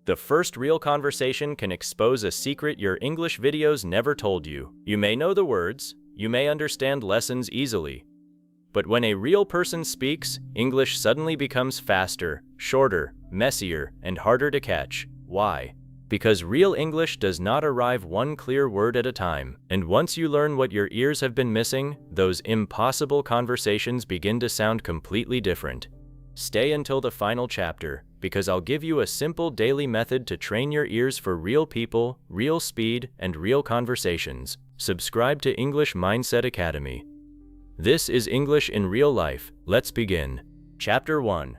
The first real conversation can expose a secret your English videos never told you. You may know the words, you may understand lessons easily. But when a real person speaks, English suddenly becomes faster, shorter, messier, and harder to catch. Why? Because real English does not arrive one clear word at a time. And once you learn what your ears have been missing, those impossible conversations begin to sound completely different. Stay until the final chapter, because I'll give you a simple daily method to train your ears for real people, real speed, and real conversations. Subscribe to English Mindset Academy. This is English in real life. Let's begin. Chapter 1.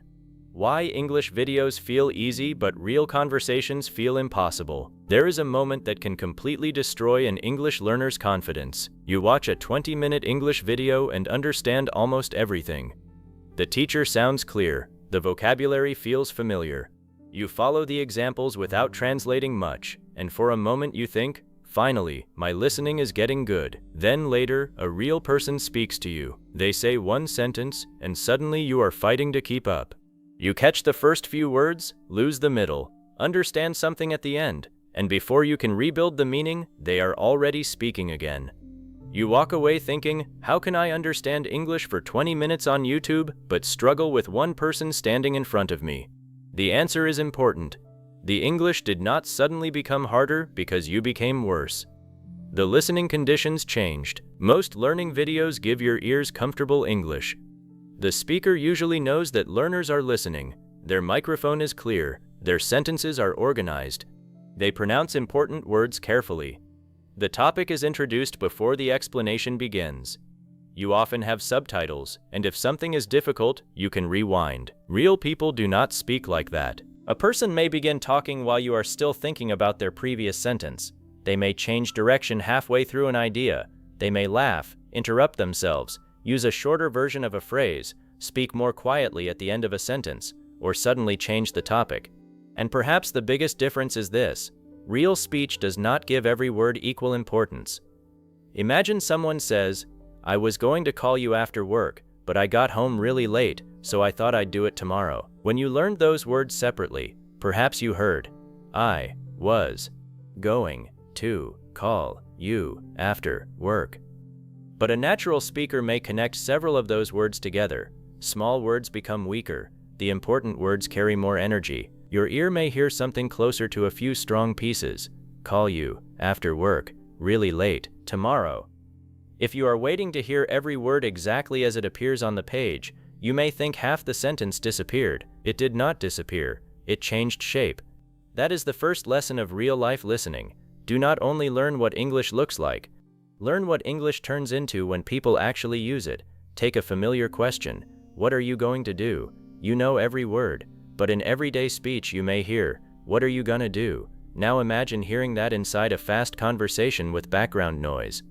Why English videos feel easy but real conversations feel impossible. There is a moment that can completely destroy an English learner's confidence. You watch a 20-minute English video and understand almost everything. The teacher sounds clear. The vocabulary feels familiar. You follow the examples without translating much, and for a moment you think, finally, my listening is getting good. Then later, a real person speaks to you. They say one sentence, and suddenly you are fighting to keep up. You catch the first few words, lose the middle, understand something at the end, and before you can rebuild the meaning, they are already speaking again. You walk away thinking, how can I understand English for 20 minutes on YouTube, but struggle with one person standing in front of me? The answer is important. The English did not suddenly become harder because you became worse. The listening conditions changed. Most learning videos give your ears comfortable English. The speaker usually knows that learners are listening. Their microphone is clear. Their sentences are organized. They pronounce important words carefully. The topic is introduced before the explanation begins. You often have subtitles, and if something is difficult, you can rewind. Real people do not speak like that. A person may begin talking while you are still thinking about their previous sentence. They may change direction halfway through an idea. They may laugh, interrupt themselves, use a shorter version of a phrase, speak more quietly at the end of a sentence, or suddenly change the topic. And perhaps the biggest difference is this: real speech does not give every word equal importance. Imagine someone says, I was going to call you after work, but I got home really late, so I thought I'd do it tomorrow. When you learned those words separately, perhaps you heard, I was going to call you after work. But a natural speaker may connect several of those words together. Small words become weaker. The important words carry more energy. Your ear may hear something closer to a few strong pieces. Call you, after work, really late, tomorrow. If you are waiting to hear every word exactly as it appears on the page, you may think half the sentence disappeared. It did not disappear. It changed shape. That is the first lesson of real-life listening. Do not only learn what English looks like. Learn what English turns into when people actually use it. Take a familiar question. What are you going to do? You know every word. But in everyday speech you may hear, what are you gonna do? Now imagine hearing that inside a fast conversation with background noise.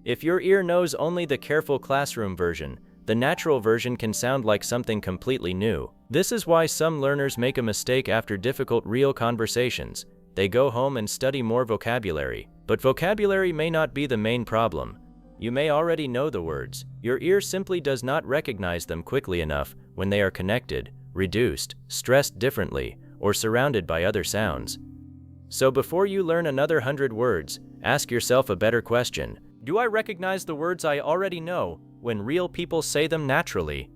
If your ear knows only the careful classroom version, the natural version can sound like something completely new. This is why some learners make a mistake after difficult real conversations. They go home and study more vocabulary. But vocabulary may not be the main problem. You may already know the words. Your ear simply does not recognize them quickly enough when they are connected, reduced, stressed differently, or surrounded by other sounds. So before you learn another 100 words, ask yourself a better question. Do I recognize the words I already know when real people say them naturally?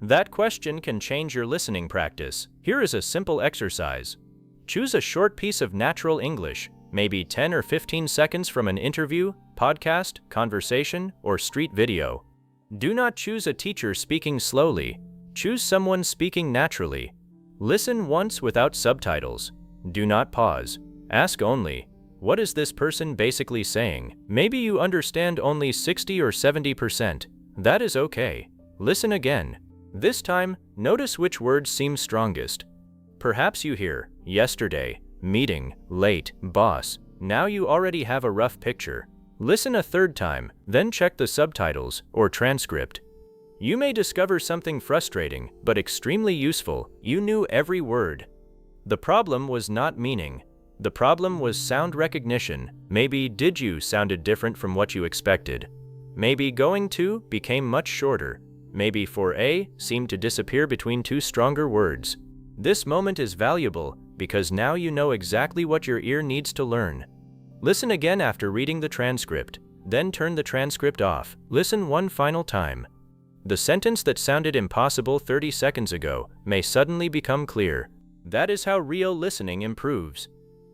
That question can change your listening practice. Here is a simple exercise. Choose a short piece of natural English, maybe 10 or 15 seconds from an interview, podcast, conversation, or street video. Do not choose a teacher speaking slowly. Choose someone speaking naturally. Listen once without subtitles. Do not pause. Ask only, what is this person basically saying? Maybe you understand only 60 or 70%. That is okay. Listen again. This time, notice which words seem strongest. Perhaps you hear, yesterday, meeting, late, boss. Now you already have a rough picture. Listen a third time, then check the subtitles or transcript. You may discover something frustrating, but extremely useful. You knew every word. The problem was not meaning. The problem was sound recognition. Maybe did you sounded different from what you expected. Maybe going to became much shorter. Maybe for a seemed to disappear between two stronger words. This moment is valuable because now you know exactly what your ear needs to learn. Listen again after reading the transcript, then turn the transcript off. Listen one final time. The sentence that sounded impossible 30 seconds ago may suddenly become clear. That is how real listening improves.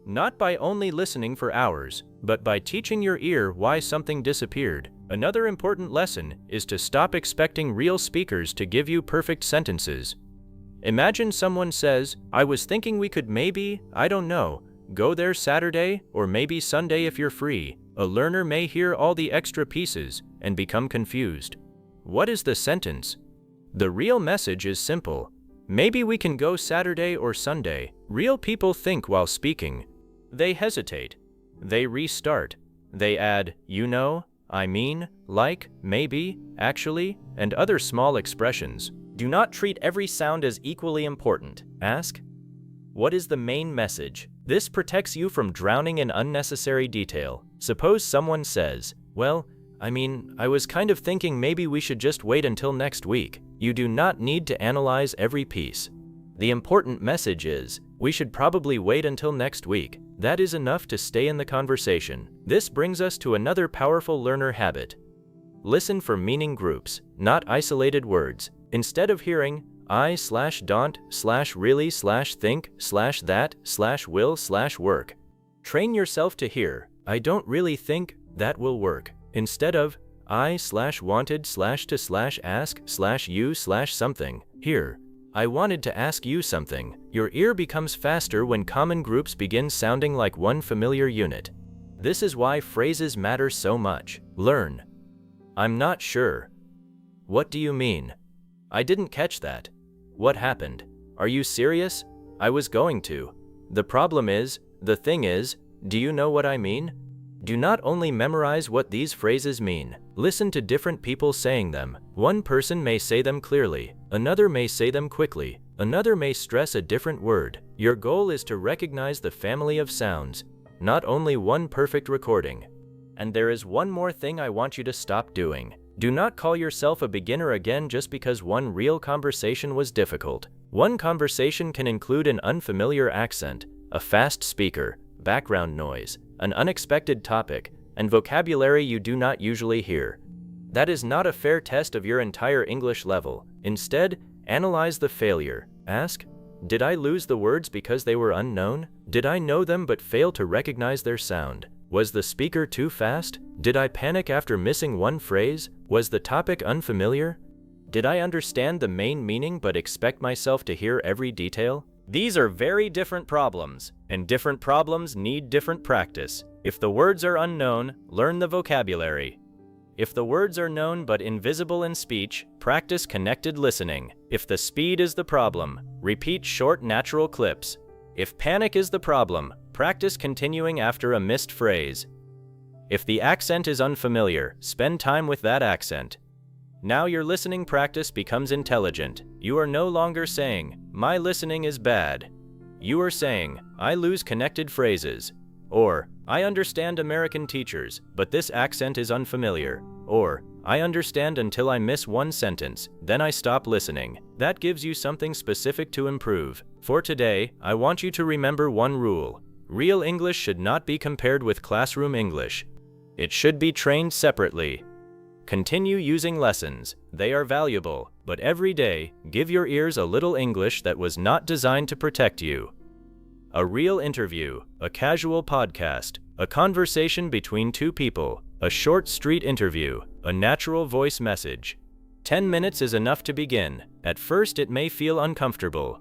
Not by only listening for hours, but by teaching your ear why something disappeared. Another important lesson is to stop expecting real speakers to give you perfect sentences. Imagine someone says, "I was thinking we could maybe, I don't know, go there Saturday or maybe Sunday if you're free." A learner may hear all the extra pieces and become confused. What is the sentence? The real message is simple. Maybe we can go Saturday or Sunday. Real people think while speaking. They hesitate. They restart. They add, you know, I mean, like, maybe, actually, and other small expressions. Do not treat every sound as equally important. Ask, what is the main message? This protects you from drowning in unnecessary detail. Suppose someone says, well, I was kind of thinking maybe we should just wait until next week. You do not need to analyze every piece. The important message is, we should probably wait until next week. That is enough to stay in the conversation. This brings us to another powerful learner habit. Listen for meaning groups, not isolated words. Instead of hearing I/don't/really/think/that/will/work, train yourself to hear, I don't really think that will work. Instead of I/wanted/to/ask/you/something, hear, I wanted to ask you something. Your ear becomes faster when common groups begin sounding like one familiar unit. This is why phrases matter so much. Learn. I'm not sure. What do you mean? I didn't catch that. What happened? Are you serious? I was going to. The problem is, the thing is, do you know what I mean? Do not only memorize what these phrases mean. Listen to different people saying them. One person may say them clearly, another may say them quickly, another may stress a different word. Your goal is to recognize the family of sounds, not only one perfect recording. And there is one more thing I want you to stop doing. Do not call yourself a beginner again just because one real conversation was difficult. One conversation can include an unfamiliar accent, a fast speaker, background noise, an unexpected topic, and vocabulary you do not usually hear. That is not a fair test of your entire English level. Instead, analyze the failure. Ask, did I lose the words because they were unknown? Did I know them but fail to recognize their sound? Was the speaker too fast? Did I panic after missing one phrase? Was the topic unfamiliar? Did I understand the main meaning but expect myself to hear every detail? These are very different problems, and different problems need different practice. If the words are unknown, learn the vocabulary. If the words are known but invisible in speech, practice connected listening. If the speed is the problem, repeat short natural clips. If panic is the problem, practice continuing after a missed phrase. If the accent is unfamiliar, spend time with that accent. Now your listening practice becomes intelligent. You are no longer saying, my listening is bad. You are saying, I lose connected phrases. Or, I understand American teachers, but this accent is unfamiliar. Or, I understand until I miss one sentence, then I stop listening. That gives you something specific to improve. For today, I want you to remember one rule. Real English should not be compared with classroom English. It should be trained separately. Continue using lessons. They are valuable, but every day, give your ears a little English that was not designed to protect you. A real interview, a casual podcast, a conversation between two people, a short street interview, a natural voice message. 10 minutes is enough to begin. At first it may feel uncomfortable.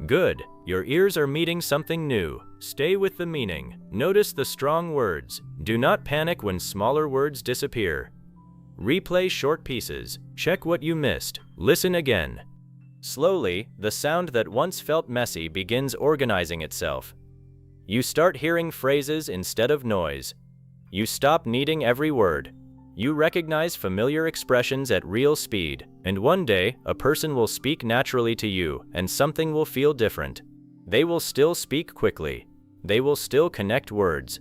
Good. Your ears are meeting something new. Stay with the meaning. Notice the strong words. Do not panic when smaller words disappear. Replay short pieces. Check what you missed. Listen again. Slowly, the sound that once felt messy begins organizing itself. You start hearing phrases instead of noise. You stop needing every word. You recognize familiar expressions at real speed, and one day, a person will speak naturally to you, and something will feel different. They will still speak quickly. They will still connect words.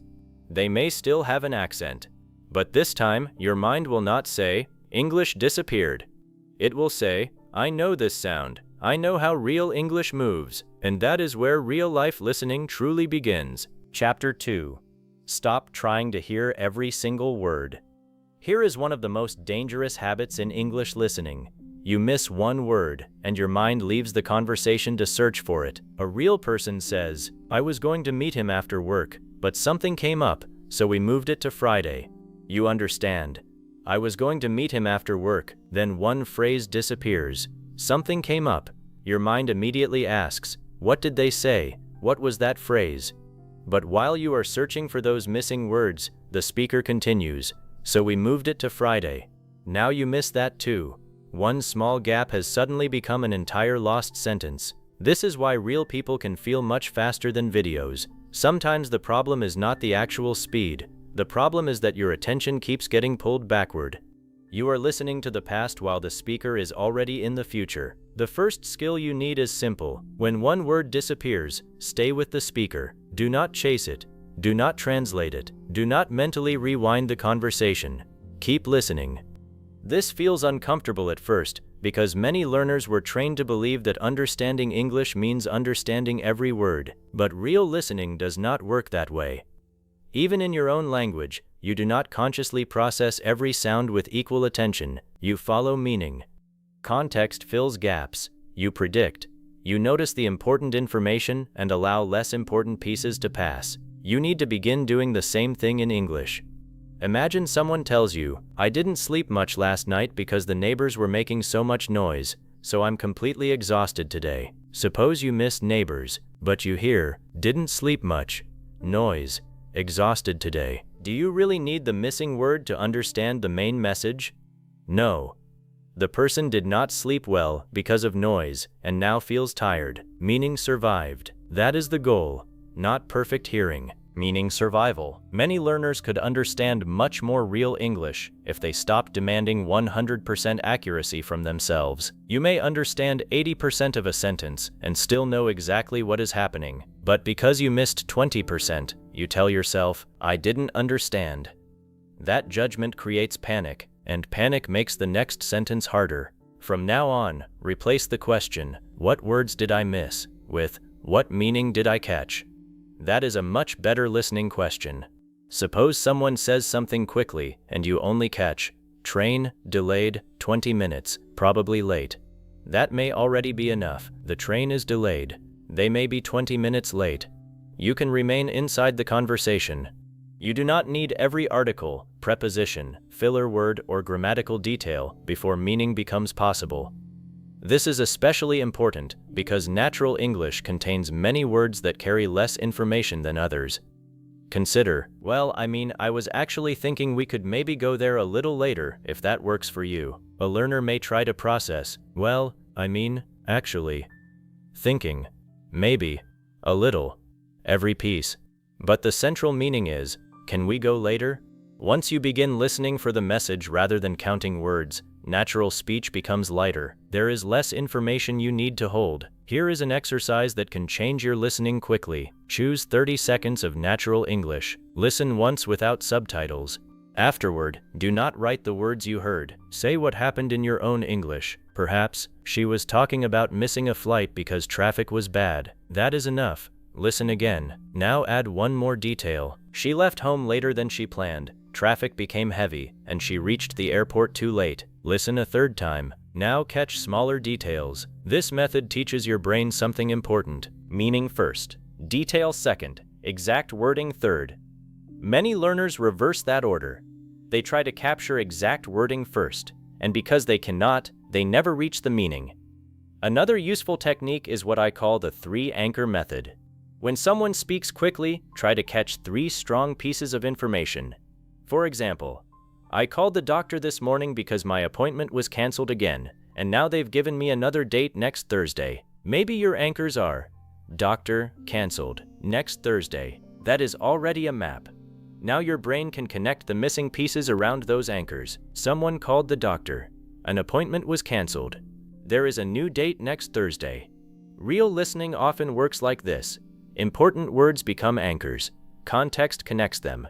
They may still have an accent. But this time, your mind will not say, English disappeared. It will say, I know this sound. I know how real English moves, and that is where real-life listening truly begins. Chapter 2. Stop trying to hear every single word. Here is one of the most dangerous habits in English listening. You miss one word, and your mind leaves the conversation to search for it. A real person says, "I was going to meet him after work, but something came up, so we moved it to Friday." You understand. I was going to meet him after work, then one phrase disappears. Something came up. Your mind immediately asks, what did they say? What was that phrase? But while you are searching for those missing words, the speaker continues, "So we moved it to Friday." Now you miss that too. One small gap has suddenly become an entire lost sentence. This is why real people can feel much faster than videos. Sometimes the problem is not the actual speed. The problem is that your attention keeps getting pulled backward. You are listening to the past while the speaker is already in the future. The first skill you need is simple. When one word disappears, stay with the speaker. Do not chase it. Do not translate it. Do not mentally rewind the conversation. Keep listening. This feels uncomfortable at first, because many learners were trained to believe that understanding English means understanding every word. But real listening does not work that way. Even in your own language, you do not consciously process every sound with equal attention. You follow meaning. Context fills gaps. You predict. You notice the important information and allow less important pieces to pass. You need to begin doing the same thing in English. Imagine someone tells you, "I didn't sleep much last night because the neighbors were making so much noise, so I'm completely exhausted today." Suppose you miss neighbors, but you hear, "Didn't sleep much, noise, exhausted today." Do you really need the missing word to understand the main message? No. The person did not sleep well because of noise and now feels tired, meaning survived. That is the goal, not perfect hearing, meaning survival. Many learners could understand much more real English if they stopped demanding 100% accuracy from themselves. You may understand 80% of a sentence and still know exactly what is happening, but because you missed 20%, you tell yourself, "I didn't understand." That judgment creates panic, and panic makes the next sentence harder. From now on, replace the question, "What words did I miss?" with, "What meaning did I catch?" That is a much better listening question. Suppose someone says something quickly and you only catch, "Train, delayed, 20 minutes, probably late." That may already be enough. The train is delayed. They may be 20 minutes late. You can remain inside the conversation. You do not need every article, preposition, filler word, or grammatical detail before meaning becomes possible. This is especially important because natural English contains many words that carry less information than others. Consider, I was actually thinking we could maybe go there a little later if that works for you. A learner may try to process, actually, thinking, maybe, a little, every piece. But the central meaning is, can we go later? Once you begin listening for the message rather than counting words, natural speech becomes lighter. There is less information you need to hold. Here is an exercise that can change your listening quickly. Choose 30 seconds of natural English. Listen once without subtitles. Afterward, do not write the words you heard. Say what happened in your own English. Perhaps, "She was talking about missing a flight because traffic was bad." That is enough. Listen again. Now add one more detail. "She left home later than she planned. Traffic became heavy, and she reached the airport too late." Listen a third time. Now catch smaller details. This method teaches your brain something important. Meaning first, detail second, exact wording third. Many learners reverse that order. They try to capture exact wording first, and because they cannot, they never reach the meaning. Another useful technique is what I call the 3-anchor method. When someone speaks quickly, try to catch 3 strong pieces of information. For example, "I called the doctor this morning because my appointment was canceled again, and now they've given me another date next Thursday." Maybe your anchors are, "Doctor, canceled, next Thursday." That is already a map. Now your brain can connect the missing pieces around those anchors. Someone called the doctor. An appointment was canceled. There is a new date next Thursday. Real listening often works like this. Important words become anchors. Context connects them.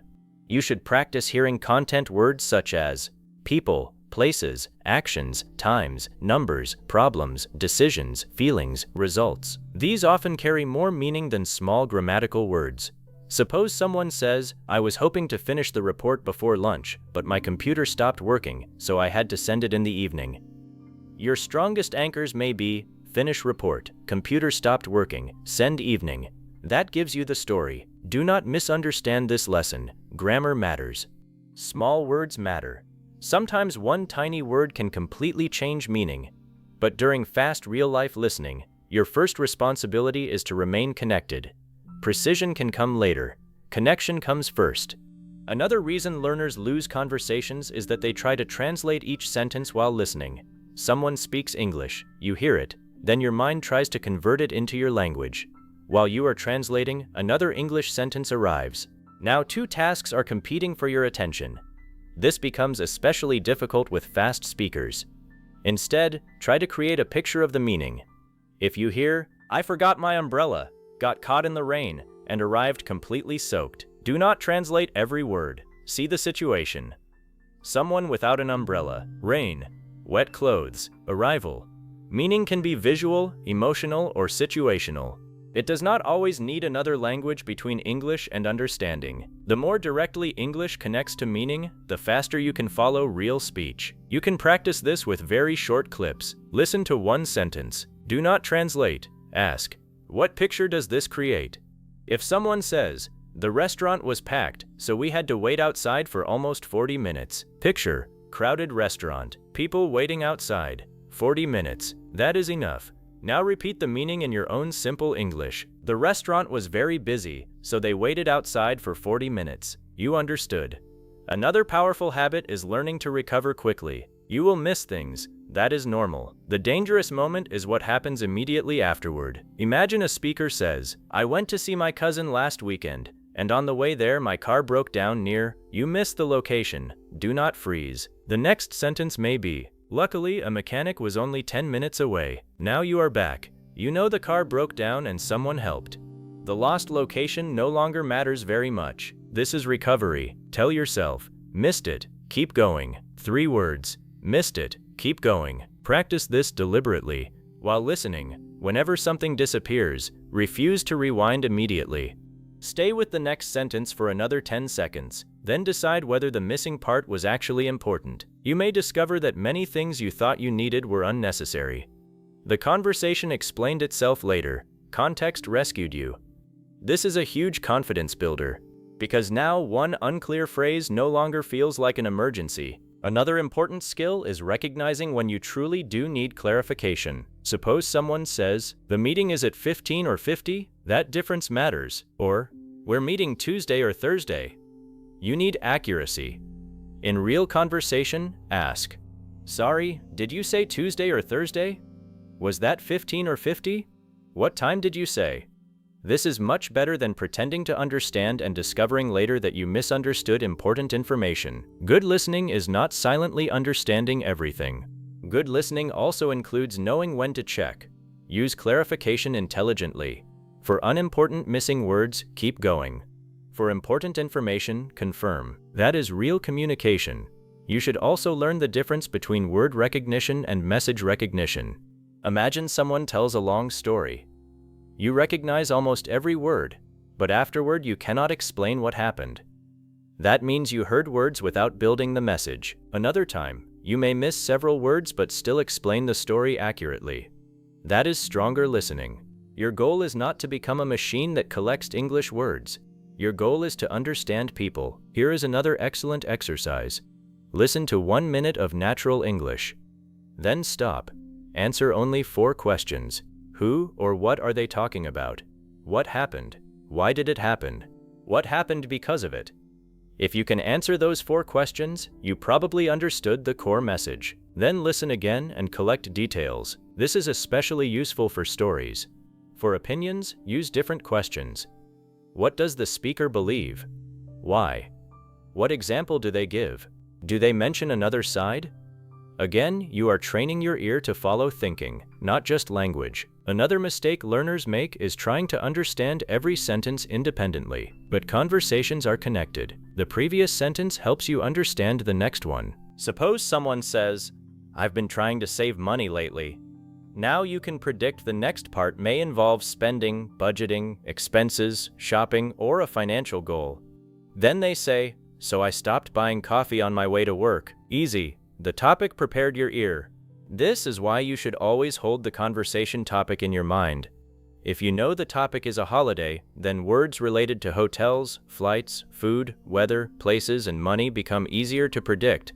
You should practice hearing content words such as people, places, actions, times, numbers, problems, decisions, feelings, results. These often carry more meaning than small grammatical words. Suppose someone says, "I was hoping to finish the report before lunch, but my computer stopped working, so I had to send it in the evening." Your strongest anchors may be, finish report, computer stopped working, send evening. That gives you the story. Do not misunderstand this lesson. Grammar matters. Small words matter. Sometimes one tiny word can completely change meaning. But during fast real-life listening, your first responsibility is to remain connected. Precision can come later. Connection comes first. Another reason learners lose conversations is that they try to translate each sentence while listening. Someone speaks English, you hear it, then your mind tries to convert it into your language. While you are translating, another English sentence arrives. Now two tasks are competing for your attention. This becomes especially difficult with fast speakers. Instead, try to create a picture of the meaning. If you hear, "I forgot my umbrella, got caught in the rain, and arrived completely soaked," do not translate every word. See the situation. Someone without an umbrella, rain, wet clothes, arrival. Meaning can be visual, emotional, or situational. It does not always need another language between English and understanding. The more directly English connects to meaning, the faster you can follow real speech. You can practice this with very short clips. Listen to one sentence. Do not translate. Ask, "What picture does this create?" If someone says, "The restaurant was packed, so we had to wait outside for almost 40 minutes. Picture, crowded restaurant, people waiting outside, 40 minutes. That is enough. Now repeat the meaning in your own simple English. The restaurant was very busy, so they waited outside for 40 minutes. You understood. Another powerful habit is learning to recover quickly. You will miss things. That is normal. The dangerous moment is what happens immediately afterward. Imagine a speaker says, "I went to see my cousin last weekend, and on the way there my car broke down near." You missed the location. Do not freeze. The next sentence may be, "Luckily, a mechanic was only 10 minutes away. Now you are back. You know the car broke down and someone helped." The lost location no longer matters very much. This is recovery. Tell yourself, "Missed it. Keep going." 3 words. Missed it. Keep going. Practice this deliberately. While listening, whenever something disappears, refuse to rewind immediately. Stay with the next sentence for another 10 seconds. Then decide whether the missing part was actually important. You may discover that many things you thought you needed were unnecessary. The conversation explained itself later. Context rescued you. This is a huge confidence builder, because now one unclear phrase no longer feels like an emergency. Another important skill is recognizing when you truly do need clarification. Suppose someone says, "The meeting is at 15 or 50? That difference matters." Or, "We're meeting Tuesday or Thursday." You need accuracy. In real conversation, ask, "Sorry, did you say Tuesday or Thursday? Was that 15 or 50? What time did you say?" This is much better than pretending to understand and discovering later that you misunderstood important information. Good listening is not silently understanding everything. Good listening also includes knowing when to check. Use clarification intelligently. For unimportant missing words, keep going. For important information, confirm. That is real communication. You should also learn the difference between word recognition and message recognition. Imagine someone tells a long story. You recognize almost every word, but afterward you cannot explain what happened. That means you heard words without building the message. Another time, you may miss several words but still explain the story accurately. That is stronger listening. Your goal is not to become a machine that collects English words. Your goal is to understand people. Here is another excellent exercise. Listen to 1 minute of natural English. Then stop. Answer only 4 questions. Who or what are they talking about? What happened? Why did it happen? What happened because of it? If you can answer those 4 questions, you probably understood the core message. Then listen again and collect details. This is especially useful for stories. For opinions, use different questions. What does the speaker believe? Why? What example do they give? Do they mention another side? Again, you are training your ear to follow thinking, not just language. Another mistake learners make is trying to understand every sentence independently. But conversations are connected. The previous sentence helps you understand the next one. Suppose someone says, "I've been trying to save money lately." Now you can predict the next part may involve spending, budgeting, expenses, shopping, or a financial goal. Then they say, "So I stopped buying coffee on my way to work." Easy. The topic prepared your ear. This is why you should always hold the conversation topic in your mind. If you know the topic is a holiday, then words related to hotels, flights, food, weather, places, and money become easier to predict.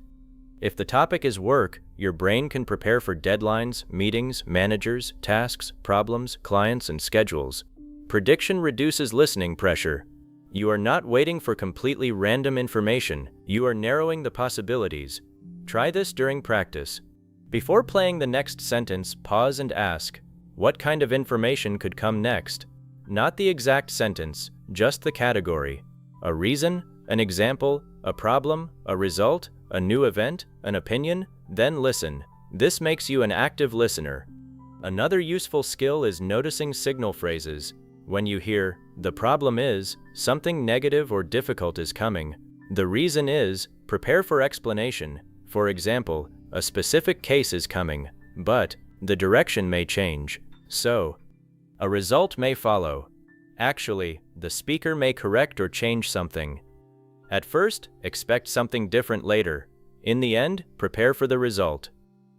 If the topic is work, your brain can prepare for deadlines, meetings, managers, tasks, problems, clients, and schedules. Prediction reduces listening pressure. You are not waiting for completely random information. You are narrowing the possibilities. Try this during practice. Before playing the next sentence, pause and ask, what kind of information could come next? Not the exact sentence, just the category. A reason, an example, a problem, a result, a new event, an opinion, then listen. This makes you an active listener. Another useful skill is noticing signal phrases. When you hear, "The problem is," something negative or difficult is coming. "The reason is," prepare for explanation. For example, a specific case is coming, but the direction may change. So, a result may follow. Actually, the speaker may correct or change something. At first, expect something different later. In the end, prepare for the result.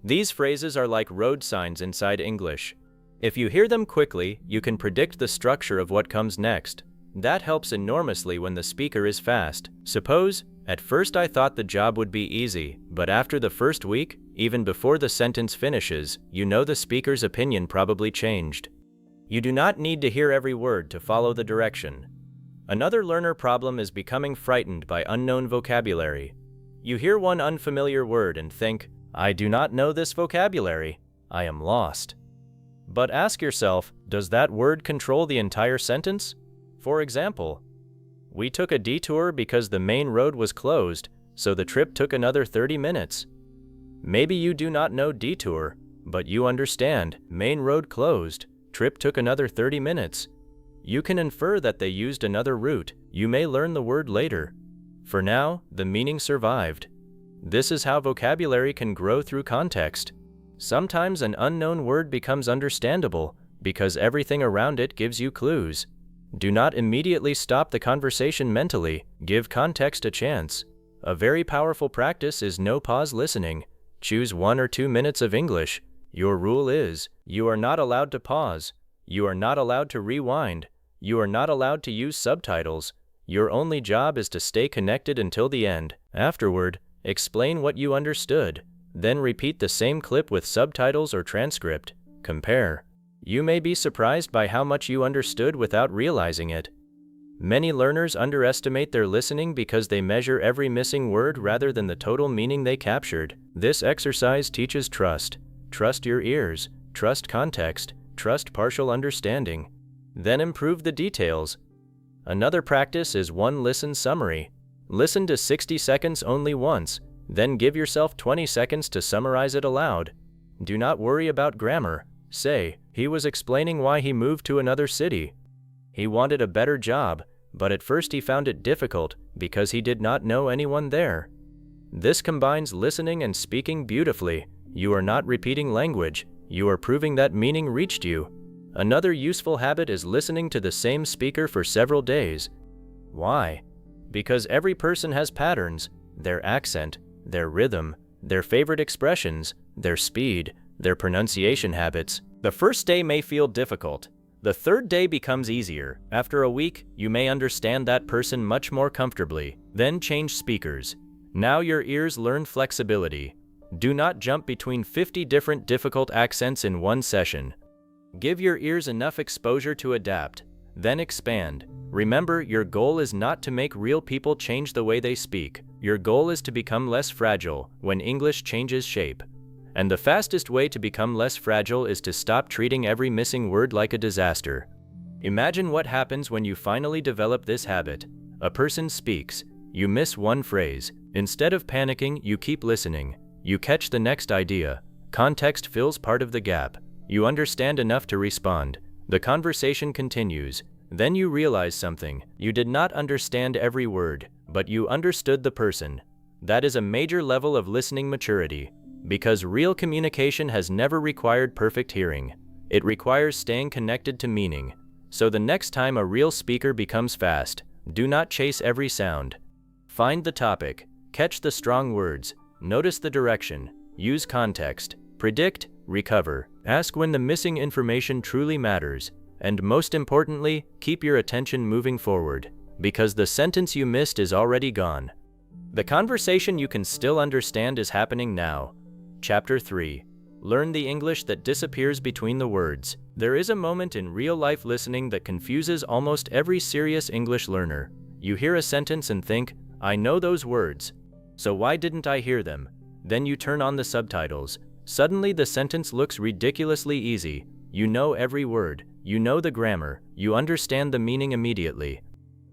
These phrases are like road signs inside English. If you hear them quickly, you can predict the structure of what comes next. That helps enormously when the speaker is fast. Suppose, "At first I thought the job would be easy, but after the first week, even before the sentence finishes, you know the speaker's opinion probably changed." You do not need to hear every word to follow the direction. Another learner problem is becoming frightened by unknown vocabulary. You hear one unfamiliar word and think, "I do not know this vocabulary. I am lost." But ask yourself, does that word control the entire sentence? For example, "We took a detour because the main road was closed, so the trip took another 30 minutes. Maybe you do not know detour, but you understand, main road closed, trip took another 30 minutes. You can infer that they used another route. You may learn the word later. For now, the meaning survived. This is how vocabulary can grow through context. Sometimes an unknown word becomes understandable because everything around it gives you clues. Do not immediately stop the conversation mentally. Give context a chance. A very powerful practice is no-pause listening. Choose 1 or 2 minutes of English. Your rule is, you are not allowed to pause. You are not allowed to rewind. You are not allowed to use subtitles. Your only job is to stay connected until the end. Afterward, explain what you understood. Then repeat the same clip with subtitles or transcript. Compare. You may be surprised by how much you understood without realizing it. Many learners underestimate their listening because they measure every missing word rather than the total meaning they captured. This exercise teaches trust. Trust your ears. Trust context. Trust partial understanding. Then improve the details. Another practice is one listen summary. Listen to 60 seconds only once, then give yourself 20 seconds to summarize it aloud. Do not worry about grammar. Say, "He was explaining why he moved to another city. He wanted a better job, but at first he found it difficult because he did not know anyone there." This combines listening and speaking beautifully. You are not repeating language. You are proving that meaning reached you. Another useful habit is listening to the same speaker for several days. Why? Because every person has patterns, their accent, their rhythm, their favorite expressions, their speed, their pronunciation habits. The first day may feel difficult. The third day becomes easier. After a week, you may understand that person much more comfortably. Then change speakers. Now your ears learn flexibility. Do not jump between 50 different difficult accents in one session. Give your ears enough exposure to adapt. Then expand. Remember, your goal is not to make real people change the way they speak. Your goal is to become less fragile when English changes shape. And the fastest way to become less fragile is to stop treating every missing word like a disaster. Imagine what happens when you finally develop this habit. A person speaks. You miss one phrase. Instead of panicking, you keep listening. You catch the next idea. Context fills part of the gap. You understand enough to respond. The conversation continues. Then you realize something. You did not understand every word, but you understood the person. That is a major level of listening maturity, because real communication has never required perfect hearing. It requires staying connected to meaning. So the next time a real speaker becomes fast, do not chase every sound. Find the topic, catch the strong words, notice the direction, use context, predict, recover, ask when the missing information truly matters, and most importantly, keep your attention moving forward, because the sentence you missed is already gone. The conversation you can still understand is happening now. Chapter 3. Learn the English that disappears between the words. There is a moment in real-life listening that confuses almost every serious English learner. You hear a sentence and think, I know those words, so why didn't I hear them? Then you turn on the subtitles. Suddenly the sentence looks ridiculously easy. You know every word, you know the grammar, you understand the meaning immediately.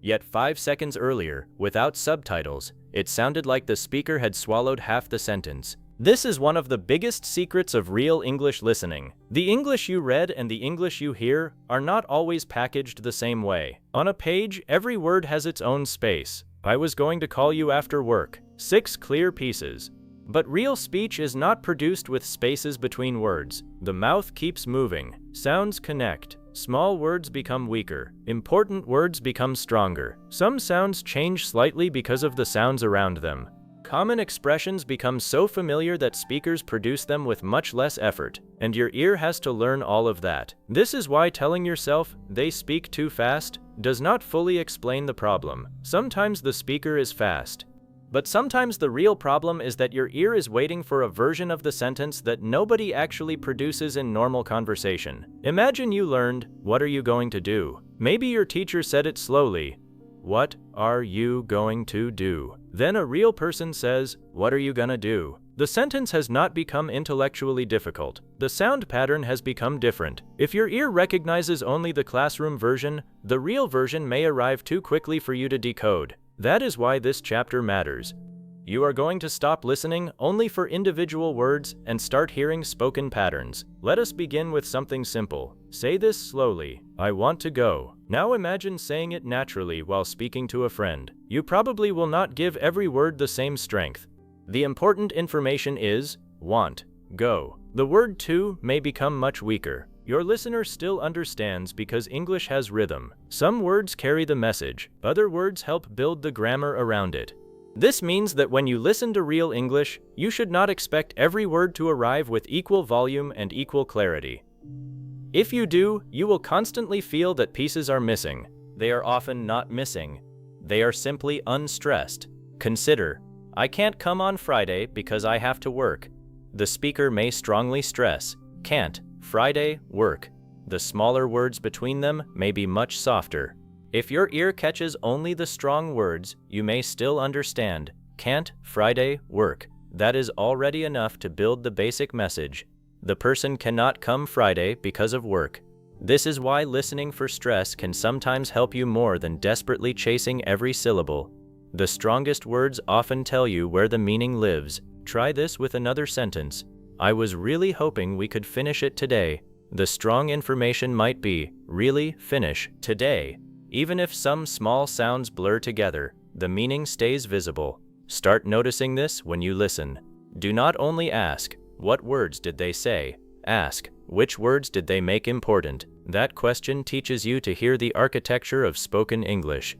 Yet 5 seconds earlier, without subtitles, it sounded like the speaker had swallowed half the sentence. This is one of the biggest secrets of real English listening. The English you read and the English you hear are not always packaged the same way. On a page, every word has its own space. I was going to call you after work. 6 clear pieces. But real speech is not produced with spaces between words. The mouth keeps moving. Sounds connect. Small words become weaker. Important words become stronger. Some sounds change slightly because of the sounds around them. Common expressions become so familiar that speakers produce them with much less effort, and your ear has to learn all of that. This is why telling yourself, they speak too fast, does not fully explain the problem. Sometimes the speaker is fast. But sometimes the real problem is that your ear is waiting for a version of the sentence that nobody actually produces in normal conversation. Imagine you learned, "What are you going to do?" Maybe your teacher said it slowly. What are you going to do? Then a real person says, what are you gonna do? The sentence has not become intellectually difficult. The sound pattern has become different. If your ear recognizes only the classroom version, the real version may arrive too quickly for you to decode. That is why this chapter matters. You are going to stop listening only for individual words and start hearing spoken patterns. Let us begin with something simple. Say this slowly. I want to go. Now imagine saying it naturally while speaking to a friend. You probably will not give every word the same strength. The important information is want, go. The word to may become much weaker. Your listener still understands because English has rhythm. Some words carry the message. Other words help build the grammar around it. This means that when you listen to real English, you should not expect every word to arrive with equal volume and equal clarity. If you do, you will constantly feel that pieces are missing. They are often not missing. They are simply unstressed. Consider, I can't come on Friday because I have to work. The speaker may strongly stress, can't, Friday, work. The smaller words between them may be much softer. If your ear catches only the strong words, you may still understand, can't, Friday, work. That is already enough to build the basic message. The person cannot come Friday because of work. This is why listening for stress can sometimes help you more than desperately chasing every syllable. The strongest words often tell you where the meaning lives. Try this with another sentence. I was really hoping we could finish it today. The strong information might be, really, finish, today. Even if some small sounds blur together, the meaning stays visible. Start noticing this when you listen. Do not only ask, what words did they say? Ask, which words did they make important? That question teaches you to hear the architecture of spoken English.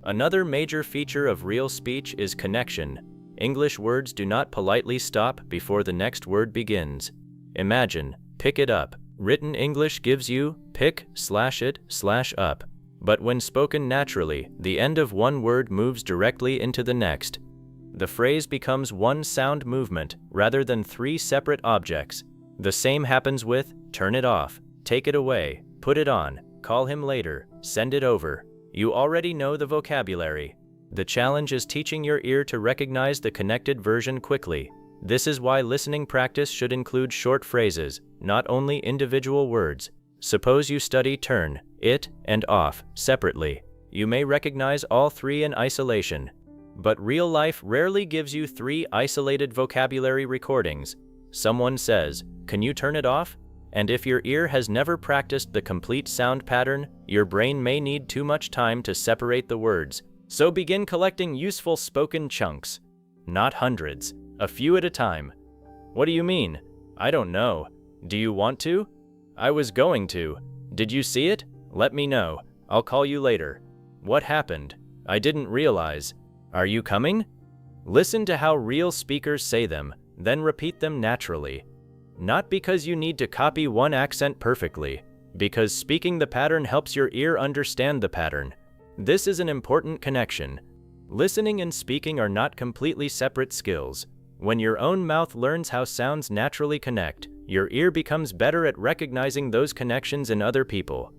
Another major feature of real speech is connection. English words do not politely stop before the next word begins. Imagine, pick it up. Written English gives you, pick/it/up. But when spoken naturally, the end of one word moves directly into the next. The phrase becomes one sound movement rather than 3 separate objects. The same happens with turn it off, take it away, put it on, call him later, send it over. You already know the vocabulary. The challenge is teaching your ear to recognize the connected version quickly. This is why listening practice should include short phrases, not only individual words. Suppose you study turn, it, and off separately. You may recognize all 3 in isolation. But real life rarely gives you 3 isolated vocabulary recordings. Someone says, can you turn it off? And if your ear has never practiced the complete sound pattern, your brain may need too much time to separate the words. So begin collecting useful spoken chunks. not hundreds. A few at a time. What do you mean? I don't know. Do you want to? I was going to. Did you see it? Let me know. I'll call you later. What happened? I didn't realize. Are you coming? Listen to how real speakers say them, then repeat them naturally. Not because you need to copy one accent perfectly, because speaking the pattern helps your ear understand the pattern. This is an important connection. Listening and speaking are not completely separate skills. When your own mouth learns how sounds naturally connect, your ear becomes better at recognizing those connections in other people.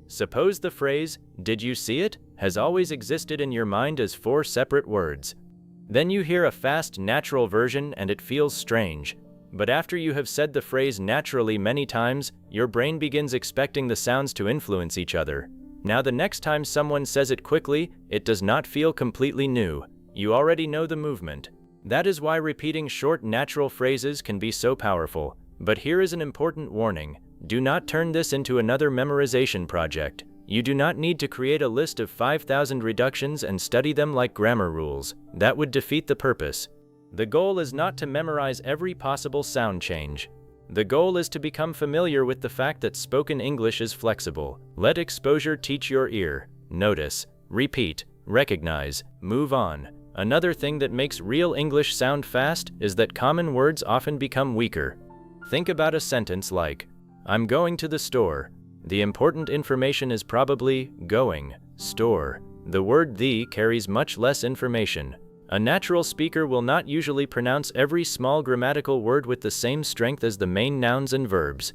Suppose the phrase, "Did you see it?" has always existed in your mind as 4 separate words. Then you hear a fast, natural version and it feels strange. But after you have said the phrase naturally many times, your brain begins expecting the sounds to influence each other. Now the next time someone says it quickly, it does not feel completely new. You already know the movement. That is why repeating short, natural phrases can be so powerful. But here is an important warning. Do not turn this into another memorization project. You do not need to create a list of 5,000 reductions and study them like grammar rules. That would defeat the purpose. The goal is not to memorize every possible sound change. The goal is to become familiar with the fact that spoken English is flexible. Let exposure teach your ear. Notice, repeat, recognize, move on. Another thing that makes real English sound fast is that common words often become weaker. Think about a sentence like, "I'm going to the store." The important information is probably going, store. The word "the" carries much less information. A natural speaker will not usually pronounce every small grammatical word with the same strength as the main nouns and verbs.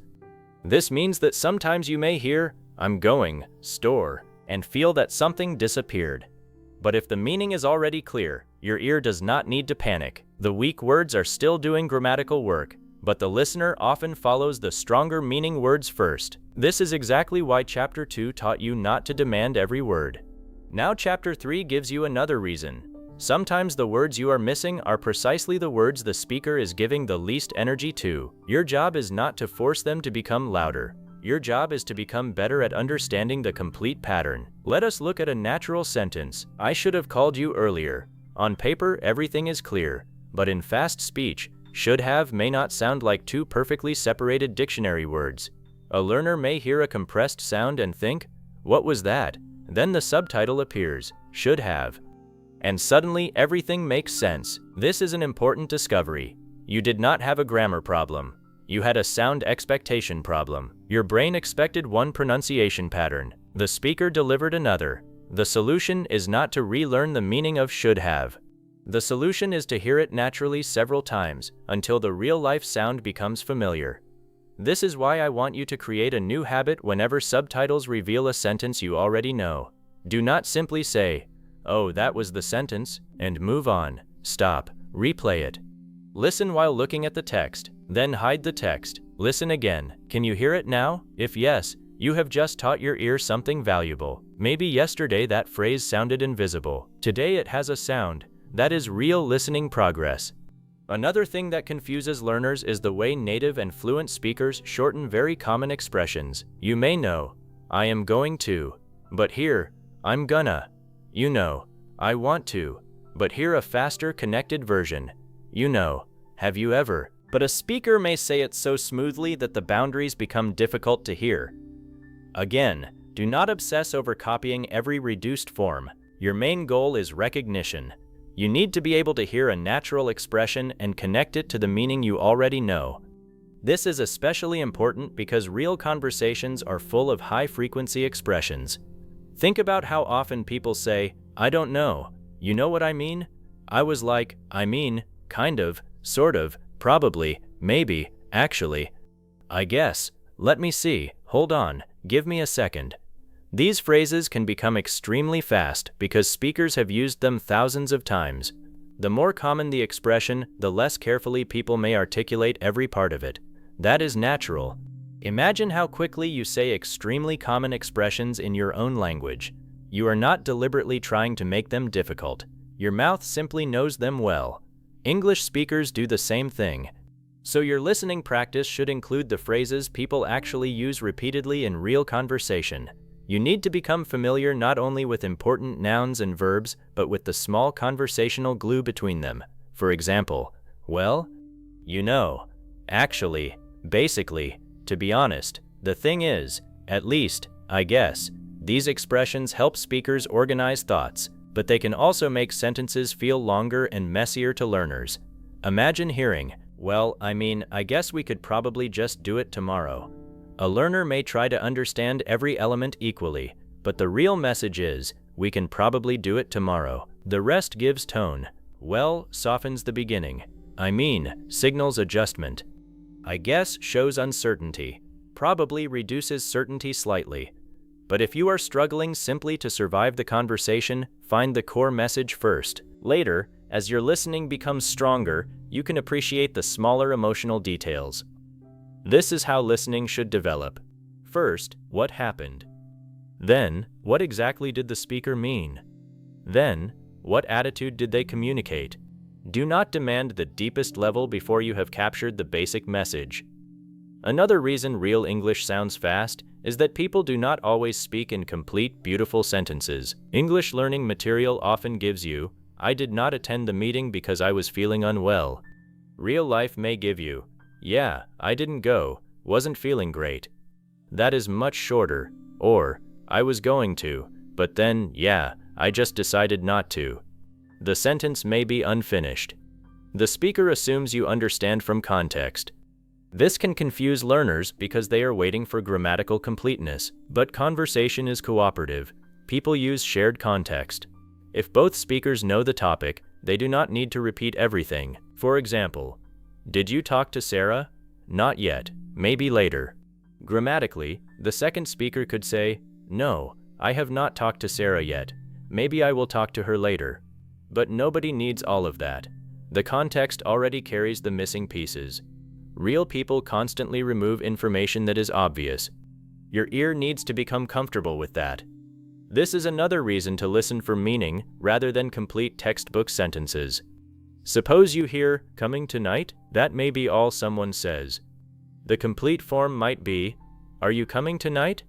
This means that sometimes you may hear, "I'm going, store," and feel that something disappeared. But if the meaning is already clear, your ear does not need to panic. The weak words are still doing grammatical work, but the listener often follows the stronger meaning words first. This is exactly why Chapter 2 taught you not to demand every word. Now Chapter 3 gives you another reason. Sometimes the words you are missing are precisely the words the speaker is giving the least energy to. Your job is not to force them to become louder. Your job is to become better at understanding the complete pattern. Let us look at a natural sentence. I should have called you earlier. On paper, everything is clear, but in fast speech, should have may not sound like 2 perfectly separated dictionary words. A learner may hear a compressed sound and think, "What was that?" Then the subtitle appears, "Should have." And suddenly everything makes sense. This is an important discovery. You did not have a grammar problem. You had a sound expectation problem. Your brain expected one pronunciation pattern. The speaker delivered another. The solution is not to relearn the meaning of should have. The solution is to hear it naturally several times until the real-life sound becomes familiar. This is why I want you to create a new habit whenever subtitles reveal a sentence you already know. Do not simply say, "Oh, that was the sentence," and move on. Stop. Replay it. Listen while looking at the text, then hide the text. Listen again. Can you hear it now? If yes, you have just taught your ear something valuable. Maybe yesterday that phrase sounded invisible. Today it has a sound. That is real listening progress. Another thing that confuses learners is the way native and fluent speakers shorten very common expressions. You may know, "I am going to," but here, "I'm gonna." You know, "I want to," but here a faster, connected version. You know, "Have you ever?" But a speaker may say it so smoothly that the boundaries become difficult to hear. Again, do not obsess over copying every reduced form. Your main goal is recognition. You need to be able to hear a natural expression and connect it to the meaning you already know. This is especially important because real conversations are full of high-frequency expressions. Think about how often people say, "I don't know. You know what I mean?" I was like, "I mean, kind of, sort of, probably, maybe, actually, I guess, let me see, hold on, give me a second." These phrases can become extremely fast because speakers have used them thousands of times. The more common the expression, the less carefully people may articulate every part of it. That is natural. Imagine how quickly you say extremely common expressions in your own language. You are not deliberately trying to make them difficult. Your mouth simply knows them well. English speakers do the same thing. So your listening practice should include the phrases people actually use repeatedly in real conversation. You need to become familiar not only with important nouns and verbs, but with the small conversational glue between them. For example, well, you know, actually, basically, to be honest, the thing is, at least, I guess. These expressions help speakers organize thoughts, but they can also make sentences feel longer and messier to learners. Imagine hearing, well, I guess we could probably just do it tomorrow. A learner may try to understand every element equally, but the real message is, we can probably do it tomorrow. The rest gives tone. Well softens the beginning. Signals adjustment. I guess shows uncertainty. Probably reduces certainty slightly. But if you are struggling simply to survive the conversation, find the core message first. Later, as your listening becomes stronger, you can appreciate the smaller emotional details. This is how listening should develop. First, what happened? Then, what exactly did the speaker mean? Then, what attitude did they communicate? Do not demand the deepest level before you have captured the basic message. Another reason real English sounds fast is that people do not always speak in complete, beautiful sentences. English learning material often gives you, I did not attend the meeting because I was feeling unwell. Real life may give you, yeah, I didn't go, wasn't feeling great. That is much shorter, or, I was going to, but then, yeah, I just decided not to. The sentence may be unfinished. The speaker assumes you understand from context. This can confuse learners because they are waiting for grammatical completeness, but conversation is cooperative. People use shared context. If both speakers know the topic, they do not need to repeat everything. For example, did you talk to Sarah? Not yet, maybe later. Grammatically, the second speaker could say, no, I have not talked to Sarah yet. Maybe I will talk to her later. But nobody needs all of that. The context already carries the missing pieces. Real people constantly remove information that is obvious. Your ear needs to become comfortable with that. This is another reason to listen for meaning rather than complete textbook sentences. Suppose you hear, coming tonight? That may be all someone says. The complete form might be, are you coming tonight?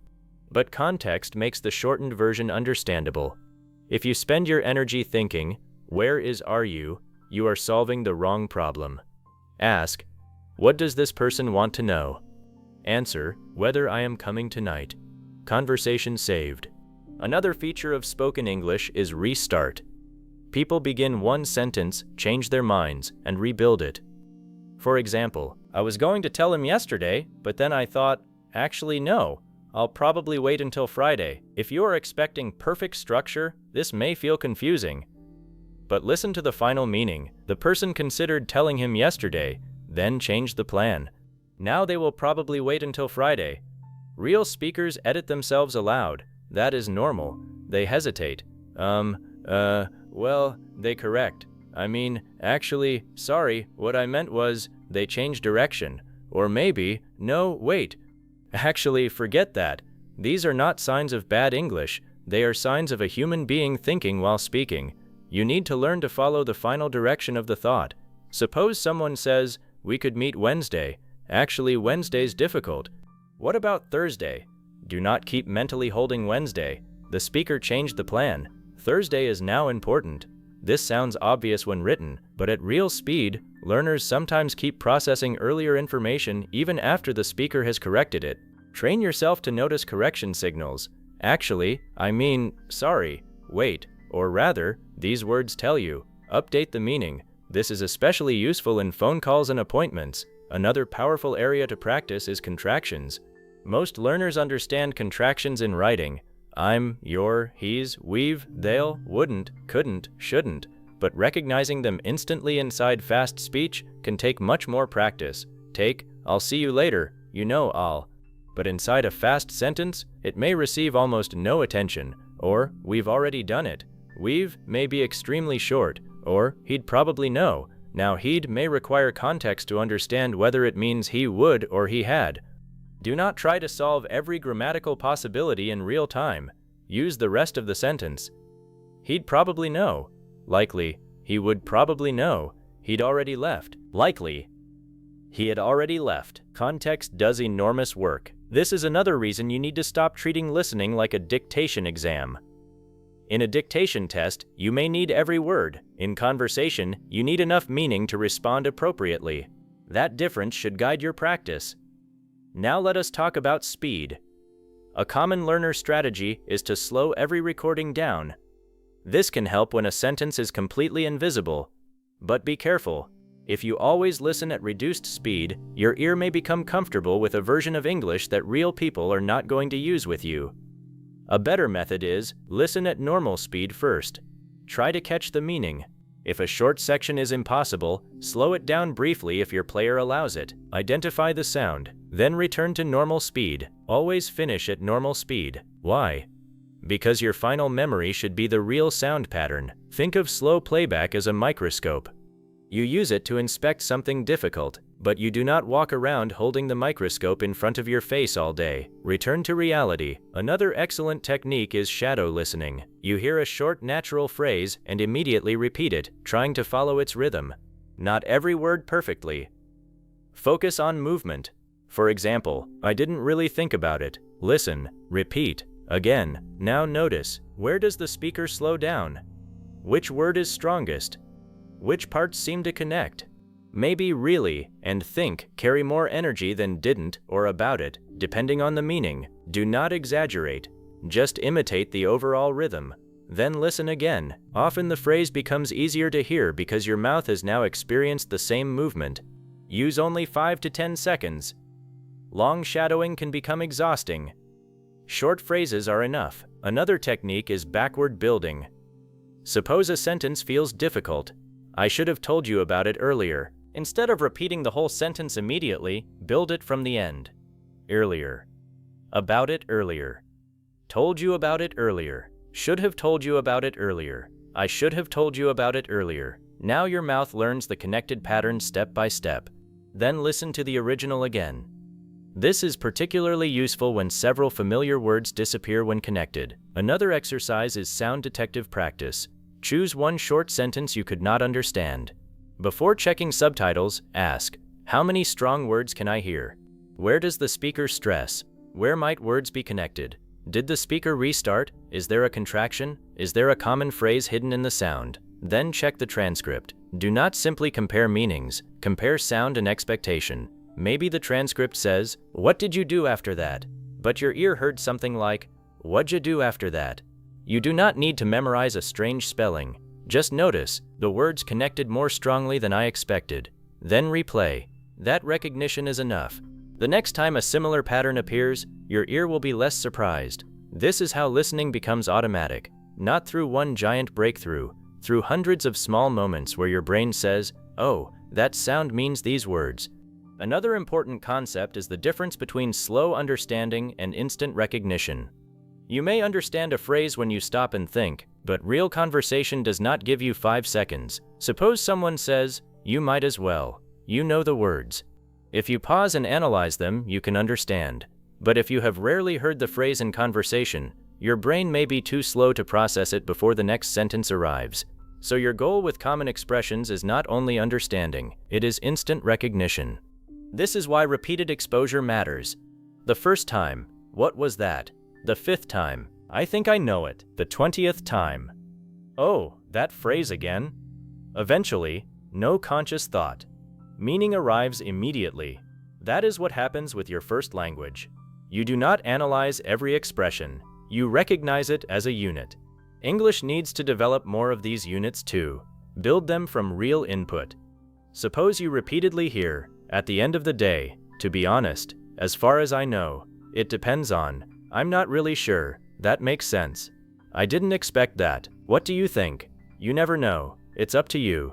But context makes the shortened version understandable. If you spend your energy thinking, where is are you are solving the wrong problem. Ask, what does this person want to know? Answer, whether I am coming tonight. Conversation saved. Another feature of spoken English is restart. People begin one sentence, change their minds, and rebuild it. For example, I was going to tell him yesterday, but then I thought, actually no, I'll probably wait until Friday. If you are expecting perfect structure, this may feel confusing. But listen to the final meaning. The person considered telling him yesterday, then changed the plan. Now they will probably wait until Friday. Real speakers edit themselves aloud. That is normal. They hesitate. Well, they correct. Actually, sorry, what I meant was, they change direction. Or maybe, no, wait. Actually, forget that. These are not signs of bad English. They are signs of a human being thinking while speaking. You need to learn to follow the final direction of the thought. Suppose someone says, we could meet Wednesday. Actually, Wednesday's difficult. What about Thursday? Do not keep mentally holding Wednesday. The speaker changed the plan. Thursday is now important. This sounds obvious when written, but at real speed, learners sometimes keep processing earlier information even after the speaker has corrected it. Train yourself to notice correction signals. Actually, sorry, wait, or rather, these words tell you. Update the meaning. This is especially useful in phone calls and appointments. Another powerful area to practice is contractions. Most learners understand contractions in writing. I'm, your, he's, we've, they'll, wouldn't, couldn't, shouldn't, but recognizing them instantly inside fast speech can take much more practice. Take, I'll see you later, I'll. But inside a fast sentence, it may receive almost no attention, or, we've already done it. We've may be extremely short, or, he'd probably know. Now he'd may require context to understand whether it means he would or he had. Do not try to solve every grammatical possibility in real time. Use the rest of the sentence. He'd probably know. Likely. He would probably know. He'd already left. Likely. He had already left. Context does enormous work. This is another reason you need to stop treating listening like a dictation exam. In a dictation test, you may need every word. In conversation, you need enough meaning to respond appropriately. That difference should guide your practice. Now let us talk about speed. A common learner strategy is to slow every recording down. This can help when a sentence is completely invisible. But be careful. If you always listen at reduced speed, your ear may become comfortable with a version of English that real people are not going to use with you. A better method is, listen at normal speed first. Try to catch the meaning. If a short section is impossible, slow it down briefly if your player allows it. Identify the sound, then return to normal speed. Always finish at normal speed. Why? Because your final memory should be the real sound pattern. Think of slow playback as a microscope. You use it to inspect something difficult, but you do not walk around holding the microscope in front of your face all day. Return to reality. Another excellent technique is shadow listening. You hear a short, natural phrase and immediately repeat it, trying to follow its rhythm. Not every word perfectly. Focus on movement. For example, I didn't really think about it. Listen, repeat. Again, now notice, where does the speaker slow down? Which word is strongest? Which parts seem to connect? Maybe really and think carry more energy than didn't or about it, depending on the meaning. Do not exaggerate. Just imitate the overall rhythm. Then listen again. Often the phrase becomes easier to hear because your mouth has now experienced the same movement. Use only 5 to 10 seconds. Long shadowing can become exhausting. Short phrases are enough. Another technique is backward building. Suppose a sentence feels difficult. I should have told you about it earlier. Instead of repeating the whole sentence immediately, build it from the end. Earlier. About it earlier. Told you about it earlier. Should have told you about it earlier. I should have told you about it earlier. Now your mouth learns the connected pattern step by step. Then listen to the original again. This is particularly useful when several familiar words disappear when connected. Another exercise is sound detective practice. Choose one short sentence you could not understand. Before checking subtitles, ask, how many strong words can I hear? Where does the speaker stress? Where might words be connected? Did the speaker restart? Is there a contraction? Is there a common phrase hidden in the sound? Then check the transcript. Do not simply compare meanings, compare sound and expectation. Maybe the transcript says, what did you do after that? But your ear heard something like, what'd you do after that? You do not need to memorize a strange spelling. Just notice, the words connected more strongly than I expected. Then replay. That recognition is enough. The next time a similar pattern appears, your ear will be less surprised. This is how listening becomes automatic, not through one giant breakthrough, through hundreds of small moments where your brain says, oh, that sound means these words. Another important concept is the difference between slow understanding and instant recognition. You may understand a phrase when you stop and think, but real conversation does not give you 5 seconds. Suppose someone says, you might as well. You know the words. If you pause and analyze them, you can understand. But if you have rarely heard the phrase in conversation, your brain may be too slow to process it before the next sentence arrives. So your goal with common expressions is not only understanding, it is instant recognition. This is why repeated exposure matters. The first time, what was that? The 5th time, I think I know it. The 20th time, oh, that phrase again? Eventually, no conscious thought. Meaning arrives immediately. That is what happens with your first language. You do not analyze every expression. You recognize it as a unit. English needs to develop more of these units too. Build them from real input. Suppose you repeatedly hear, at the end of the day, to be honest, as far as I know, it depends on, I'm not really sure, that makes sense. I didn't expect that. What do you think? You never know. It's up to you.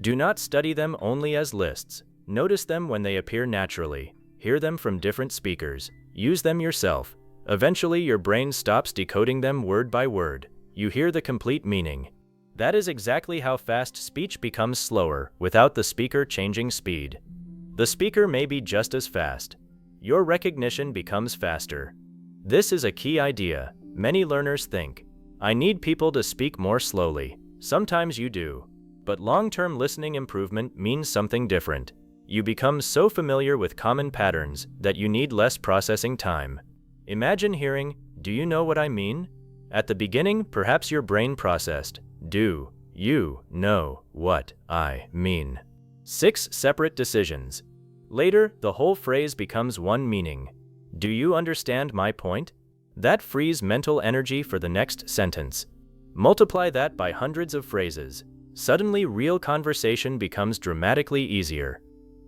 Do not study them only as lists. Notice them when they appear naturally. Hear them from different speakers. Use them yourself. Eventually, your brain stops decoding them word by word. You hear the complete meaning. That is exactly how fast speech becomes slower without the speaker changing speed. The speaker may be just as fast. Your recognition becomes faster. This is a key idea. Many learners think, I need people to speak more slowly. Sometimes you do. But long-term listening improvement means something different. You become so familiar with common patterns that you need less processing time. Imagine hearing, do you know what I mean? At the beginning, perhaps your brain processed, "Do you know what I mean?" 6 separate decisions. Later, the whole phrase becomes one meaning. "Do you understand my point?" That frees mental energy for the next sentence. Multiply that by hundreds of phrases. Suddenly, real conversation becomes dramatically easier.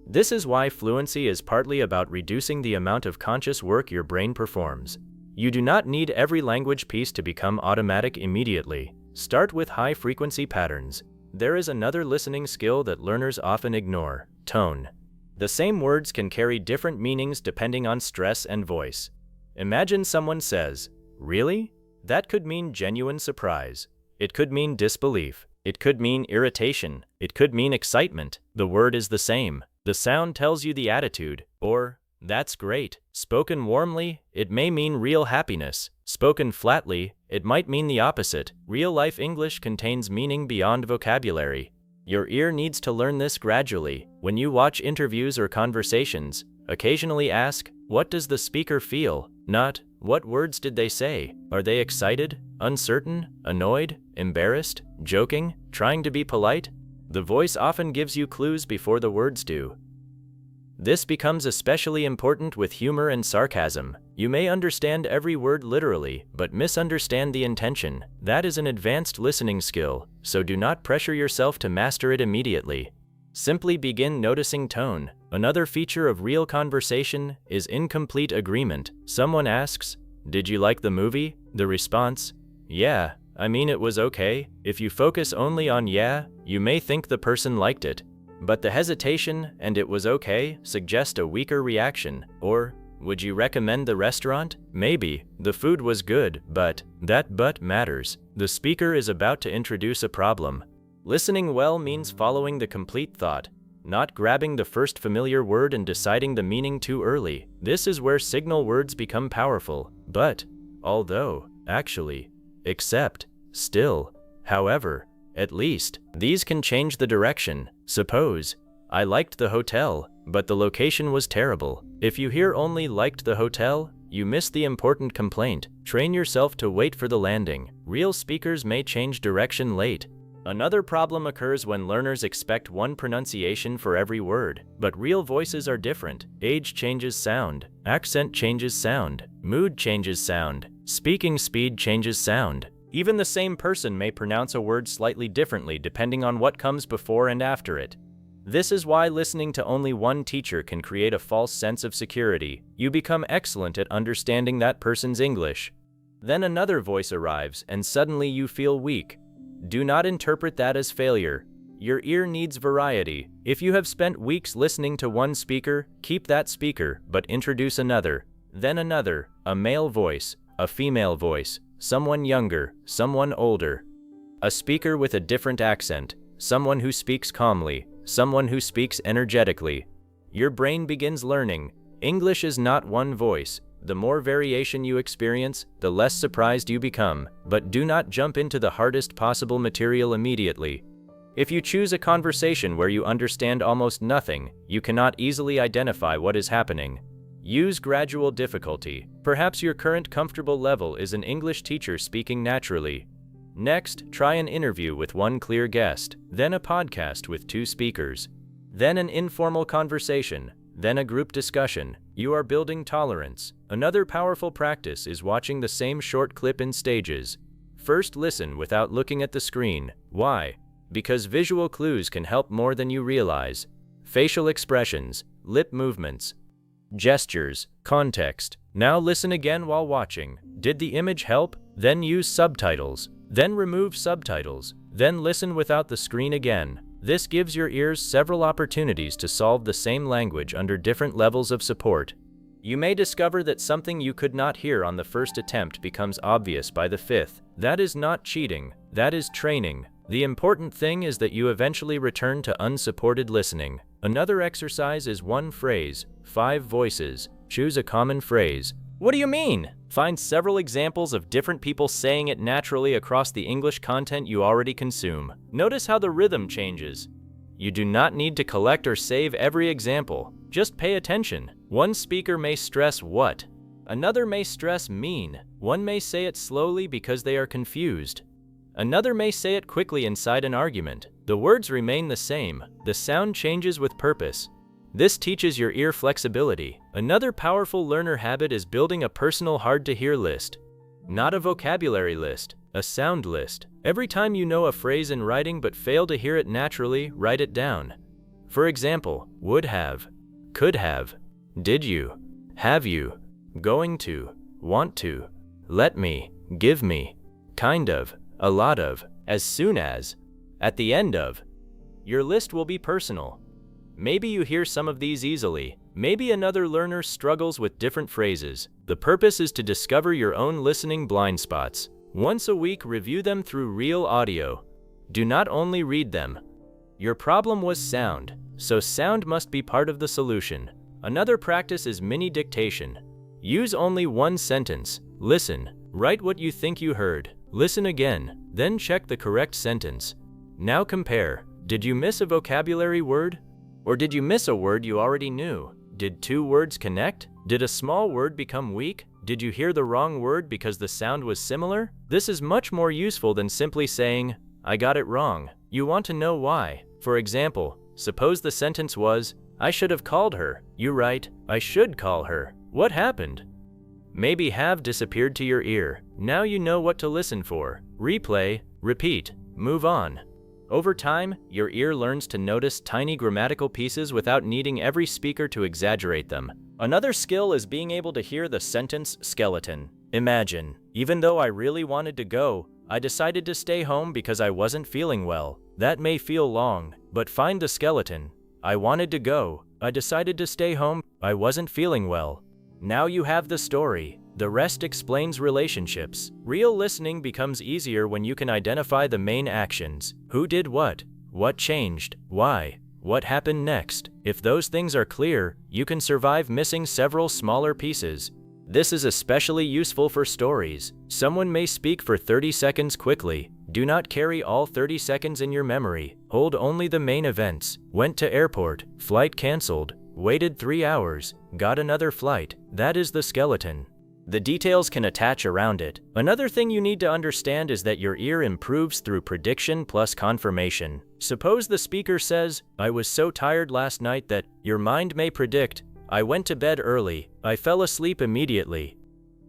This is why fluency is partly about reducing the amount of conscious work your brain performs. You do not need every language piece to become automatic immediately. Start with high-frequency patterns. There is another listening skill that learners often ignore: tone. The same words can carry different meanings depending on stress and voice. Imagine someone says, "Really?" That could mean genuine surprise. It could mean disbelief. It could mean irritation. It could mean excitement. The word is the same. The sound tells you the attitude. Or, "That's great." Spoken warmly, it may mean real happiness. Spoken flatly, it might mean the opposite. Real-life English contains meaning beyond vocabulary. Your ear needs to learn this gradually. When you watch interviews or conversations, occasionally ask, "What does the speaker feel?" Not, "What words did they say? Are they excited, uncertain, annoyed, embarrassed, joking, trying to be polite?" The voice often gives you clues before the words do. This becomes especially important with humor and sarcasm. You may understand every word literally, but misunderstand the intention. That is an advanced listening skill, so do not pressure yourself to master it immediately. Simply begin noticing tone. Another feature of real conversation is incomplete agreement. Someone asks, "Did you like the movie?" The response, "Yeah, I mean it was okay." If you focus only on "yeah," you may think the person liked it. But the hesitation and "it was okay" suggest a weaker reaction. Or, "Would you recommend the restaurant?" Maybe, "The food was good, but..." That "but" matters. The speaker is about to introduce a problem. Listening well means following the complete thought, not grabbing the first familiar word and deciding the meaning too early. This is where signal words become powerful. But, although, actually, except, still, however, at least. These can change the direction. Suppose, "I liked the hotel, but the location was terrible." If you hear only "liked the hotel," you miss the important complaint. Train yourself to wait for the landing. Real speakers may change direction late. Another problem occurs when learners expect one pronunciation for every word. But real voices are different. Age changes sound. Accent changes sound. Mood changes sound. Speaking speed changes sound. Even the same person may pronounce a word slightly differently depending on what comes before and after it. This is why listening to only one teacher can create a false sense of security. You become excellent at understanding that person's English. Then another voice arrives, and suddenly you feel weak. Do not interpret that as failure. Your ear needs variety. If you have spent weeks listening to one speaker, keep that speaker, but introduce another, then another, a male voice, a female voice, someone younger, someone older, a speaker with a different accent, someone who speaks calmly, someone who speaks energetically. Your brain begins learning. English is not one voice. The more variation you experience, the less surprised you become. But do not jump into the hardest possible material immediately. If you choose a conversation where you understand almost nothing, you cannot easily identify what is happening. Use gradual difficulty. Perhaps your current comfortable level is an English teacher speaking naturally. Next, try an interview with one clear guest, then a podcast with 2 speakers, then an informal conversation, then a group discussion. You are building tolerance. Another powerful practice is watching the same short clip in stages. First, listen without looking at the screen. Why? Because visual clues can help more than you realize. Facial expressions, lip movements, gestures, context. Now listen again while watching. Did the image help? Then use subtitles. Then remove subtitles. Then listen without the screen again. This gives your ears several opportunities to solve the same language under different levels of support. You may discover that something you could not hear on the first attempt becomes obvious by the 5th. That is not cheating. That is training. The important thing is that you eventually return to unsupported listening. Another exercise is one phrase, 5 voices. Choose a common phrase. What do you mean? Find several examples of different people saying it naturally across the English content you already consume. Notice how the rhythm changes. You do not need to collect or save every example. Just pay attention. One speaker may stress "what," Another may stress mean. One may say it slowly because they are confused. Another may say it quickly inside an argument. The words remain the same. The sound changes with purpose. This teaches your ear flexibility. Another powerful learner habit is building a personal hard-to-hear list. Not a vocabulary list, a sound list. Every time you know a phrase in writing but fail to hear it naturally, write it down. For example, would have, could have, did you, have you, going to, want to, let me, give me, kind of, a lot of, as soon as, at the end of. Your list will be personal. Maybe you hear some of these easily. Maybe another learner struggles with different phrases. The purpose is to discover your own listening blind spots. Once a week, review them through real audio. Do not only read them. Your problem was sound, so sound must be part of the solution. Another practice is mini dictation. Use only one sentence. Listen. Write what you think you heard. Listen again. Then check the correct sentence. Now compare. Did you miss a vocabulary word? Or did you miss a word you already knew? Did two words connect? Did a small word become weak? Did you hear the wrong word because the sound was similar? This is much more useful than simply saying, I got it wrong. You want to know why. For example, suppose the sentence was, I should have called her. You write, I should call her. What happened? Maybe have disappeared to your ear. Now you know what to listen for. Replay, repeat, move on. Over time, your ear learns to notice tiny grammatical pieces without needing every speaker to exaggerate them. Another skill is being able to hear the sentence skeleton. Imagine, even though I really wanted to go, I decided to stay home because I wasn't feeling well. That may feel long, but find the skeleton. I wanted to go. I decided to stay home. I wasn't feeling well. Now you have the story. The rest explains relationships. Real listening becomes easier when you can identify the main actions. Who did what changed, why, what happened next. If those things are clear, you can survive missing several smaller pieces. This is especially useful for stories. Someone may speak for 30 seconds quickly. Do not carry all 30 seconds in your memory. Hold only the main events. Went to airport, flight canceled, waited 3 hours, got another flight. That is the skeleton. The details can attach around it. Another thing you need to understand is that your ear improves through prediction plus confirmation. Suppose the speaker says, I was so tired last night that, your mind may predict, I went to bed early, I fell asleep immediately.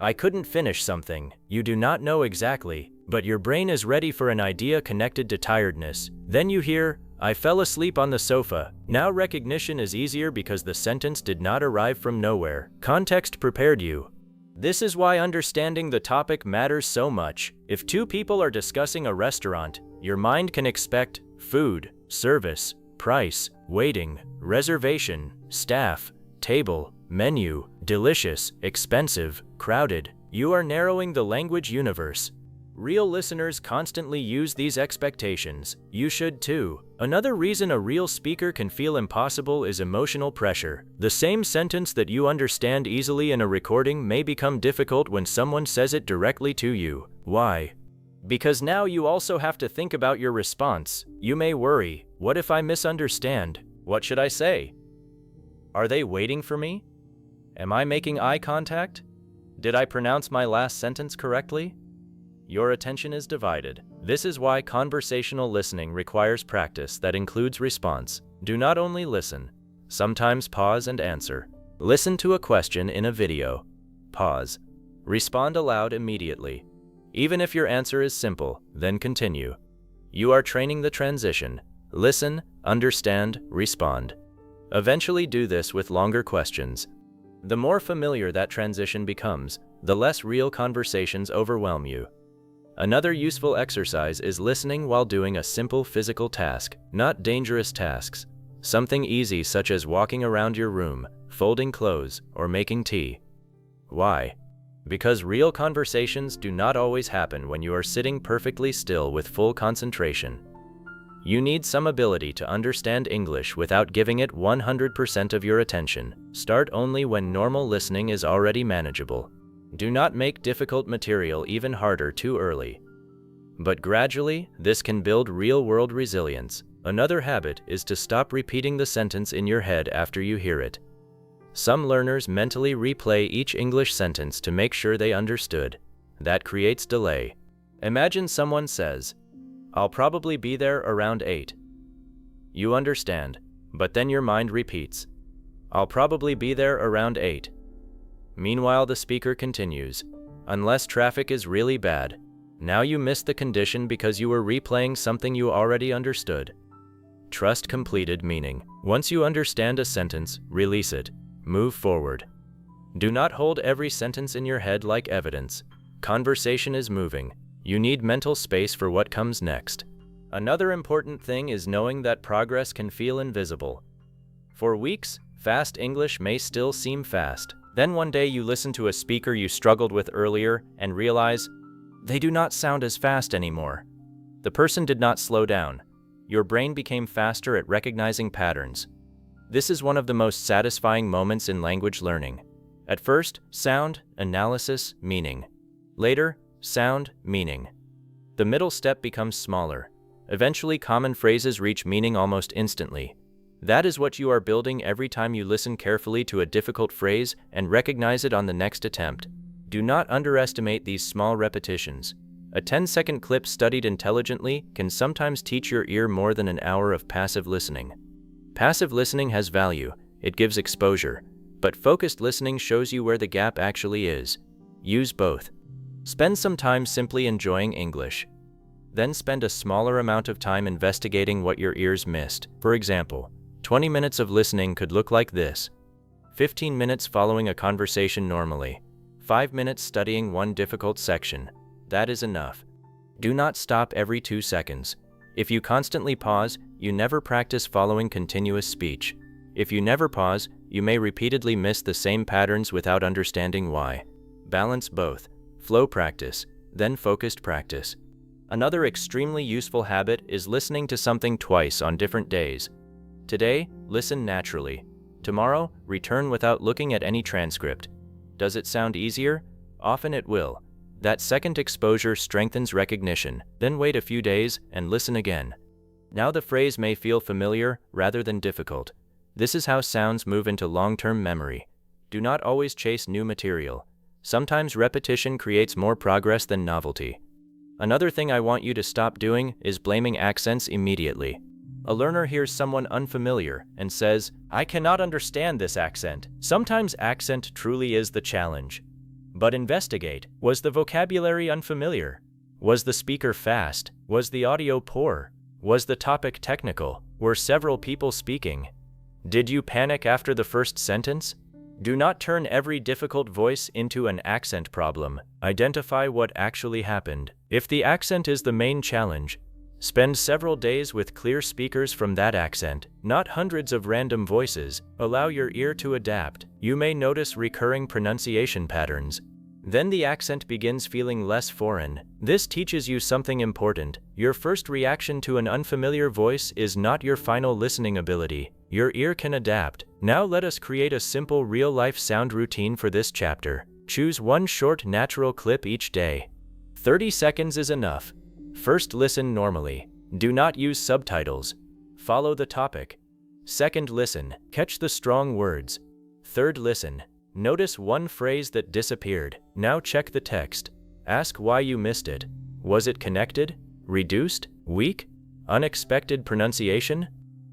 I couldn't finish something. You do not know exactly, but your brain is ready for an idea connected to tiredness. Then you hear, I fell asleep on the sofa. Now recognition is easier because the sentence did not arrive from nowhere. Context prepared you. This is why understanding the topic matters so much. If two people are discussing a restaurant, your mind can expect food, service, price, waiting, reservation, staff, table, menu, delicious, expensive, crowded. You are narrowing the language universe. Real listeners constantly use these expectations. You should too. Another reason a real speaker can feel impossible is emotional pressure. The same sentence that you understand easily in a recording may become difficult when someone says it directly to you. Why? Because now you also have to think about your response. You may worry, what if I misunderstand? What should I say? Are they waiting for me? Am I making eye contact? Did I pronounce my last sentence correctly? Your attention is divided. This is why conversational listening requires practice that includes response. Do not only listen. Sometimes pause and answer. Listen to a question in a video. Pause. Respond aloud immediately. Even if your answer is simple, then continue. You are training the transition. Listen, understand, respond. Eventually do this with longer questions. The more familiar that transition becomes, the less real conversations overwhelm you. Another useful exercise is listening while doing a simple physical task, not dangerous tasks. Something easy such as walking around your room, folding clothes, or making tea. Why? Because real conversations do not always happen when you are sitting perfectly still with full concentration. You need some ability to understand English without giving it 100% of your attention. Start only when normal listening is already manageable. Do not make difficult material even harder too early. But gradually, this can build real-world resilience. Another habit is to stop repeating the sentence in your head after you hear it. Some learners mentally replay each English sentence to make sure they understood. That creates delay. Imagine someone says, "I'll probably be there around 8. You understand, but then your mind repeats, "I'll probably be there around 8. Meanwhile, the speaker continues, "Unless traffic is really bad." Now you missed the condition because you were replaying something you already understood. Trust completed meaning. Once you understand a sentence, release it. Move forward. Do not hold every sentence in your head like evidence. Conversation is moving. You need mental space for what comes next. Another important thing is knowing that progress can feel invisible. For weeks, fast English may still seem fast. Then one day you listen to a speaker you struggled with earlier and realize, they do not sound as fast anymore. The person did not slow down. Your brain became faster at recognizing patterns. This is one of the most satisfying moments in language learning. At first, sound, analysis, meaning. Later, sound, meaning. The middle step becomes smaller. Eventually, common phrases reach meaning almost instantly. That is what you are building every time you listen carefully to a difficult phrase and recognize it on the next attempt. Do not underestimate these small repetitions. A 10-second clip studied intelligently can sometimes teach your ear more than an hour of passive listening. Passive listening has value, it gives exposure, but focused listening shows you where the gap actually is. Use both. Spend some time simply enjoying English. Then spend a smaller amount of time investigating what your ears missed. For example, 20 minutes of listening could look like this. 15 minutes following a conversation normally. 5 minutes studying one difficult section. That is enough. Do not stop every 2 seconds. If you constantly pause, you never practice following continuous speech. If you never pause, you may repeatedly miss the same patterns without understanding why. Balance both. Flow practice, then focused practice. Another extremely useful habit is listening to something twice on different days. Today, listen naturally. Tomorrow, return without looking at any transcript. Does it sound easier? Often it will. That second exposure strengthens recognition. Then wait a few days and listen again. Now the phrase may feel familiar rather than difficult. This is how sounds move into long-term memory. Do not always chase new material. Sometimes repetition creates more progress than novelty. Another thing I want you to stop doing is blaming accents immediately. A learner hears someone unfamiliar and says, "I cannot understand this accent." Sometimes accent truly is the challenge. But investigate. Was the vocabulary unfamiliar? Was the speaker fast? Was the audio poor? Was the topic technical? Were several people speaking? Did you panic after the first sentence? Do not turn every difficult voice into an accent problem. Identify what actually happened. If the accent is the main challenge, spend several days with clear speakers from that accent, not hundreds of random voices. Allow your ear to adapt. You may notice recurring pronunciation patterns. Then the accent begins feeling less foreign. This teaches you something important. Your first reaction to an unfamiliar voice is not your final listening ability. Your ear can adapt. Now let us create a simple real-life sound routine for this chapter. Choose one short, natural clip each day. 30 seconds is enough. First, listen normally. Do not use subtitles. Follow the topic. Second, listen. Catch the strong words. Third, listen. Notice one phrase that disappeared. Now check the text. Ask why you missed it. Was it connected? Reduced? Weak? Unexpected pronunciation?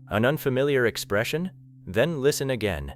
An unfamiliar expression? Then listen again.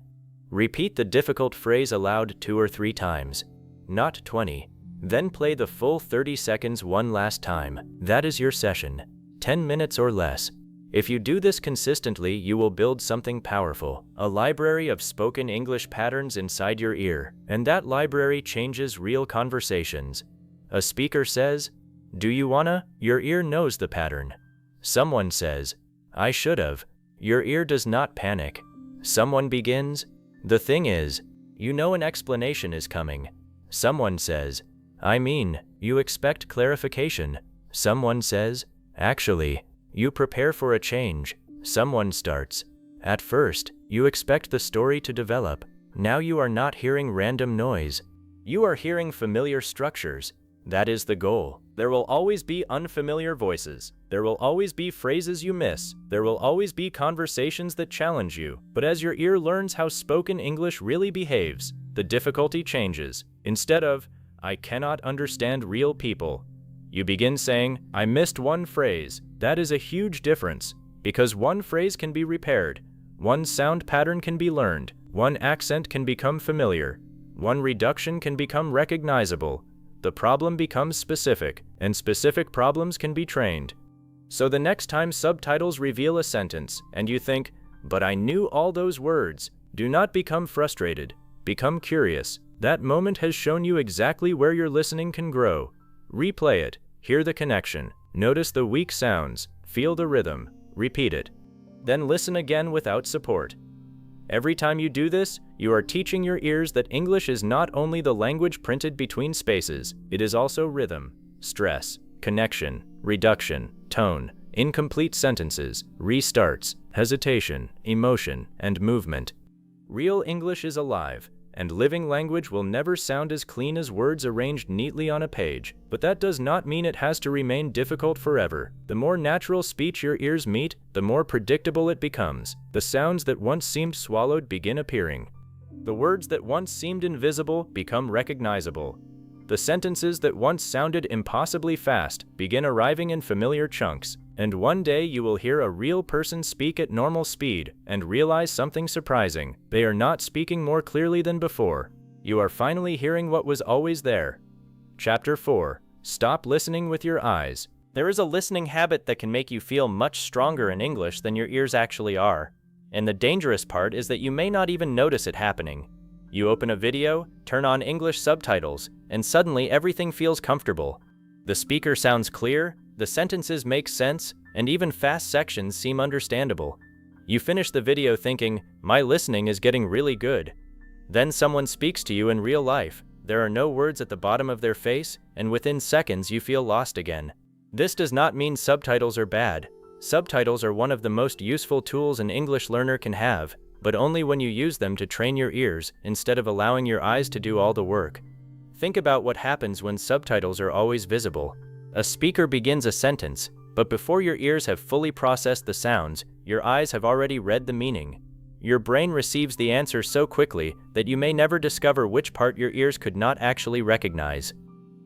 Repeat the difficult phrase aloud 2 or 3 times, not 20. Then play the full 30 seconds one last time. That is your session. 10 minutes or less. If you do this consistently, you will build something powerful, a library of spoken English patterns inside your ear, and that library changes real conversations. A speaker says, "Do you wanna?" Your ear knows the pattern. Someone says, "I should've." Your ear does not panic. Someone begins, "The thing is," you know an explanation is coming. Someone says, "I mean," you expect clarification. Someone says, "Actually," you prepare for a change. Someone starts. At first, you expect the story to develop. Now you are not hearing random noise. You are hearing familiar structures. That is the goal. There will always be unfamiliar voices. There will always be phrases you miss. There will always be conversations that challenge you. But as your ear learns how spoken English really behaves, the difficulty changes. Instead of, "I cannot understand real people," you begin saying, "I missed one phrase." That is a huge difference, because one phrase can be repaired, one sound pattern can be learned, one accent can become familiar, one reduction can become recognizable. The problem becomes specific, and specific problems can be trained. So the next time subtitles reveal a sentence, and you think, "But I knew all those words," do not become frustrated. Become curious. That moment has shown you exactly where your listening can grow. Replay it. Hear the connection. Notice the weak sounds. Feel the rhythm. Repeat it. Then listen again without support. Every time you do this, you are teaching your ears that English is not only the language printed between spaces, it is also rhythm, stress, connection, reduction, tone, incomplete sentences, restarts, hesitation, emotion, and movement. Real English is alive, and living language will never sound as clean as words arranged neatly on a page, but that does not mean it has to remain difficult forever. The more natural speech your ears meet, the more predictable it becomes. The sounds that once seemed swallowed begin appearing. The words that once seemed invisible become recognizable. The sentences that once sounded impossibly fast begin arriving in familiar chunks, and one day you will hear a real person speak at normal speed and realize something surprising. They are not speaking more clearly than before. You are finally hearing what was always there. Chapter 4. Stop listening with your eyes. There is a listening habit that can make you feel much stronger in English than your ears actually are. And the dangerous part is that you may not even notice it happening. You open a video, turn on English subtitles, and suddenly everything feels comfortable. The speaker sounds clear, the sentences make sense, and even fast sections seem understandable. You finish the video thinking, "My listening is getting really good." Then someone speaks to you in real life. There are no words at the bottom of their face, and within seconds you feel lost again. This does not mean subtitles are bad. Subtitles are one of the most useful tools an English learner can have, but only when you use them to train your ears instead of allowing your eyes to do all the work. Think about what happens when subtitles are always visible. A speaker begins a sentence, but before your ears have fully processed the sounds, your eyes have already read the meaning. Your brain receives the answer so quickly that you may never discover which part your ears could not actually recognize.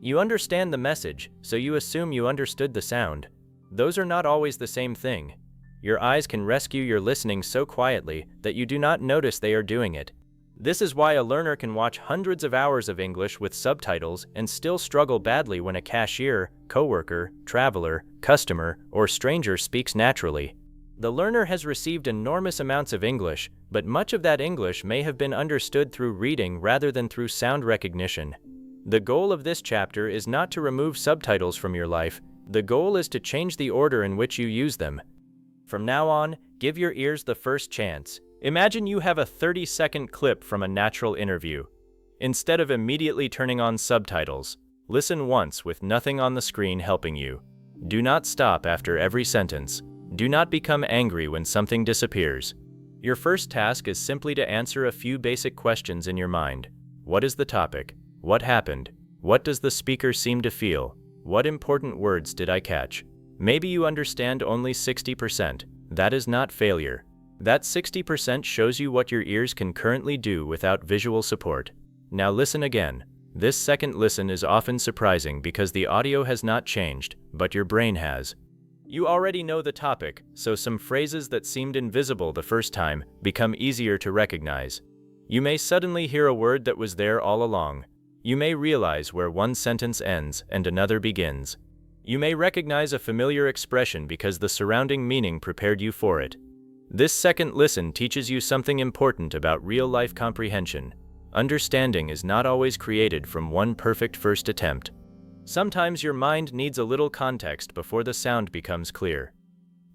You understand the message, so you assume you understood the sound. Those are not always the same thing. Your eyes can rescue your listening so quietly that you do not notice they are doing it. This is why a learner can watch hundreds of hours of English with subtitles and still struggle badly when a cashier, coworker, traveler, customer, or stranger speaks naturally. The learner has received enormous amounts of English, but much of that English may have been understood through reading rather than through sound recognition. The goal of this chapter is not to remove subtitles from your life. The goal is to change the order in which you use them. From now on, give your ears the first chance. Imagine you have a 30-second clip from a natural interview. Instead of immediately turning on subtitles, listen once with nothing on the screen helping you. Do not stop after every sentence. Do not become angry when something disappears. Your first task is simply to answer a few basic questions in your mind. What is the topic? What happened? What does the speaker seem to feel? What important words did I catch? Maybe you understand only 60%. That is not failure. That 60% shows you what your ears can currently do without visual support. Now listen again. This second listen is often surprising because the audio has not changed, but your brain has. You already know the topic, so some phrases that seemed invisible the first time become easier to recognize. You may suddenly hear a word that was there all along. You may realize where one sentence ends and another begins. You may recognize a familiar expression because the surrounding meaning prepared you for it. This second listen teaches you something important about real-life comprehension. Understanding is not always created from one perfect first attempt. Sometimes your mind needs a little context before the sound becomes clear.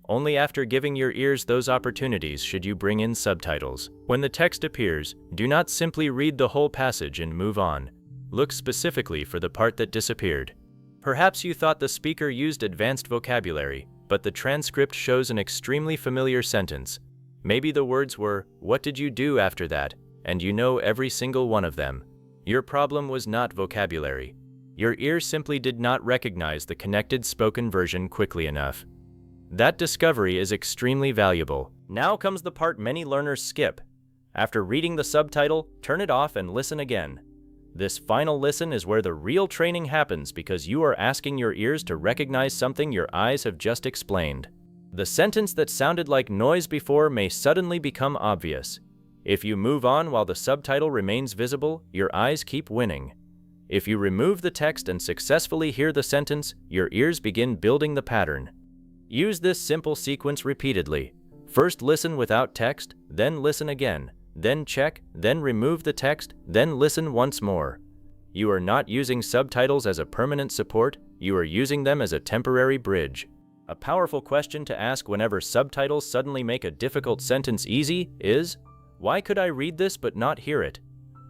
Only after giving your ears those opportunities should you bring in subtitles. When the text appears, do not simply read the whole passage and move on. Look specifically for the part that disappeared. Perhaps you thought the speaker used advanced vocabulary, but the transcript shows an extremely familiar sentence. Maybe the words were, "What did you do after that?" and you know every single one of them. Your problem was not vocabulary. Your ear simply did not recognize the connected spoken version quickly enough. That discovery is extremely valuable. Now comes the part many learners skip. After reading the subtitle, turn it off and listen again. This final listen is where the real training happens because you are asking your ears to recognize something your eyes have just explained. The sentence that sounded like noise before may suddenly become obvious. If you move on while the subtitle remains visible, your eyes keep winning. If you remove the text and successfully hear the sentence, your ears begin building the pattern. Use this simple sequence repeatedly. First listen without text, then listen again, then check, then remove the text, then listen once more. You are not using subtitles as a permanent support, you are using them as a temporary bridge. A powerful question to ask whenever subtitles suddenly make a difficult sentence easy is, why could I read this but not hear it?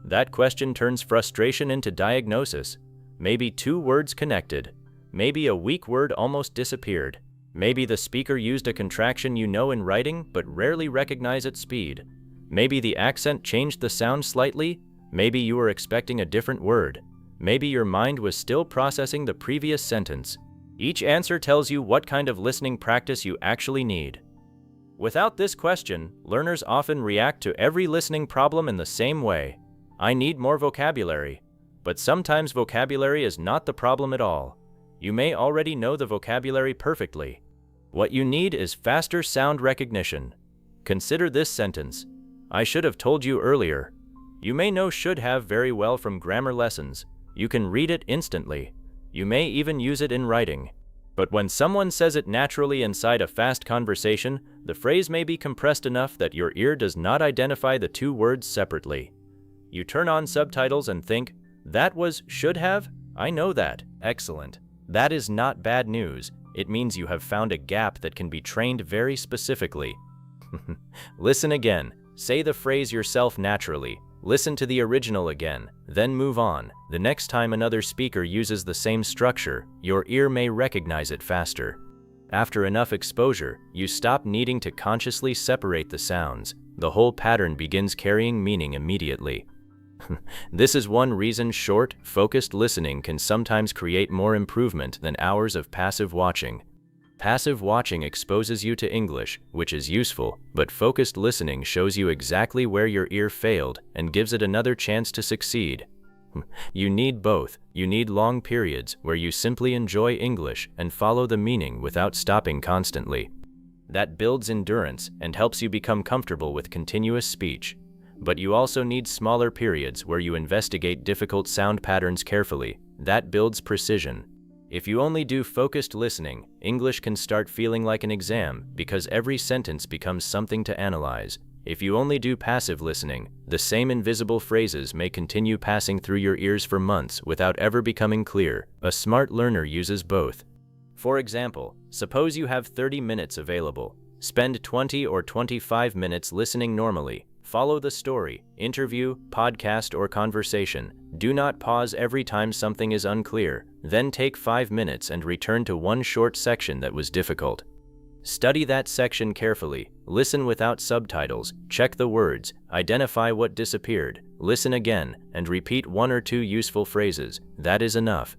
That question turns frustration into diagnosis. Maybe two words connected. Maybe a weak word almost disappeared. Maybe the speaker used a contraction you know in writing but rarely recognize at speed. Maybe the accent changed the sound slightly. Maybe you were expecting a different word. Maybe your mind was still processing the previous sentence. Each answer tells you what kind of listening practice you actually need. Without this question, learners often react to every listening problem in the same way. I need more vocabulary. But sometimes vocabulary is not the problem at all. You may already know the vocabulary perfectly. What you need is faster sound recognition. Consider this sentence. I should have told you earlier. You may know should have very well from grammar lessons. You can read it instantly. You may even use it in writing. But when someone says it naturally inside a fast conversation, the phrase may be compressed enough that your ear does not identify the two words separately. You turn on subtitles and think, that was should have? I know that. Excellent. That is not bad news. It means you have found a gap that can be trained very specifically. Listen again. Say the phrase yourself naturally. Listen to the original again, then move on. The next time another speaker uses the same structure, your ear may recognize it faster. After enough exposure, you stop needing to consciously separate the sounds. The whole pattern begins carrying meaning immediately. This is one reason short, focused listening can sometimes create more improvement than hours of passive watching. Passive watching exposes you to English, which is useful, but focused listening shows you exactly where your ear failed and gives it another chance to succeed. You need both. You need long periods where you simply enjoy English and follow the meaning without stopping constantly. That builds endurance and helps you become comfortable with continuous speech. But you also need smaller periods where you investigate difficult sound patterns carefully. That builds precision. If you only do focused listening, English can start feeling like an exam because every sentence becomes something to analyze. If you only do passive listening, the same invisible phrases may continue passing through your ears for months without ever becoming clear. A smart learner uses both. For example, suppose you have 30 minutes available. Spend 20 or 25 minutes listening normally. Follow the story, interview, podcast, or conversation. Do not pause every time something is unclear. Then take 5 minutes and return to one short section that was difficult. Study that section carefully. Listen without subtitles. Check the words. Identify what disappeared. Listen again, and repeat 1 or 2 useful phrases. That is enough.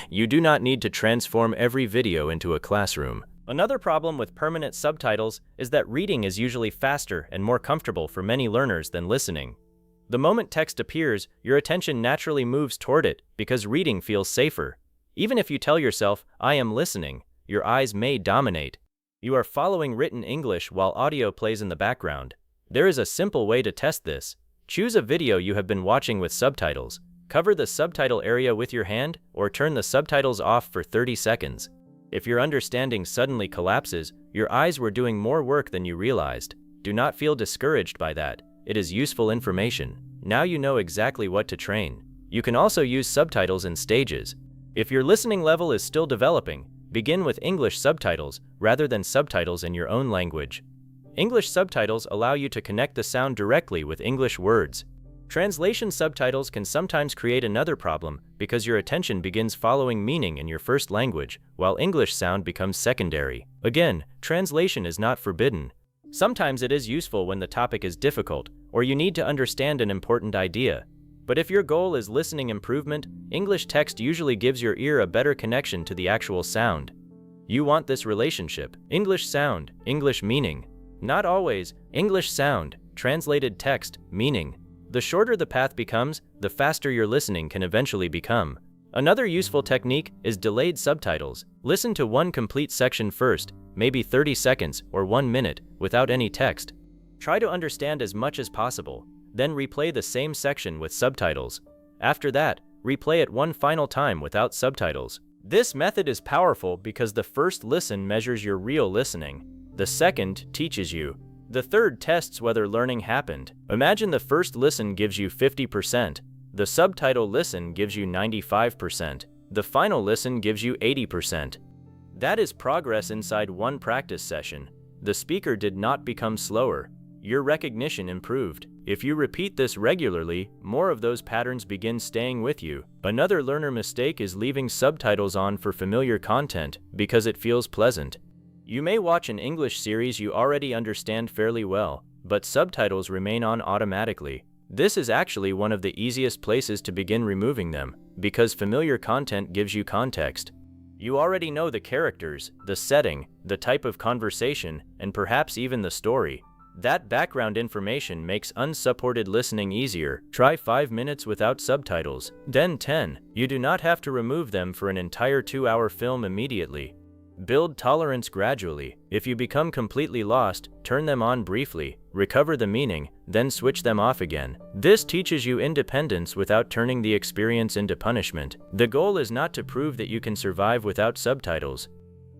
You do not need to transform every video into a classroom. Another problem with permanent subtitles is that reading is usually faster and more comfortable for many learners than listening. The moment text appears, your attention naturally moves toward it because reading feels safer. Even if you tell yourself, I am listening, your eyes may dominate. You are following written English while audio plays in the background. There is a simple way to test this. Choose a video you have been watching with subtitles. Cover the subtitle area with your hand or turn the subtitles off for 30 seconds. If your understanding suddenly collapses, your eyes were doing more work than you realized. Do not feel discouraged by that. It is useful information. Now you know exactly what to train. You can also use subtitles in stages. If your listening level is still developing, begin with English subtitles rather than subtitles in your own language. English subtitles allow you to connect the sound directly with English words. Translation subtitles can sometimes create another problem because your attention begins following meaning in your first language, while English sound becomes secondary. Again, translation is not forbidden. Sometimes it is useful when the topic is difficult, or you need to understand an important idea. But if your goal is listening improvement, English text usually gives your ear a better connection to the actual sound. You want this relationship. English sound, English meaning. Not always. English sound, translated text, meaning. The shorter the path becomes, the faster your listening can eventually become. Another useful technique is delayed subtitles. Listen to one complete section first, maybe 30 seconds or 1 minute, without any text. Try to understand as much as possible, then replay the same section with subtitles. After that, replay it one final time without subtitles. This method is powerful because the first listen measures your real listening. The second teaches you. The third tests whether learning happened. Imagine the first listen gives you 50%. The subtitle listen gives you 95%. The final listen gives you 80%. That is progress inside one practice session. The speaker did not become slower. Your recognition improved. If you repeat this regularly, more of those patterns begin staying with you. Another learner mistake is leaving subtitles on for familiar content because it feels pleasant. You may watch an English series you already understand fairly well, but subtitles remain on automatically. This is actually one of the easiest places to begin removing them, because familiar content gives you context. You already know the characters, the setting, the type of conversation, and perhaps even the story. That background information makes unsupported listening easier. Try 5 minutes without subtitles, then 10. You do not have to remove them for an entire 2-hour film immediately. Build tolerance gradually. If you become completely lost, turn them on briefly, recover the meaning, then switch them off again. This teaches you independence without turning the experience into punishment. The goal is not to prove that you can survive without subtitles.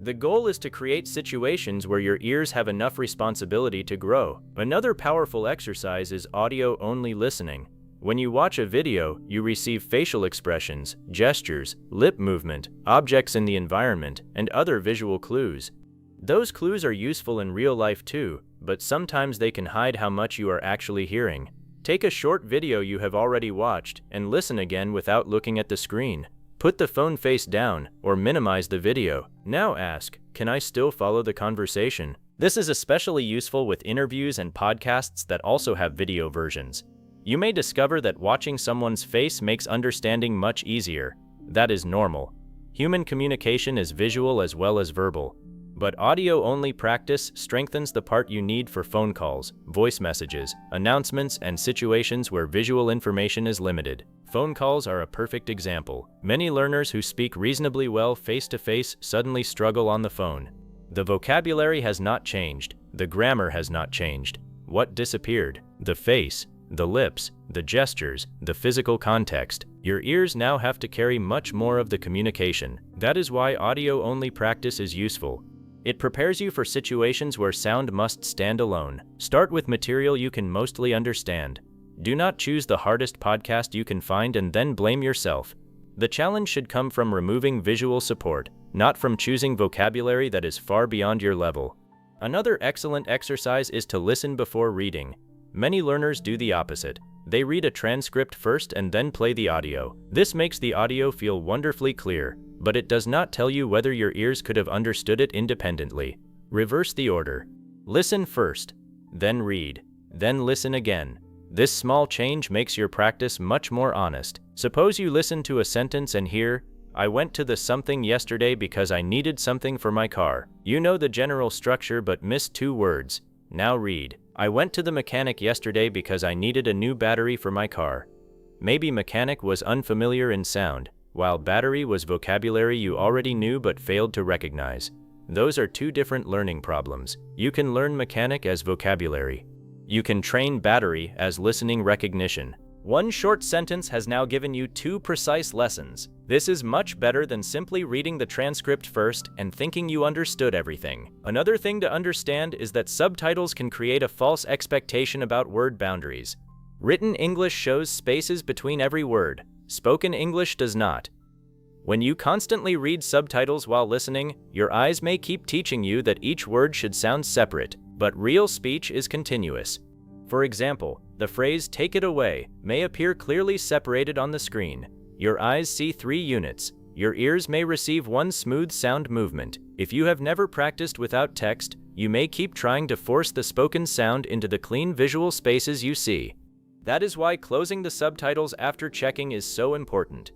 The goal is to create situations where your ears have enough responsibility to grow. Another powerful exercise is audio-only listening. When you watch a video, you receive facial expressions, gestures, lip movement, objects in the environment, and other visual clues. Those clues are useful in real life too, but sometimes they can hide how much you are actually hearing. Take a short video you have already watched and listen again without looking at the screen. Put the phone face down or minimize the video. Now ask, can I still follow the conversation? This is especially useful with interviews and podcasts that also have video versions. You may discover that watching someone's face makes understanding much easier. That is normal. Human communication is visual as well as verbal. But audio-only practice strengthens the part you need for phone calls, voice messages, announcements, and situations where visual information is limited. Phone calls are a perfect example. Many learners who speak reasonably well face-to-face suddenly struggle on the phone. The vocabulary has not changed. The grammar has not changed. What disappeared? The face, the lips, the gestures, the physical context. Your ears now have to carry much more of the communication. That is why audio-only practice is useful. It prepares you for situations where sound must stand alone. Start with material you can mostly understand. Do not choose the hardest podcast you can find and then blame yourself. The challenge should come from removing visual support, not from choosing vocabulary that is far beyond your level. Another excellent exercise is to listen before reading. Many learners do the opposite. They read a transcript first and then play the audio. This makes the audio feel wonderfully clear, but it does not tell you whether your ears could have understood it independently. Reverse the order. Listen first, then read, then listen again. This small change makes your practice much more honest. Suppose you listen to a sentence and hear, "I went to the something yesterday because I needed something for my car." You know the general structure but missed 2 words. Now read, "I went to the mechanic yesterday because I needed a new battery for my car." Maybe mechanic was unfamiliar in sound, while battery was vocabulary you already knew but failed to recognize. Those are 2 different learning problems. You can learn mechanic as vocabulary. You can train battery as listening recognition. One short sentence has now given you 2 precise lessons. This is much better than simply reading the transcript first and thinking you understood everything. Another thing to understand is that subtitles can create a false expectation about word boundaries. Written English shows spaces between every word. Spoken English does not. When you constantly read subtitles while listening, your eyes may keep teaching you that each word should sound separate, but real speech is continuous. For example, the phrase "take it away" may appear clearly separated on the screen. Your eyes see 3 units. Your ears may receive 1 smooth sound movement. If you have never practiced without text, you may keep trying to force the spoken sound into the clean visual spaces you see. That is why closing the subtitles after checking is so important.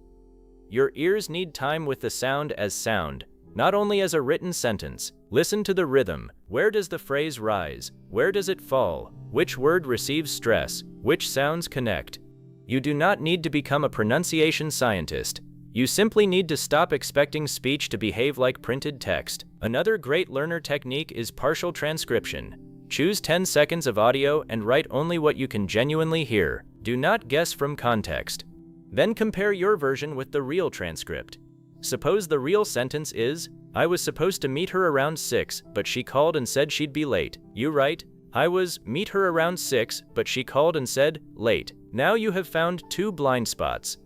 Your ears need time with the sound as sound, not only as a written sentence. Listen to the rhythm. Where does the phrase rise? Where does it fall? Which word receives stress? Which sounds connect? You do not need to become a pronunciation scientist. You simply need to stop expecting speech to behave like printed text. Another great learner technique is partial transcription. Choose 10 seconds of audio and write only what you can genuinely hear. Do not guess from context. Then compare your version with the real transcript. Suppose the real sentence is, "I was supposed to meet her around 6, but she called and said she'd be late." You write, "I was meet her around 6, but she called and said late." Now you have found two blind spots.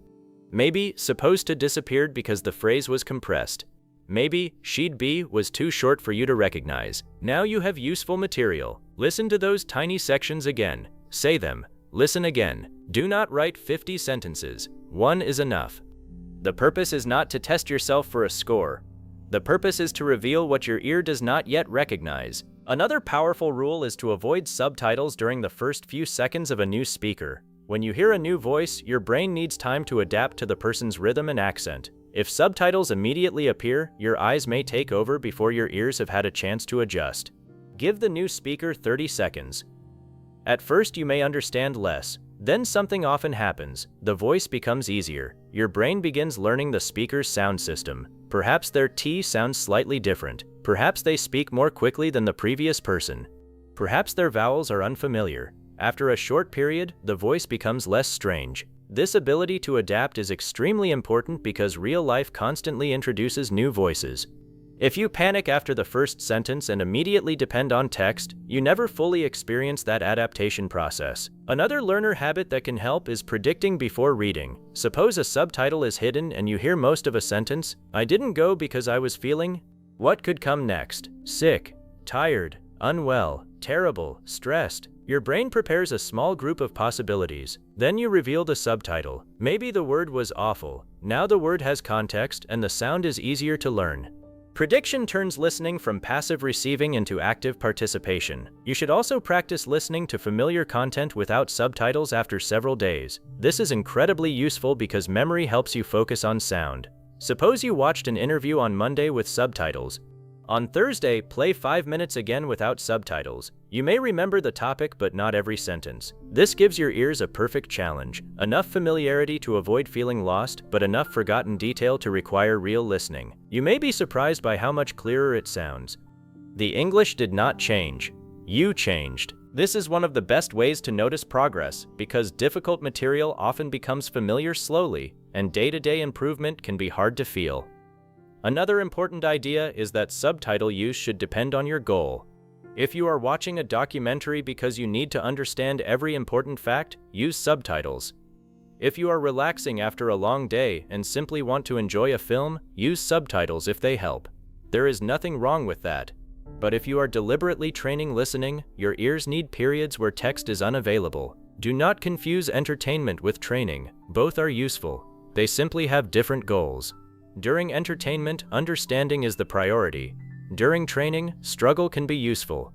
Maybe supposed to disappeared because the phrase was compressed. Maybe she'd be was too short for you to recognize. Now you have useful material. Listen to those tiny sections again. Say them. Listen again. Do not write 50 sentences. One is enough. The purpose is not to test yourself for a score. The purpose is to reveal what your ear does not yet recognize. Another powerful rule is to avoid subtitles during the first few seconds of a new speaker. When you hear a new voice, your brain needs time to adapt to the person's rhythm and accent. If subtitles immediately appear, your eyes may take over before your ears have had a chance to adjust. Give the new speaker 30 seconds. At first you may understand less. Then something often happens. The voice becomes easier. Your brain begins learning the speaker's sound system. Perhaps their T sounds slightly different. Perhaps they speak more quickly than the previous person. Perhaps their vowels are unfamiliar. After a short period, the voice becomes less strange. This ability to adapt is extremely important because real life constantly introduces new voices. If you panic after the first sentence and immediately depend on text, you never fully experience that adaptation process. Another learner habit that can help is predicting before reading. Suppose a subtitle is hidden and you hear most of a sentence, "I didn't go because I was feeling." What could come next? Sick, tired, unwell, terrible, stressed. Your brain prepares a small group of possibilities. Then you reveal the subtitle. Maybe the word was awful. Now the word has context and the sound is easier to learn. Prediction turns listening from passive receiving into active participation. You should also practice listening to familiar content without subtitles after several days. This is incredibly useful because memory helps you focus on sound. Suppose you watched an interview on Monday with subtitles. On Thursday, play 5 minutes again without subtitles. You may remember the topic but not every sentence. This gives your ears a perfect challenge. Enough familiarity to avoid feeling lost, but enough forgotten detail to require real listening. You may be surprised by how much clearer it sounds. The English did not change. You changed. This is one of the best ways to notice progress, because difficult material often becomes familiar slowly, and day-to-day improvement can be hard to feel. Another important idea is that subtitle use should depend on your goal. If you are watching a documentary because you need to understand every important fact, use subtitles. If you are relaxing after a long day and simply want to enjoy a film, use subtitles if they help. There is nothing wrong with that. But if you are deliberately training listening, your ears need periods where text is unavailable. Do not confuse entertainment with training. Both are useful. They simply have different goals. During entertainment, understanding is the priority. During training, struggle can be useful.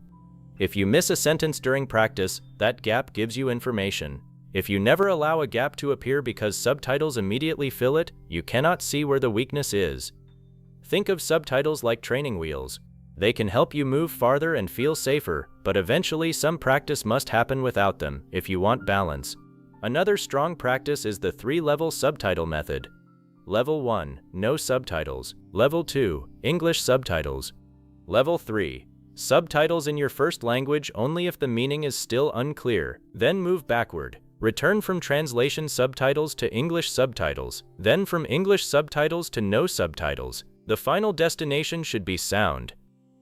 If you miss a sentence during practice, that gap gives you information. If you never allow a gap to appear because subtitles immediately fill it, you cannot see where the weakness is. Think of subtitles like training wheels. They can help you move farther and feel safer, but eventually some practice must happen without them if you want balance. Another strong practice is the 3-level subtitle method. Level 1, no subtitles. Level 2, English subtitles. Level 3, subtitles in your first language only if the meaning is still unclear. Then move backward. Return from translation subtitles to English subtitles. Then from English subtitles to no subtitles. The final destination should be sound.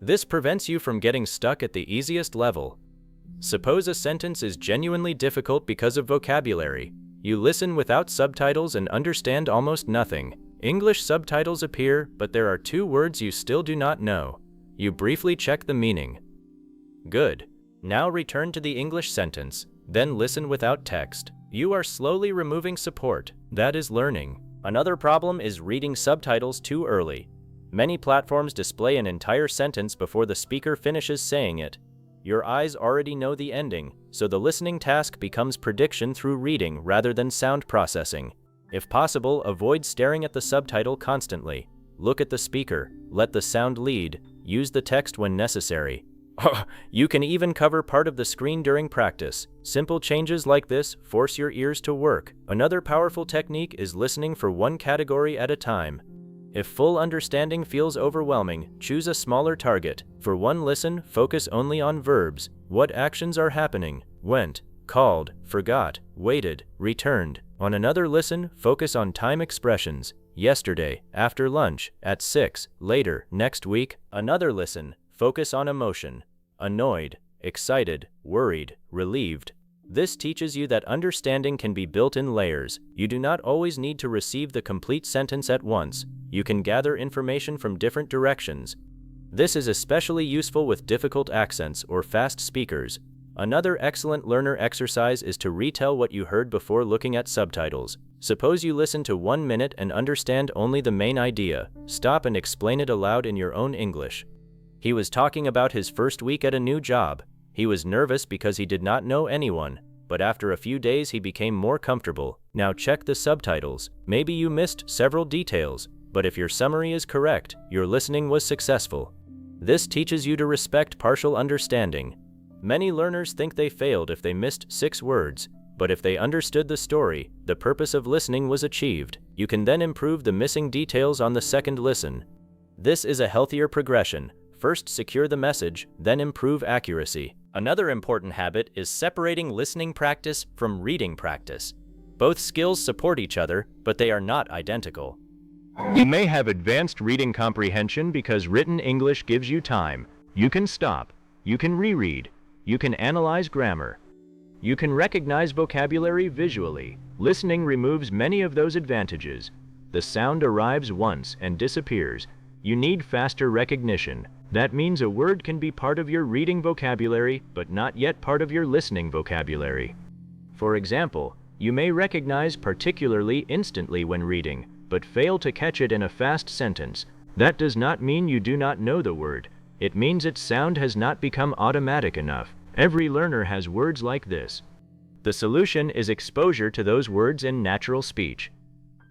This prevents you from getting stuck at the easiest level. Suppose a sentence is genuinely difficult because of vocabulary. You listen without subtitles and understand almost nothing. English subtitles appear, but there are 2 words you still do not know. You briefly check the meaning. Good. Now return to the English sentence, then listen without text. You are slowly removing support. That is learning. Another problem is reading subtitles too early. Many platforms display an entire sentence before the speaker finishes saying it. Your eyes already know the ending, so the listening task becomes prediction through reading rather than sound processing. If possible, avoid staring at the subtitle constantly. Look at the speaker, let the sound lead, use the text when necessary. You can even cover part of the screen during practice. Simple changes like this force your ears to work. Another powerful technique is listening for one category at a time. If full understanding feels overwhelming, choose a smaller target. For one listen, focus only on verbs. What actions are happening? Went, called, forgot, waited, returned. On another listen, focus on time expressions. Yesterday, after lunch, at 6, later, next week. Another listen, focus on emotion. Annoyed, excited, worried, relieved. This teaches you that understanding can be built in layers. You do not always need to receive the complete sentence at once. You can gather information from different directions. This is especially useful with difficult accents or fast speakers. Another excellent learner exercise is to retell what you heard before looking at subtitles. Suppose you listen to 1 minute and understand only the main idea. Stop and explain it aloud in your own English. He was talking about his first week at a new job. He was nervous because he did not know anyone, but after a few days he became more comfortable. Now check the subtitles. Maybe you missed several details, but if your summary is correct, your listening was successful. This teaches you to respect partial understanding. Many learners think they failed if they missed 6 words, but if they understood the story, the purpose of listening was achieved. You can then improve the missing details on the second listen. This is a healthier progression. First secure the message, then improve accuracy. Another important habit is separating listening practice from reading practice. Both skills support each other, but they are not identical. You may have advanced reading comprehension because written English gives you time. You can stop. You can reread. You can analyze grammar. You can recognize vocabulary visually. Listening removes many of those advantages. The sound arrives once and disappears. You need faster recognition. That means a word can be part of your reading vocabulary, but not yet part of your listening vocabulary. For example, you may recognize particularly instantly when reading, but fail to catch it in a fast sentence. That does not mean you do not know the word. It means its sound has not become automatic enough. Every learner has words like this. The solution is exposure to those words in natural speech.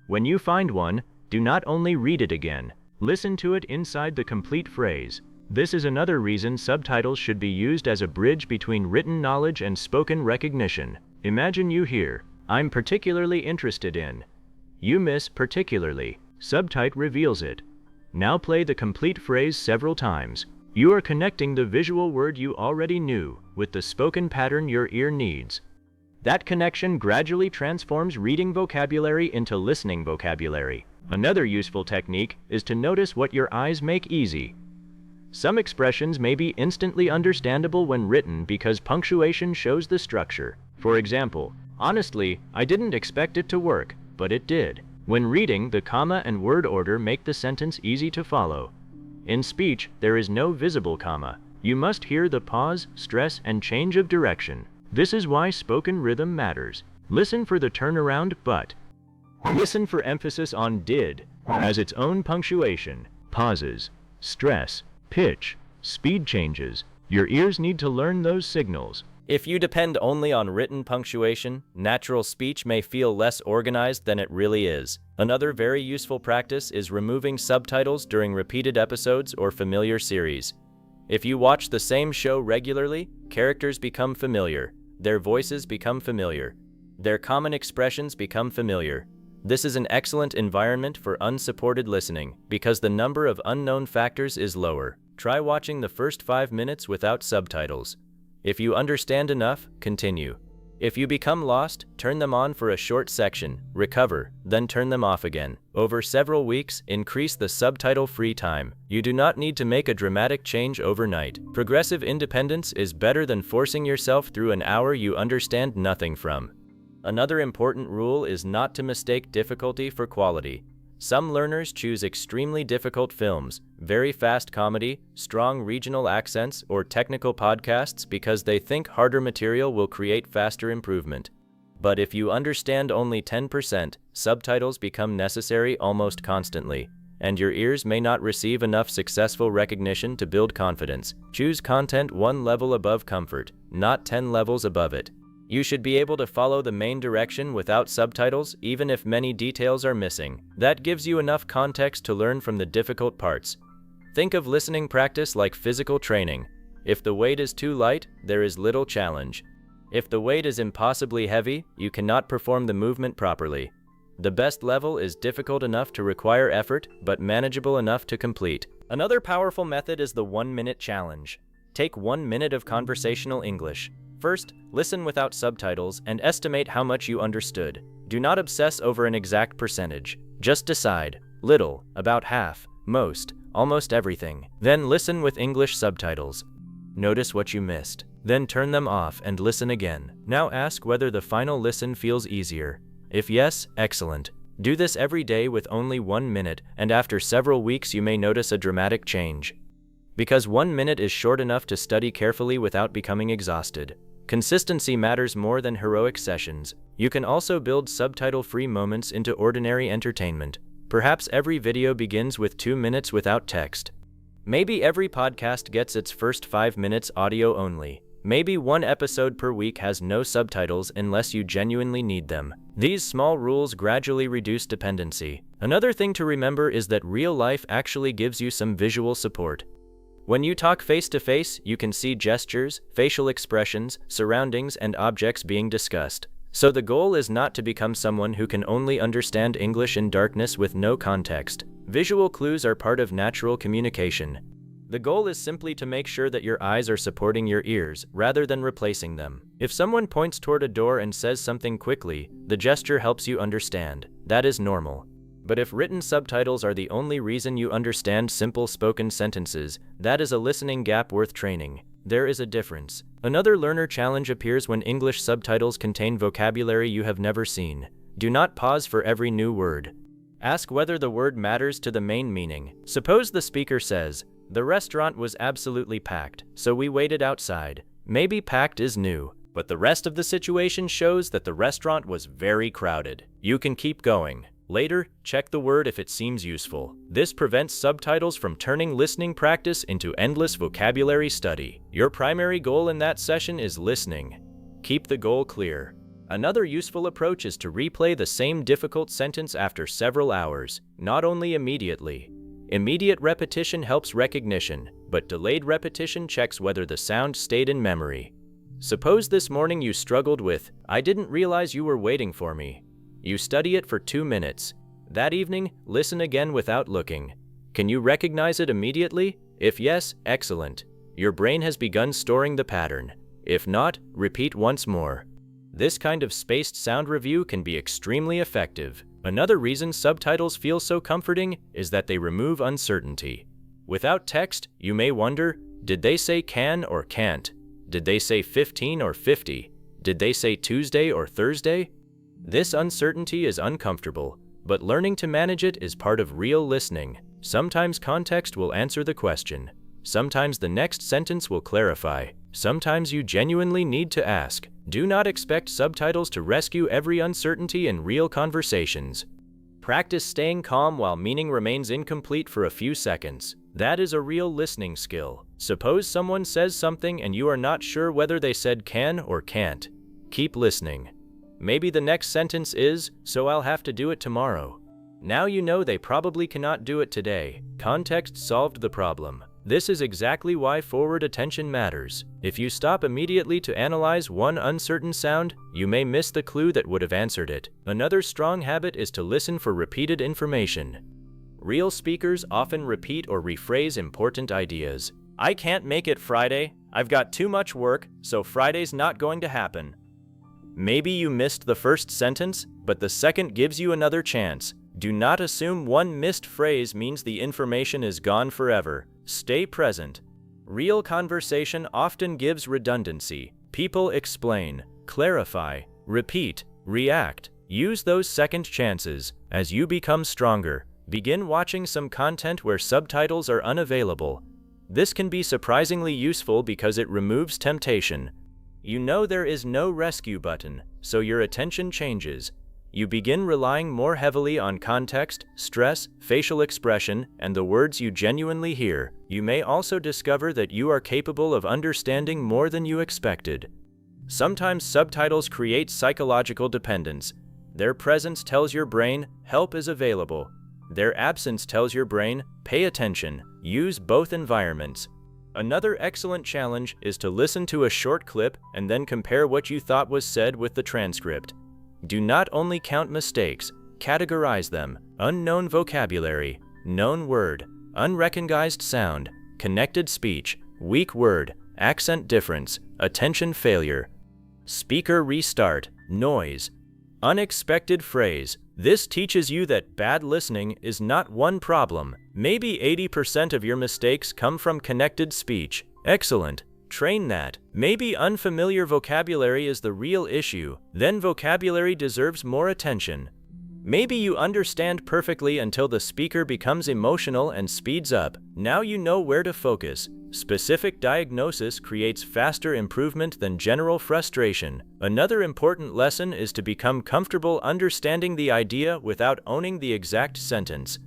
When you find one, do not only read it again. Listen to it inside the complete phrase. This is another reason subtitles should be used as a bridge between written knowledge and spoken recognition. Imagine you hear, "I'm particularly interested in." You miss particularly. Subtitle reveals it. Now play the complete phrase several times. You are connecting the visual word you already knew with the spoken pattern your ear needs. That connection gradually transforms reading vocabulary into listening vocabulary. Another useful technique is to notice what your eyes make easy. Some expressions may be instantly understandable when written because punctuation shows the structure. For example, honestly, I didn't expect it to work, but it did. When reading, the comma and word order make the sentence easy to follow. In speech, there is no visible comma. You must hear the pause, stress, and change of direction. This is why spoken rhythm matters. Listen for the turnaround but. Listen for emphasis on did, as its own punctuation, pauses, stress, pitch, speed changes. Your ears need to learn those signals. If you depend only on written punctuation, natural speech may feel less organized than it really is. Another very useful practice is removing subtitles during repeated episodes or familiar series. If you watch the same show regularly, characters become familiar, their voices become familiar, their common expressions become familiar. This is an excellent environment for unsupported listening because the number of unknown factors is lower. Try watching the first 5 minutes without subtitles. If you understand enough, continue. If you become lost, turn them on for a short section, recover, then turn them off again. Over several weeks, increase the subtitle-free time. You do not need to make a dramatic change overnight. Progressive independence is better than forcing yourself through an hour you understand nothing from. Another important rule is not to mistake difficulty for quality. Some learners choose extremely difficult films, very fast comedy, strong regional accents, or technical podcasts because they think harder material will create faster improvement. But if you understand only 10%, subtitles become necessary almost constantly. and your ears may not receive enough successful recognition to build confidence. Choose content one level above comfort, not 10 levels above it. You should be able to follow the main direction without subtitles, even if many details are missing. That gives you enough context to learn from the difficult parts. Think of listening practice like physical training. If the weight is too light, there is little challenge. If the weight is impossibly heavy, you cannot perform the movement properly. The best level is difficult enough to require effort, but manageable enough to complete. Another powerful method is the 1-minute challenge. Take 1 minute of conversational English. First, listen without subtitles and estimate how much you understood. Do not obsess over an exact percentage. Just decide, little, about half, most, almost everything. Then listen with English subtitles. Notice what you missed. Then turn them off and listen again. Now ask whether the final listen feels easier. If yes, excellent. Do this every day with only 1 minute, and after several weeks you may notice a dramatic change. Because 1 minute is short enough to study carefully without becoming exhausted. Consistency matters more than heroic sessions. You can also build subtitle-free moments into ordinary entertainment. Perhaps every video begins with 2 minutes without text. Maybe every podcast gets its first 5 minutes audio only. Maybe 1 episode per week has no subtitles unless you genuinely need them. These small rules gradually reduce dependency. Another thing to remember is that real life actually gives you some visual support. When you talk face-to-face, you can see gestures, facial expressions, surroundings, and objects being discussed. So the goal is not to become someone who can only understand English in darkness with no context. Visual clues are part of natural communication. The goal is simply to make sure that your eyes are supporting your ears, rather than replacing them. If someone points toward a door and says something quickly, the gesture helps you understand. That is normal. But if written subtitles are the only reason you understand simple spoken sentences, that is a listening gap worth training. There is a difference. Another learner challenge appears when English subtitles contain vocabulary you have never seen. Do not pause for every new word. Ask whether the word matters to the main meaning. Suppose the speaker says, "The restaurant was absolutely packed, so we waited outside." Maybe packed is new, but the rest of the situation shows that the restaurant was very crowded. You can keep going. Later, check the word if it seems useful. This prevents subtitles from turning listening practice into endless vocabulary study. Your primary goal in that session is listening. Keep the goal clear. Another useful approach is to replay the same difficult sentence after several hours, not only immediately. Immediate repetition helps recognition, but delayed repetition checks whether the sound stayed in memory. Suppose this morning you struggled with, "I didn't realize you were waiting for me." You study it for 2 minutes. That evening, listen again without looking. Can you recognize it immediately? If yes, excellent. Your brain has begun storing the pattern. If not, repeat once more. This kind of spaced sound review can be extremely effective. Another reason subtitles feel so comforting is that they remove uncertainty. Without text, you may wonder, did they say can or can't? Did they say 15 or 50? Did they say Tuesday or Thursday? This uncertainty is uncomfortable, but learning to manage it is part of real listening. Sometimes context will answer the question. Sometimes the next sentence will clarify. Sometimes you genuinely need to ask. Do not expect subtitles to rescue every uncertainty in real conversations. Practice staying calm while meaning remains incomplete for a few seconds. That is a real listening skill. Suppose someone says something and you are not sure whether they said can or can't. Keep listening. Maybe the next sentence is, "So I'll have to do it tomorrow." Now you know they probably cannot do it today. Context solved the problem. This is exactly why forward attention matters. If you stop immediately to analyze one uncertain sound, you may miss the clue that would have answered it. Another strong habit is to listen for repeated information. Real speakers often repeat or rephrase important ideas. "I can't make it Friday. I've got too much work, so Friday's not going to happen." Maybe you missed the first sentence, but the second gives you another chance. Do not assume one missed phrase means the information is gone forever. Stay present. Real conversation often gives redundancy. People explain, clarify, repeat, react. Use those second chances. As you become stronger, begin watching some content where subtitles are unavailable. This can be surprisingly useful because it removes temptation. You know there is no rescue button, so your attention changes. You begin relying more heavily on context, stress, facial expression, and the words you genuinely hear. You may also discover that you are capable of understanding more than you expected. Sometimes subtitles create psychological dependence. Their presence tells your brain, help is available. Their absence tells your brain, pay attention. Use both environments. Another excellent challenge is to listen to a short clip and then compare what you thought was said with the transcript. Do not only count mistakes, categorize them: unknown vocabulary, known word, unrecognized sound, connected speech, weak word, accent difference, attention failure, speaker restart, noise, unexpected phrase. This teaches you that bad listening is not one problem. Maybe 80% of your mistakes come from connected speech. Excellent. Train that. Maybe unfamiliar vocabulary is the real issue. Then vocabulary deserves more attention. Maybe you understand perfectly until the speaker becomes emotional and speeds up. Now you know where to focus. Specific diagnosis creates faster improvement than general frustration. Another important lesson is to become comfortable understanding the idea without owning the exact sentence.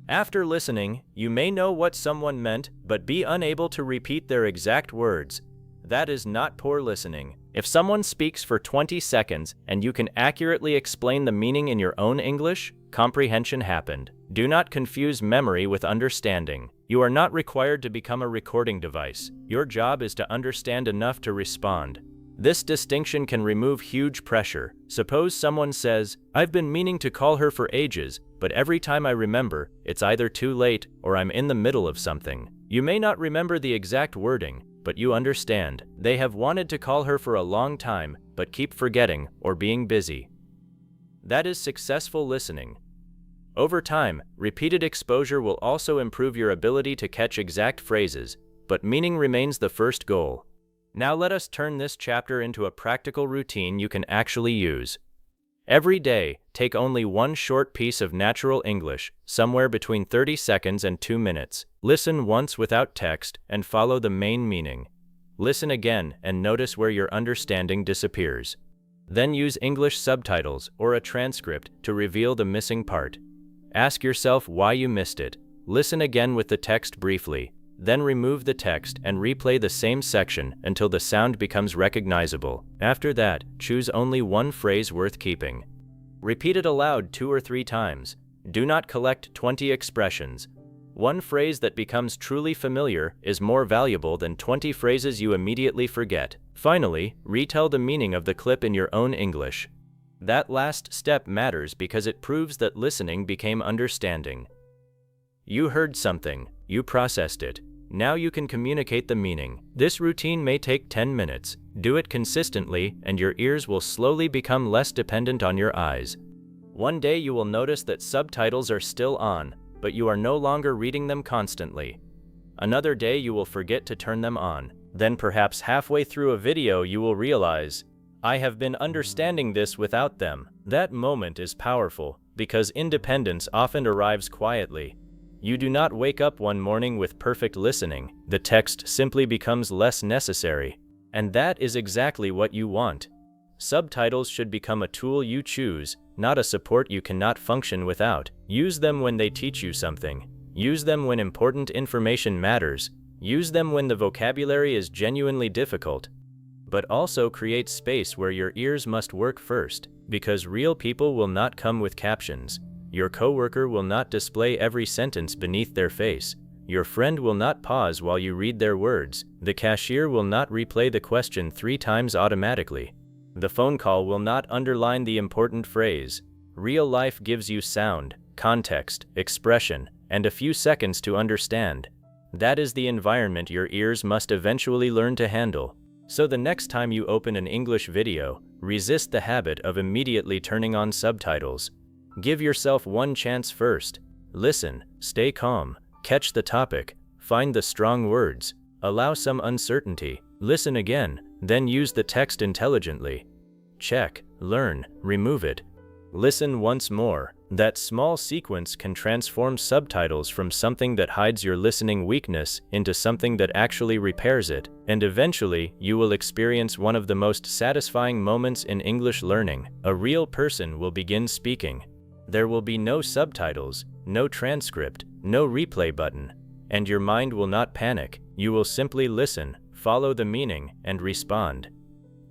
After listening, you may know what someone meant, but be unable to repeat their exact words. That is not poor listening. If someone speaks for 20 seconds and you can accurately explain the meaning in your own English, comprehension happened. Do not confuse memory with understanding. You are not required to become a recording device. Your job is to understand enough to respond. This distinction can remove huge pressure. Suppose someone says, "I've been meaning to call her for ages, but every time I remember, it's either too late or I'm in the middle of something." You may not remember the exact wording, but you understand. They have wanted to call her for a long time, but keep forgetting or being busy. That is successful listening. Over time, repeated exposure will also improve your ability to catch exact phrases, but meaning remains the first goal. Now let us turn this chapter into a practical routine you can actually use. Every day, take only one short piece of natural English, somewhere between 30 seconds and 2 minutes. Listen once without text and follow the main meaning. Listen again and notice where your understanding disappears. Then use English subtitles or a transcript to reveal the missing part. Ask yourself why you missed it. Listen again with the text briefly. Then remove the text and replay the same section until the sound becomes recognizable. After that, choose only one phrase worth keeping. Repeat it aloud 2 or 3 times. Do not collect 20 expressions. One phrase that becomes truly familiar is more valuable than 20 phrases you immediately forget. Finally, retell the meaning of the clip in your own English. That last step matters because it proves that listening became understanding. You heard something, you processed it. Now you can communicate the meaning. This routine may take 10 minutes. Do it consistently, and your ears will slowly become less dependent on your eyes. One day you will notice that subtitles are still on, but you are no longer reading them constantly. Another day you will forget to turn them on. Then perhaps halfway through a video you will realize, I have been understanding this without them. That moment is powerful, because independence often arrives quietly. You do not wake up one morning with perfect listening. The text simply becomes less necessary. And that is exactly what you want. Subtitles should become a tool you choose, not a support you cannot function without. Use them when they teach you something. Use them when important information matters. Use them when the vocabulary is genuinely difficult. But also create space where your ears must work first, because real people will not come with captions. Your coworker will not display every sentence beneath their face. Your friend will not pause while you read their words. The cashier will not replay the question 3 times automatically. The phone call will not underline the important phrase. Real life gives you sound, context, expression, and a few seconds to understand. That is the environment your ears must eventually learn to handle. So the next time you open an English video, resist the habit of immediately turning on subtitles. Give yourself one chance first. Listen, stay calm, catch the topic, find the strong words, allow some uncertainty, listen again, then use the text intelligently. Check, learn, remove it. Listen once more, That small sequence can transform subtitles from something that hides your listening weakness into something that actually repairs it, and eventually you will experience one of the most satisfying moments in English learning. A real person will begin speaking. There will be no subtitles, no transcript, no replay button, and your mind will not panic. You will simply listen, follow the meaning, and respond.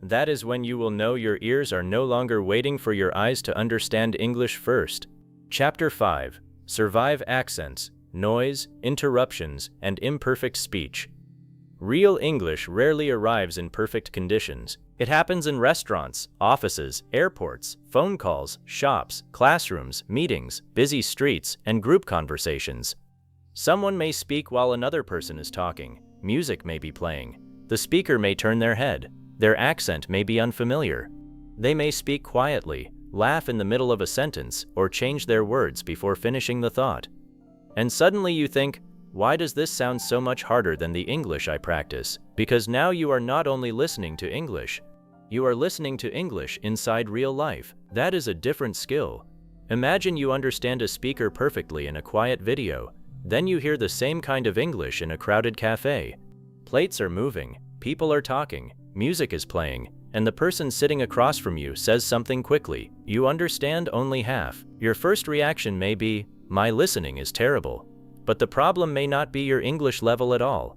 That is when you will know your ears are no longer waiting for your eyes to understand English first. Chapter 5. Survive accents, noise, interruptions, and imperfect speech. Real English rarely arrives in perfect conditions. It happens in restaurants, offices, airports, phone calls, shops, classrooms, meetings, busy streets, and group conversations. Someone may speak while another person is talking. Music may be playing. The speaker may turn their head. Their accent may be unfamiliar. They may speak quietly, laugh in the middle of a sentence, or change their words before finishing the thought. And suddenly you think, why does this sound so much harder than the English I practice? Because now you are not only listening to English, you are listening to English inside real life. That is a different skill. Imagine you understand a speaker perfectly in a quiet video. Then you hear the same kind of English in a crowded cafe. Plates are moving, people are talking, music is playing, and the person sitting across from you says something quickly. You understand only half. Your first reaction may be, my listening is terrible. But the problem may not be your English level at all.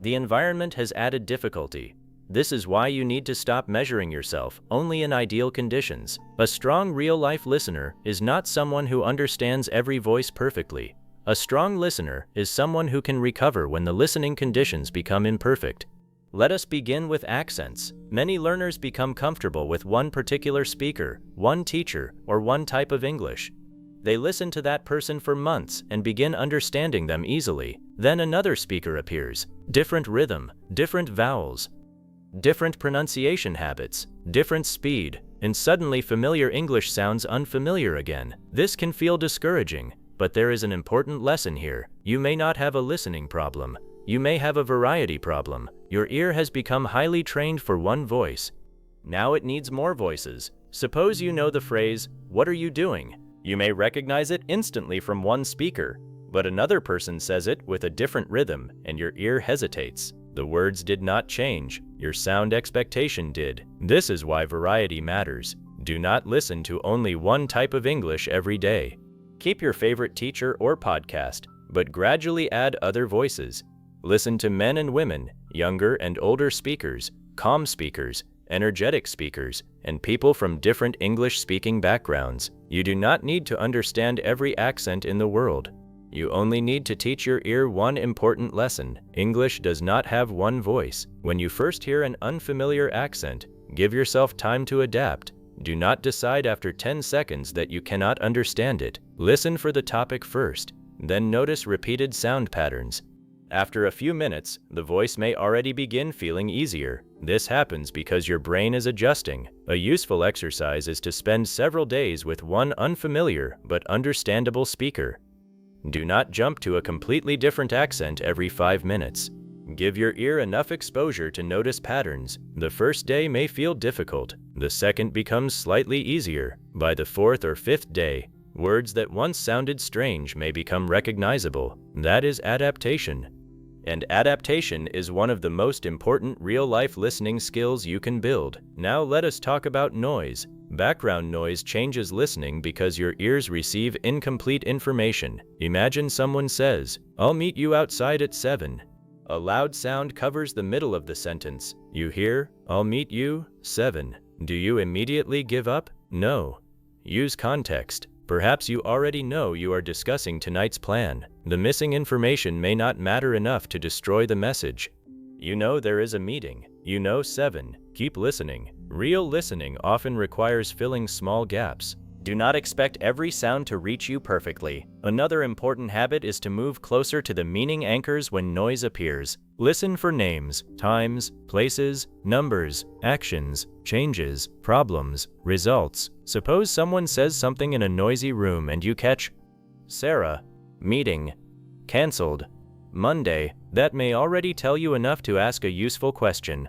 The environment has added difficulty. This is why you need to stop measuring yourself only in ideal conditions. A strong real-life listener is not someone who understands every voice perfectly. A strong listener is someone who can recover when the listening conditions become imperfect. Let us begin with accents. Many learners become comfortable with one particular speaker, one teacher, or one type of English. They listen to that person for months and begin understanding them easily. Then another speaker appears. Different rhythm, different vowels, different pronunciation habits, different speed, and suddenly familiar English sounds unfamiliar again. This can feel discouraging, but there is an important lesson here. You may not have a listening problem. You may have a variety problem. Your ear has become highly trained for one voice. Now it needs more voices. Suppose you know the phrase, "What are you doing?" You may recognize it instantly from one speaker, but another person says it with a different rhythm, and your ear hesitates. The words did not change. Your sound expectation did. This is why variety matters. Do not listen to only one type of English every day. Keep your favorite teacher or podcast, but gradually add other voices. Listen to men and women, younger and older speakers, calm speakers, energetic speakers, and people from different English-speaking backgrounds. You do not need to understand every accent in the world. You only need to teach your ear one important lesson. English does not have one voice. When you first hear an unfamiliar accent, give yourself time to adapt. Do not decide after 10 seconds that you cannot understand it. Listen for the topic first, then notice repeated sound patterns. After a few minutes, the voice may already begin feeling easier. This happens because your brain is adjusting. A useful exercise is to spend several days with one unfamiliar but understandable speaker. Do not jump to a completely different accent every 5 minutes. Give your ear enough exposure to notice patterns. The first day may feel difficult. The second becomes slightly easier. By the 4th or 5th day, words that once sounded strange may become recognizable. That is adaptation. And adaptation is one of the most important real-life listening skills you can build. Now let us talk about noise. Background noise changes listening because your ears receive incomplete information. Imagine someone says, "I'll meet you outside at 7." A loud sound covers the middle of the sentence. You hear, "I'll meet you, 7." Do you immediately give up? No. Use context. Perhaps you already know you are discussing tonight's plan. The missing information may not matter enough to destroy the message. You know there is a meeting. You know 7. Keep listening. Real listening often requires filling small gaps. Do not expect every sound to reach you perfectly. Another important habit is to move closer to the meaning anchors when noise appears. Listen for names, times, places, numbers, actions, changes, problems, results. Suppose someone says something in a noisy room and you catch Sarah, meeting, canceled, Monday. That may already tell you enough to ask a useful question.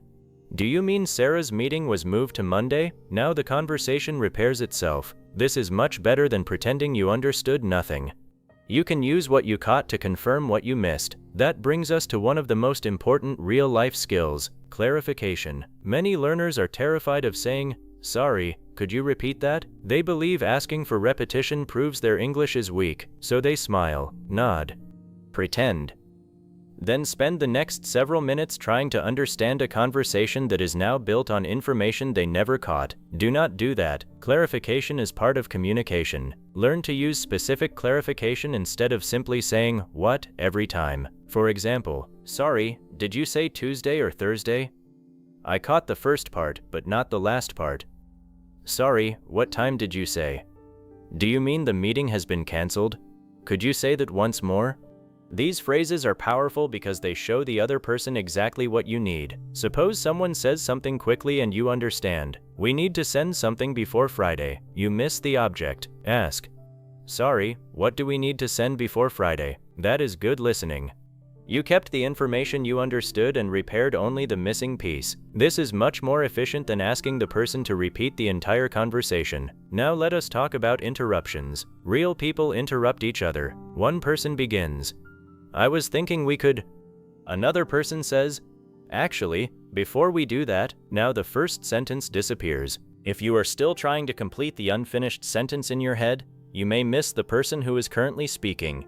Do you mean Sarah's meeting was moved to Monday? Now the conversation repairs itself. This is much better than pretending you understood nothing. You can use what you caught to confirm what you missed. That brings us to one of the most important real-life skills, clarification. Many learners are terrified of saying, "Sorry, could you repeat that?" They believe asking for repetition proves their English is weak, so they smile, nod, pretend, then spend the next several minutes trying to understand a conversation that is now built on information they never caught. Do not do that. Clarification is part of communication. Learn to use specific clarification instead of simply saying "what" every time. For example, "Sorry, did you say Tuesday or Thursday? I caught the first part, but not the last part." "Sorry, what time did you say? Do you mean the meeting has been canceled? Could you say that once more?" These phrases are powerful because they show the other person exactly what you need. Suppose someone says something quickly and you understand. "We need to send something before Friday." You miss the object. Ask, "Sorry, what do we need to send before Friday?" That is good listening. You kept the information you understood and repaired only the missing piece. This is much more efficient than asking the person to repeat the entire conversation. Now let us talk about interruptions. Real people interrupt each other. One person begins, "I was thinking we could." Another person says, "Actually, before we do that," now the first sentence disappears. If you are still trying to complete the unfinished sentence in your head, you may miss the person who is currently speaking.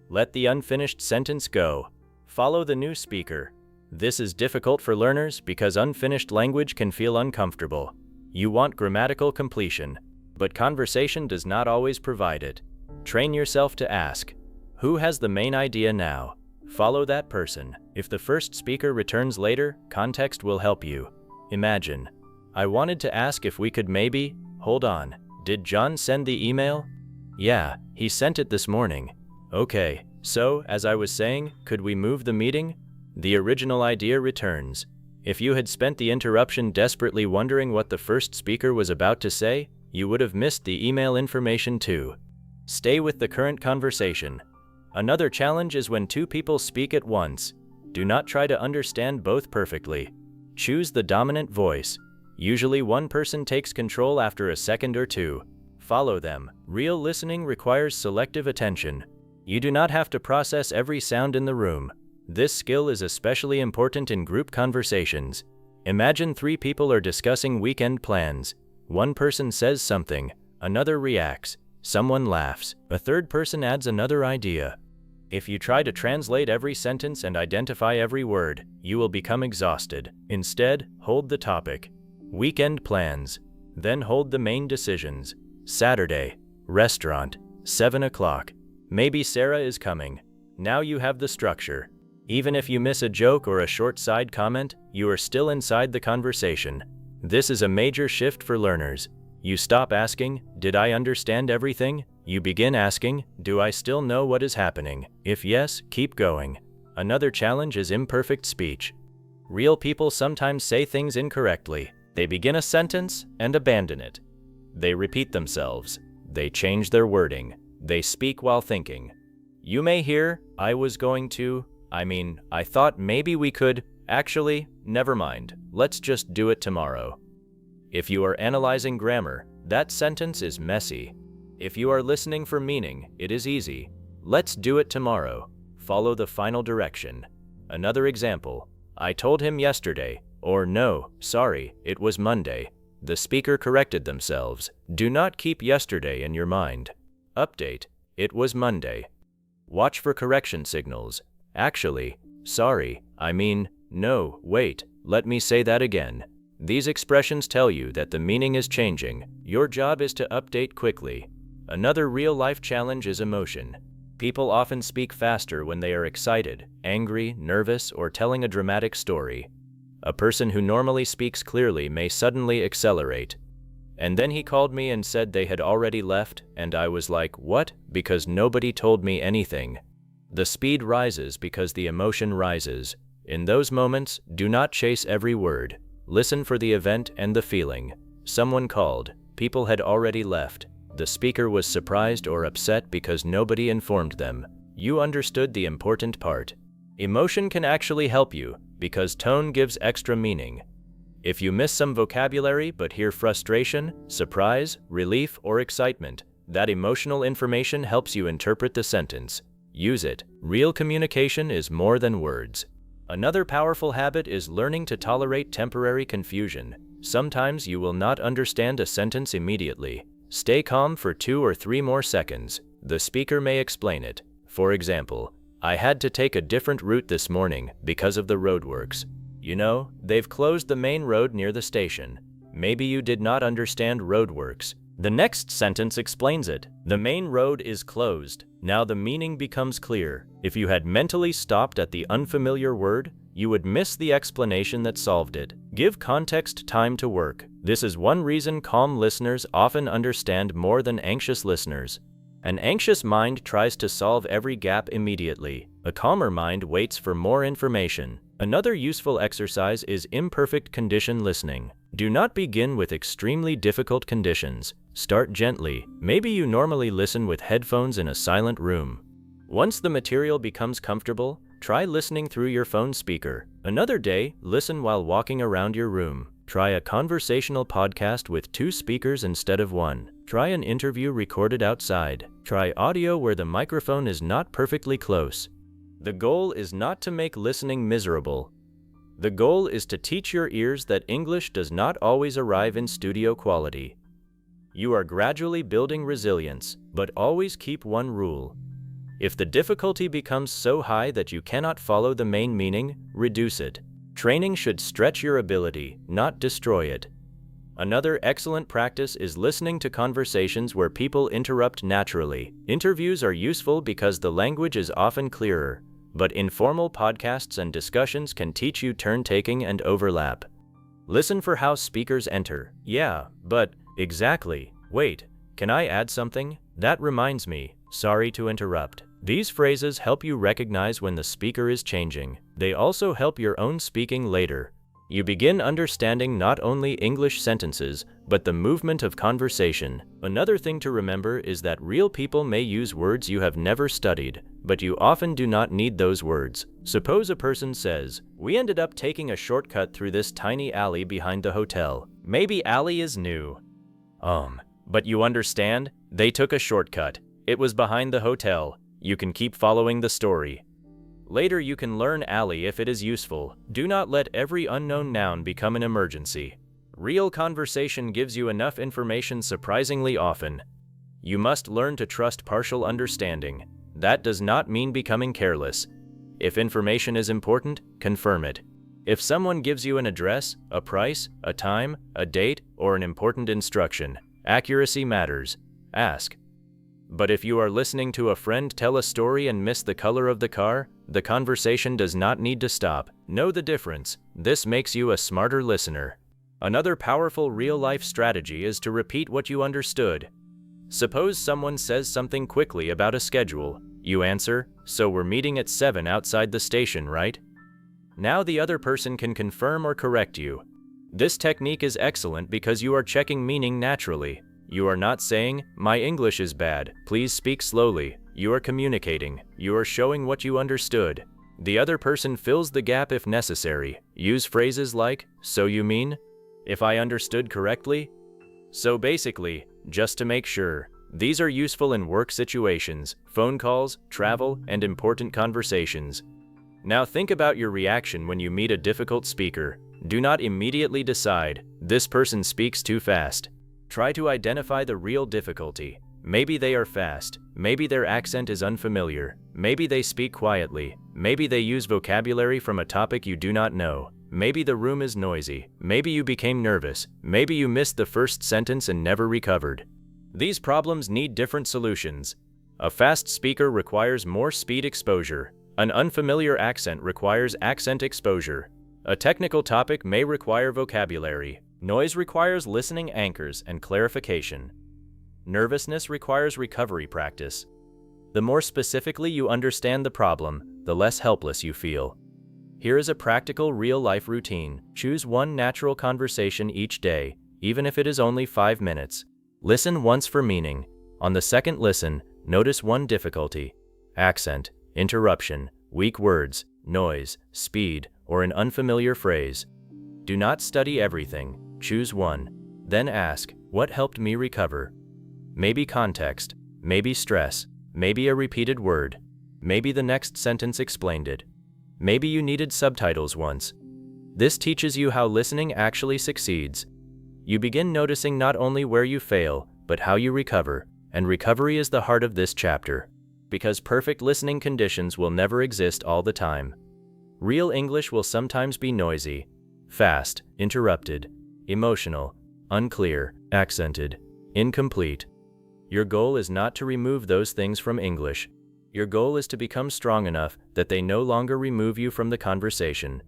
Let the unfinished sentence go. Follow the new speaker. This is difficult for learners because unfinished language can feel uncomfortable. You want grammatical completion, but conversation does not always provide it. Train yourself to ask, "Who has the main idea now?" Follow that person. If the first speaker returns later, context will help you. Imagine, "I wanted to ask if we could maybe, hold on, did John send the email?" "Yeah, he sent it this morning." "Okay, so, as I was saying, could we move the meeting?" The original idea returns. If you had spent the interruption desperately wondering what the first speaker was about to say, you would have missed the email information too. Stay with the current conversation. Another challenge is when two people speak at once. Do not try to understand both perfectly. Choose the dominant voice. Usually one person takes control after a second or two. Follow them. Real listening requires selective attention. You do not have to process every sound in the room. This skill is especially important in group conversations. Imagine 3 people are discussing weekend plans. One person says something, another reacts, someone laughs, a third person adds another idea. If you try to translate every sentence and identify every word, you will become exhausted. Instead, hold the topic. Weekend plans. Then hold the main decisions. Saturday. Restaurant. 7 o'clock. Maybe Sarah is coming. Now you have the structure. Even if you miss a joke or a short side comment, you are still inside the conversation. This is a major shift for learners. You stop asking, "Did I understand everything?" You begin asking, "Do I still know what is happening?" If yes, keep going. Another challenge is imperfect speech. Real people sometimes say things incorrectly. They begin a sentence and abandon it. They repeat themselves. They change their wording. They speak while thinking. You may hear, "I was going to," I thought maybe we could, actually, never mind, let's just do it tomorrow. If you are analyzing grammar, that sentence is messy. If you are listening for meaning, it is easy. Let's do it tomorrow. Follow the final direction. Another example, "I told him yesterday," or "No, sorry, it was Monday." The speaker corrected themselves. Do not keep yesterday in your mind. Update, "It was Monday." Watch for correction signals. Actually, sorry, no, wait, let me say that again. These expressions tell you that the meaning is changing. Your job is to update quickly. Another real-life challenge is emotion. People often speak faster when they are excited, angry, nervous, or telling a dramatic story. A person who normally speaks clearly may suddenly accelerate. And then he called me and said they had already left, and I was like, "What?" Because nobody told me anything. The speed rises because the emotion rises. In those moments, do not chase every word. Listen for the event and the feeling. Someone called. People had already left. The speaker was surprised or upset because nobody informed them. You understood the important part. Emotion can actually help you because tone gives extra meaning. If you miss some vocabulary but hear frustration, surprise, relief, or excitement, that emotional information helps you interpret the sentence. Use it. Real communication is more than words. Another powerful habit is learning to tolerate temporary confusion. Sometimes you will not understand a sentence immediately. Stay calm for 2 or 3 more seconds. The speaker may explain it. For example, I had to take a different route this morning because of the roadworks. You know, they've closed the main road near the station. Maybe you did not understand roadworks. The next sentence explains it. The main road is closed. Now the meaning becomes clear. If you had mentally stopped at the unfamiliar word, you would miss the explanation that solved it. Give context time to work. This is one reason calm listeners often understand more than anxious listeners. An anxious mind tries to solve every gap immediately. A calmer mind waits for more information. Another useful exercise is imperfect condition listening. Do not begin with extremely difficult conditions. Start gently. Maybe you normally listen with headphones in a silent room. Once the material becomes comfortable, try listening through your phone speaker. Another day, listen while walking around your room. Try a conversational podcast with 2 speakers instead of 1. Try an interview recorded outside. Try audio where the microphone is not perfectly close. The goal is not to make listening miserable. The goal is to teach your ears that English does not always arrive in studio quality. You are gradually building resilience, but always keep one rule. If the difficulty becomes so high that you cannot follow the main meaning, reduce it. Training should stretch your ability, not destroy it. Another excellent practice is listening to conversations where people interrupt naturally. Interviews are useful because the language is often clearer, but informal podcasts and discussions can teach you turn-taking and overlap. Listen for how speakers enter. Yeah, but, exactly. Wait, can I add something? That reminds me. Sorry to interrupt. These phrases help you recognize when the speaker is changing. They also help your own speaking later. You begin understanding not only English sentences, but the movement of conversation. Another thing to remember is that real people may use words you have never studied, but you often do not need those words. Suppose a person says, "We ended up taking a shortcut through this tiny alley behind the hotel." Maybe alley is new. But you understand? They took a shortcut. It was behind the hotel. You can keep following the story. Later you can learn alley if it is useful. Do not let every unknown noun become an emergency. Real conversation gives you enough information surprisingly often. You must learn to trust partial understanding. That does not mean becoming careless. If information is important, confirm it. If someone gives you an address, a price, a time, a date, or an important instruction, accuracy matters. Ask. But if you are listening to a friend tell a story and miss the color of the car, the conversation does not need to stop. Know the difference. This makes you a smarter listener. Another powerful real-life strategy is to repeat what you understood. Suppose someone says something quickly about a schedule. You answer, "So we're meeting at 7 outside the station, right?" Now the other person can confirm or correct you. This technique is excellent because you are checking meaning naturally. You are not saying, "My English is bad, please speak slowly." You are communicating. You are showing what you understood. The other person fills the gap if necessary. Use phrases like, "So you mean?" "If I understood correctly?" So basically, just to make sure. These are useful in work situations, phone calls, travel, and important conversations. Now think about your reaction when you meet a difficult speaker. Do not immediately decide, "This person speaks too fast." Try to identify the real difficulty. Maybe they are fast. Maybe their accent is unfamiliar. Maybe they speak quietly. Maybe they use vocabulary from a topic you do not know. Maybe the room is noisy. Maybe you became nervous. Maybe you missed the first sentence and never recovered. These problems need different solutions. A fast speaker requires more speed exposure. An unfamiliar accent requires accent exposure. A technical topic may require vocabulary. Noise requires listening anchors and clarification. Nervousness requires recovery practice. The more specifically you understand the problem, the less helpless you feel. Here is a practical real-life routine. Choose one natural conversation each day, even if it is only 5 minutes. Listen once for meaning. On the second listen, notice one difficulty: accent, interruption, weak words, noise, speed, or an unfamiliar phrase. Do not study everything. Choose one. Then ask, what helped me recover? Maybe context, maybe stress, maybe a repeated word, maybe the next sentence explained it. Maybe you needed subtitles once. This teaches you how listening actually succeeds. You begin noticing not only where you fail, but how you recover, and recovery is the heart of this chapter. Because perfect listening conditions will never exist all the time. Real English will sometimes be noisy, fast, interrupted, emotional, unclear, accented, incomplete. Your goal is not to remove those things from English. Your goal is to become strong enough that they no longer remove you from the conversation.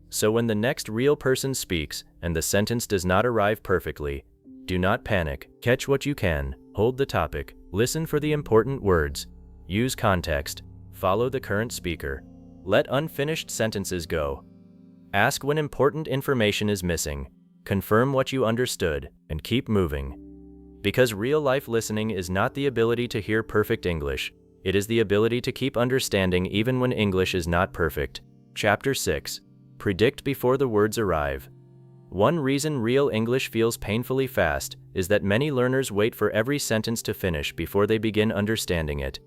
So when the next real person speaks and the sentence does not arrive perfectly, do not panic. Catch what you can, hold the topic, listen for the important words, use context, follow the current speaker. Let unfinished sentences go. Ask when important information is missing, confirm what you understood, and keep moving. Because real-life listening is not the ability to hear perfect English, it is the ability to keep understanding even when English is not perfect. Chapter 6. Predict before the words arrive. One reason real English feels painfully fast is that many learners wait for every sentence to finish before they begin understanding it.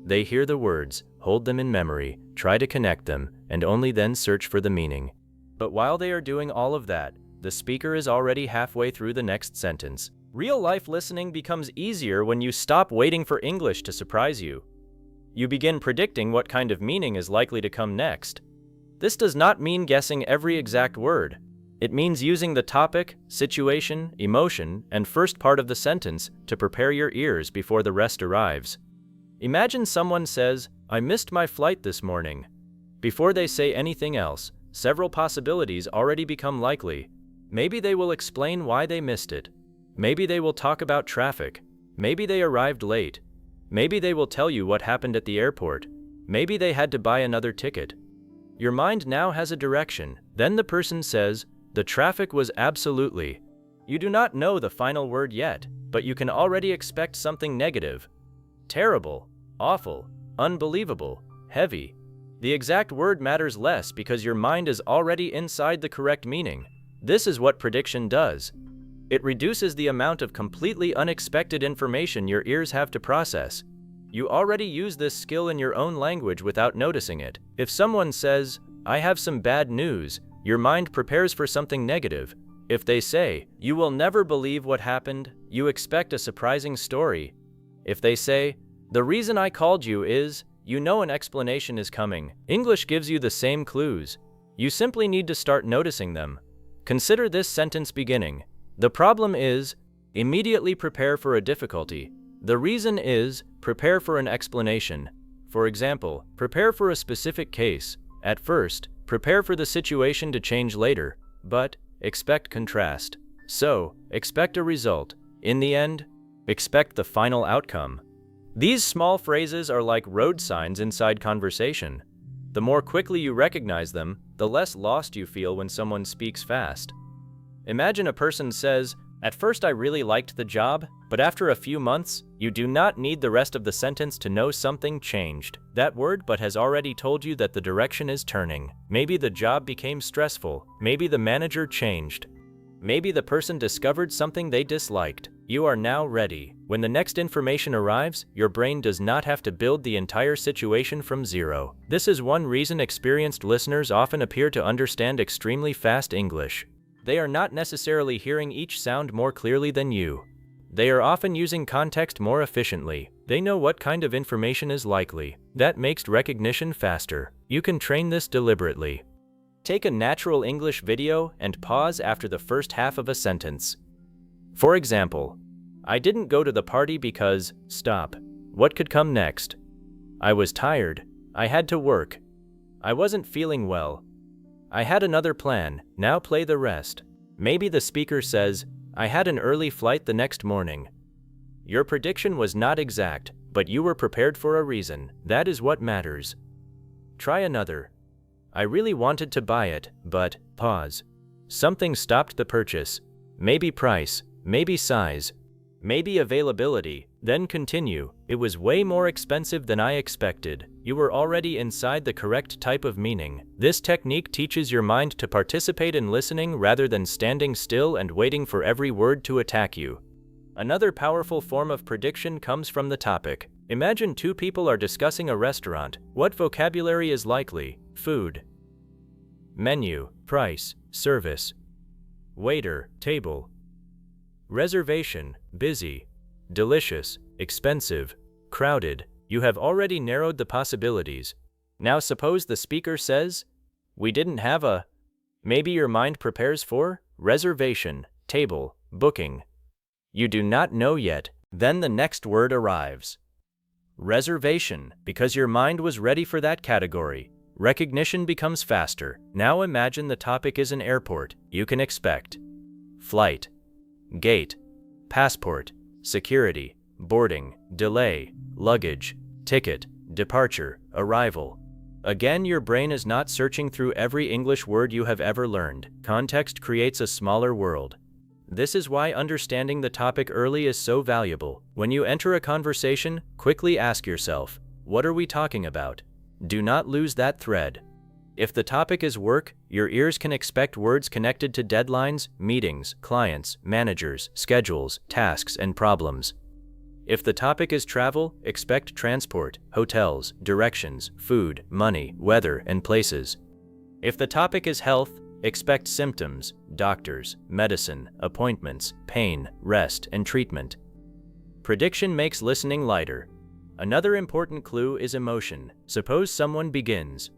They hear the words, hold them in memory, try to connect them, and only then search for the meaning. But while they are doing all of that, the speaker is already halfway through the next sentence. Real-life listening becomes easier when you stop waiting for English to surprise you. You begin predicting what kind of meaning is likely to come next. This does not mean guessing every exact word. It means using the topic, situation, emotion, and first part of the sentence to prepare your ears before the rest arrives. Imagine someone says, "I missed my flight this morning." Before they say anything else, several possibilities already become likely. Maybe they will explain why they missed it. Maybe they will talk about traffic. Maybe they arrived late. Maybe they will tell you what happened at the airport. Maybe they had to buy another ticket. Your mind now has a direction. Then the person says, "The traffic was absolutely." You do not know the final word yet, but you can already expect something negative. Terrible, awful, unbelievable, heavy. The exact word matters less because your mind is already inside the correct meaning. This is what prediction does. It reduces the amount of completely unexpected information your ears have to process. You already use this skill in your own language without noticing it. If someone says, "I have some bad news," your mind prepares for something negative. If they say, "You will never believe what happened," you expect a surprising story. If they say, "The reason I called you is," you know an explanation is coming. English gives you the same clues. You simply need to start noticing them. Consider this sentence beginning. The problem is, immediately prepare for a difficulty. The reason is, prepare for an explanation. For example, prepare for a specific case. At first, prepare for the situation to change later, but expect contrast. So, expect a result. In the end, expect the final outcome. These small phrases are like road signs inside conversation. The more quickly you recognize them, the less lost you feel when someone speaks fast. Imagine a person says, "At first I really liked the job, but after a few months," you do not need the rest of the sentence to know something changed. That word "but" has already told you that the direction is turning. Maybe the job became stressful. Maybe the manager changed. Maybe the person discovered something they disliked. You are now ready. When the next information arrives, your brain does not have to build the entire situation from zero. This is one reason experienced listeners often appear to understand extremely fast English. They are not necessarily hearing each sound more clearly than you. They are often using context more efficiently. They know what kind of information is likely. That makes recognition faster. You can train this deliberately. Take a natural English video and pause after the first half of a sentence. For example, "I didn't go to the party because..." Stop. What could come next? "I was tired. I had to work. I wasn't feeling well. I had another plan." Now play the rest. Maybe the speaker says, "I had an early flight the next morning." Your prediction was not exact, but you were prepared for a reason. That is what matters. Try another. "I really wanted to buy it, but..." Pause. Something stopped the purchase. Maybe price, maybe size, maybe availability. Then continue. It was way more expensive than I expected. You were already inside the correct type of meaning. This technique teaches your mind to participate in listening rather than standing still and waiting for every word to attack you. Another powerful form of prediction comes from the topic. Imagine two people are discussing a restaurant. What vocabulary is likely? Food, menu, price, service, waiter, table, reservation, busy, delicious, expensive, crowded. You have already narrowed the possibilities. Now suppose the speaker says, "We didn't have a..." Maybe your mind prepares for reservation, table, booking. You do not know yet. Then the next word arrives. Reservation, because your mind was ready for that category. Recognition becomes faster. Now imagine the topic is an airport. You can expect flight, gate, passport, security, boarding, delay, luggage, ticket, departure, arrival. Again, your brain is not searching through every English word you have ever learned. Context creates a smaller world. This is why understanding the topic early is so valuable. When you enter a conversation, quickly ask yourself, what are we talking about? Do not lose that thread. If the topic is work, your ears can expect words connected to deadlines, meetings, clients, managers, schedules, tasks, and problems. If the topic is travel, expect transport, hotels, directions, food, money, weather, and places. If the topic is health, expect symptoms, doctors, medicine, appointments, pain, rest, and treatment. Prediction makes listening lighter. Another important clue is emotion. Suppose someone begins,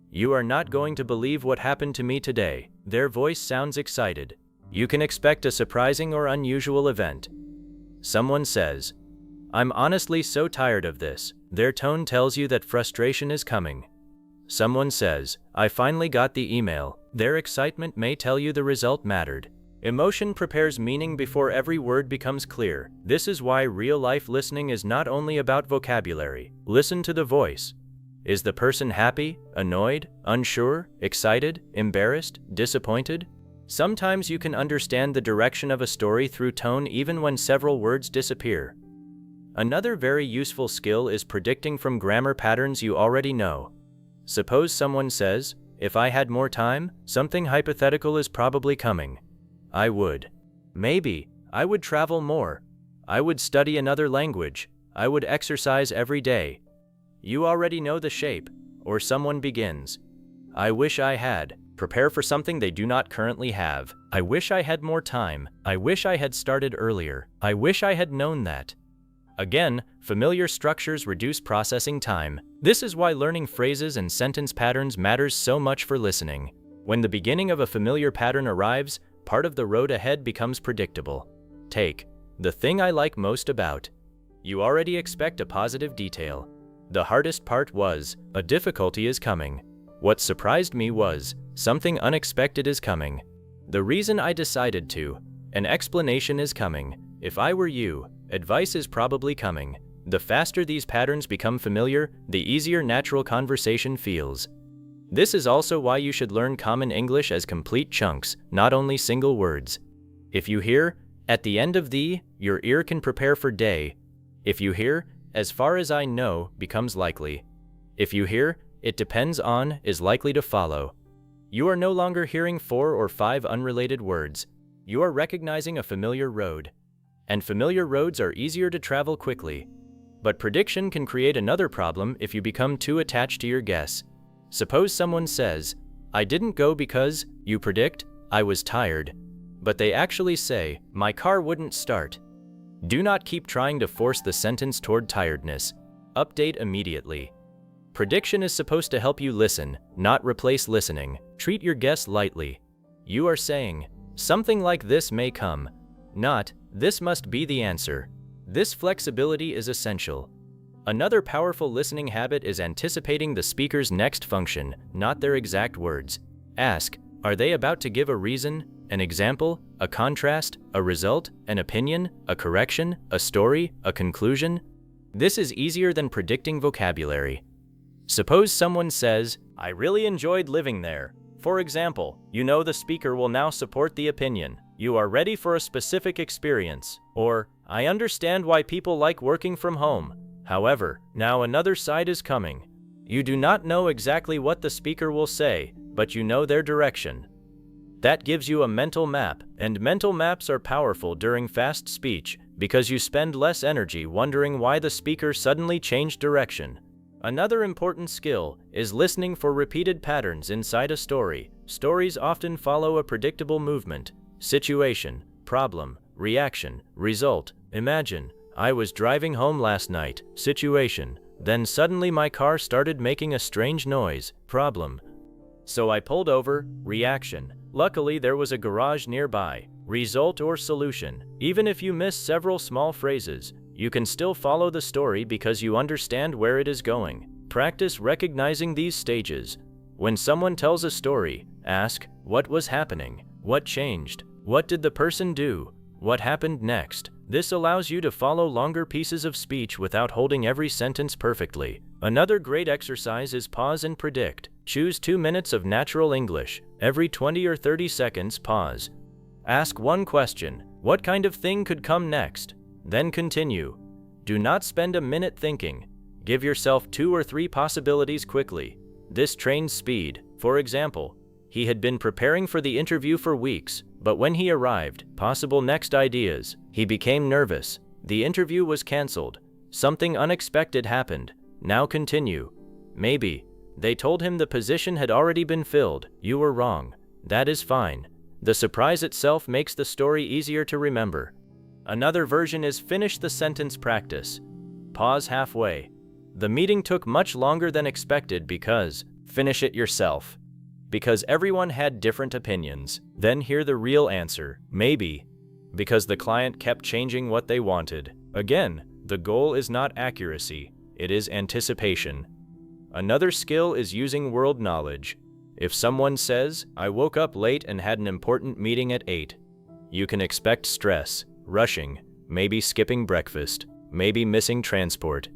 "You are not going to believe what happened to me today." Their voice sounds excited. You can expect a surprising or unusual event. Someone says, "I'm honestly so tired of this." Their tone tells you that frustration is coming. Someone says, "I finally got the email." Their excitement may tell you the result mattered. Emotion prepares meaning before every word becomes clear. This is why real-life listening is not only about vocabulary. Listen to the voice. Is the person happy, annoyed, unsure, excited, embarrassed, disappointed? Sometimes you can understand the direction of a story through tone even when several words disappear. Another very useful skill is predicting from grammar patterns you already know. Suppose someone says, "If I had more time," something hypothetical is probably coming. I would. Maybe. I would travel more. I would study another language. I would exercise every day. You already know the shape. Or someone begins, "I wish I had." Prepare for something they do not currently have. I wish I had more time. I wish I had started earlier. I wish I had known that. Again, familiar structures reduce processing time. This is why learning phrases and sentence patterns matters so much for listening. When the beginning of a familiar pattern arrives, part of the road ahead becomes predictable. Take the thing I like most about. You already expect a positive detail. The hardest part was, a difficulty is coming. What surprised me was, something unexpected is coming. The reason I decided to, an explanation is coming. If I were you, advice is probably coming. The faster these patterns become familiar, the easier natural conversation feels. This is also why you should learn Common English as complete chunks, not only single words. If you hear, "At the end of the," your ear can prepare for day. If you hear, "As far as I know," becomes likely. If you hear, "It depends on," is likely to follow. You are no longer hearing 4 or 5 unrelated words. You are recognizing a familiar road. And familiar roads are easier to travel quickly. But prediction can create another problem if you become too attached to your guess. Suppose someone says, "I didn't go because," you predict, "I was tired." But they actually say, "My car wouldn't start." Do not keep trying to force the sentence toward tiredness. Update immediately. Prediction is supposed to help you listen, not replace listening. Treat your guess lightly. You are saying, "Something like this may come," not, "This must be the answer." This flexibility is essential. Another powerful listening habit is anticipating the speaker's next function, not their exact words. Ask, are they about to give a reason, an example, a contrast, a result, an opinion, a correction, a story, a conclusion? This is easier than predicting vocabulary. Suppose someone says, "I really enjoyed living there." For example, you know the speaker will now support the opinion. You are ready for a specific experience. Or, "I understand why people like working from home. However, now another side is coming. You do not know exactly what the speaker will say, but you know their direction. That gives you a mental map, and mental maps are powerful during fast speech because you spend less energy wondering why the speaker suddenly changed direction. Another important skill is listening for repeated patterns inside a story. Stories often follow a predictable movement: situation, problem, reaction, result. Imagine, I was driving home last night, situation, then suddenly my car started making a strange noise, problem. So I pulled over, reaction. Luckily there was a garage nearby, result or solution. Even if you miss several small phrases, you can still follow the story because you understand where it is going. Practice recognizing these stages. When someone tells a story, ask, what was happening? What changed? What did the person do? What happened next? This allows you to follow longer pieces of speech without holding every sentence perfectly. Another great exercise is pause and predict. Choose 2 minutes of natural English. Every 20 or 30 seconds, pause. Ask one question: what kind of thing could come next? Then continue. Do not spend a minute thinking. Give yourself 2 or 3 possibilities quickly. This trains speed. For example, he had been preparing for the interview for weeks, but when he arrived, possible next ideas, he became nervous. The interview was canceled. Something unexpected happened. Now continue. Maybe. They told him the position had already been filled. You were wrong. That is fine. The surprise itself makes the story easier to remember. Another version is finish the sentence practice. Pause halfway. The meeting took much longer than expected because finish it yourself. Because everyone had different opinions. Then hear the real answer. Maybe. Because the client kept changing what they wanted. Again, the goal is not accuracy. It is anticipation. Another skill is using world knowledge. If someone says, I woke up late and had an important meeting at 8, you can expect stress, rushing, maybe skipping breakfast, maybe missing transport.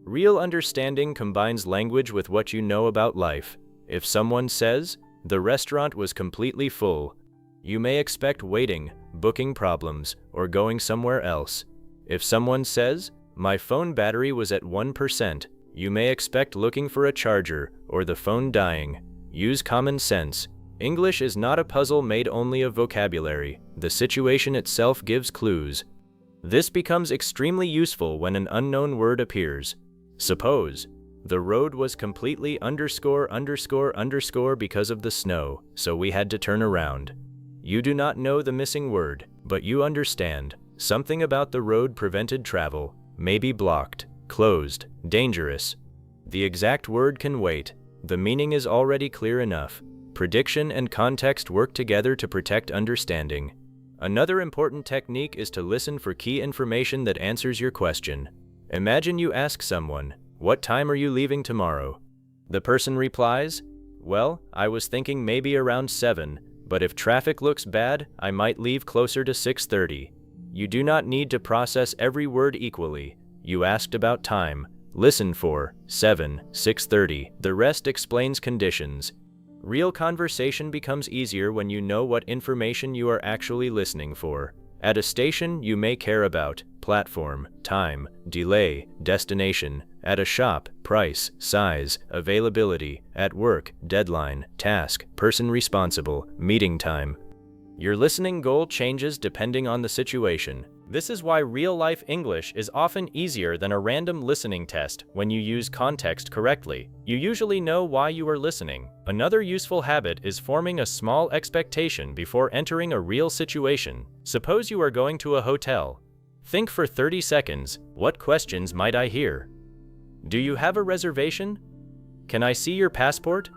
Real understanding combines language with what you know about life. If someone says, the restaurant was completely full, you may expect waiting, booking problems, or going somewhere else. If someone says, my phone battery was at 1%, you may expect looking for a charger or the phone dying. Use common sense. English is not a puzzle made only of vocabulary. The situation itself gives clues. This becomes extremely useful when an unknown word appears. Suppose, the road was completely ___ because of the snow, so we had to turn around. You do not know the missing word, but you understand. Something about the road prevented travel, maybe blocked, closed, dangerous. The exact word can wait. The meaning is already clear enough. Prediction and context work together to protect understanding. Another important technique is to listen for key information that answers your question. Imagine you ask someone, what time are you leaving tomorrow? The person replies, well, I was thinking maybe around 7, but if traffic looks bad, I might leave closer to 6:30. You do not need to process every word equally. You asked about time. Listen for 7, 6:30. The rest explains conditions. Real conversation becomes easier when you know what information you are actually listening for. At a station, you may care about platform, time, delay, destination. At a shop, price, size, availability. At work, deadline, task, person responsible, meeting time. Your listening goal changes depending on the situation. This is why real-life English is often easier than a random listening test when you use context correctly. You usually know why you are listening. Another useful habit is forming a small expectation before entering a real situation. Suppose you are going to a hotel. Think for 30 seconds, what questions might I hear? Do you have a reservation? Can I see your passport?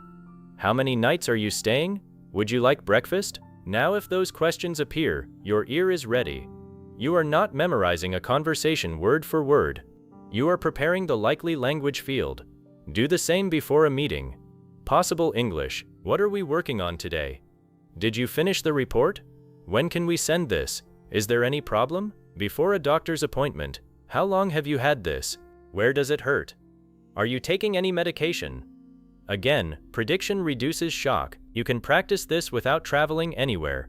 How many nights are you staying? Would you like breakfast? Now if those questions appear, your ear is ready. You are not memorizing a conversation word for word. You are preparing the likely language field. Do the same before a meeting. Possible English. What are we working on today? Did you finish the report? When can we send this? Is there any problem? Before a doctor's appointment. How long have you had this? Where does it hurt? Are you taking any medication? Again, prediction reduces shock. You can practice this without traveling anywhere.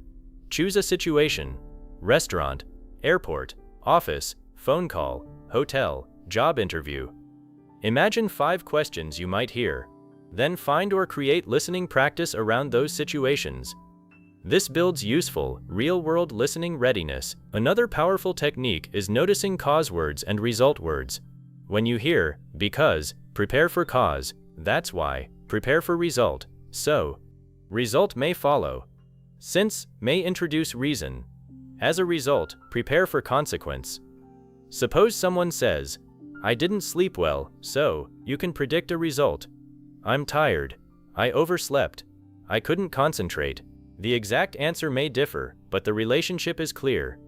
Choose a situation. Restaurant, airport, office, phone call, hotel, Job interview. Imagine 5 questions you might hear. Then find or create listening practice around those situations. This builds useful, real-world listening readiness. Another powerful technique is noticing cause words and result words. When you hear because, prepare for cause, that's why, prepare for result, so, result may follow. Since may introduce reason. As a result, prepare for consequence. Suppose someone says, I didn't sleep well, so, you can predict a result. I'm tired. I overslept. I couldn't concentrate. The exact answer may differ, but the relationship is clear.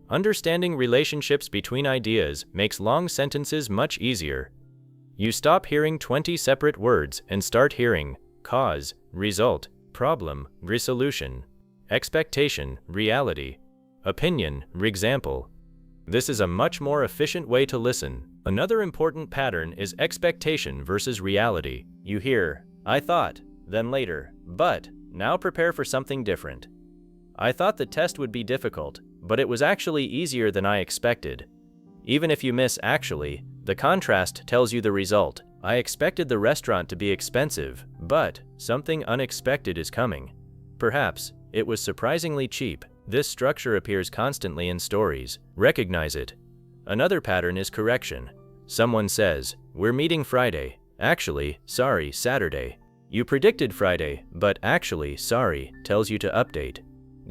Understanding relationships between ideas makes long sentences much easier. You stop hearing 20 separate words and start hearing cause, result, problem, resolution, expectation, reality, opinion, example. This is a much more efficient way to listen. Another important pattern is expectation versus reality. You hear, I thought, then later, but, now prepare for something different. I thought the test would be difficult, but it was actually easier than I expected. Even if you miss actually, the contrast tells you the result. I expected the restaurant to be expensive, but something unexpected is coming. Perhaps it was surprisingly cheap. This structure appears constantly in stories. Recognize it. Another pattern is correction. Someone says, we're meeting Friday. Actually, sorry, Saturday. You predicted Friday, but actually, sorry, tells you to update.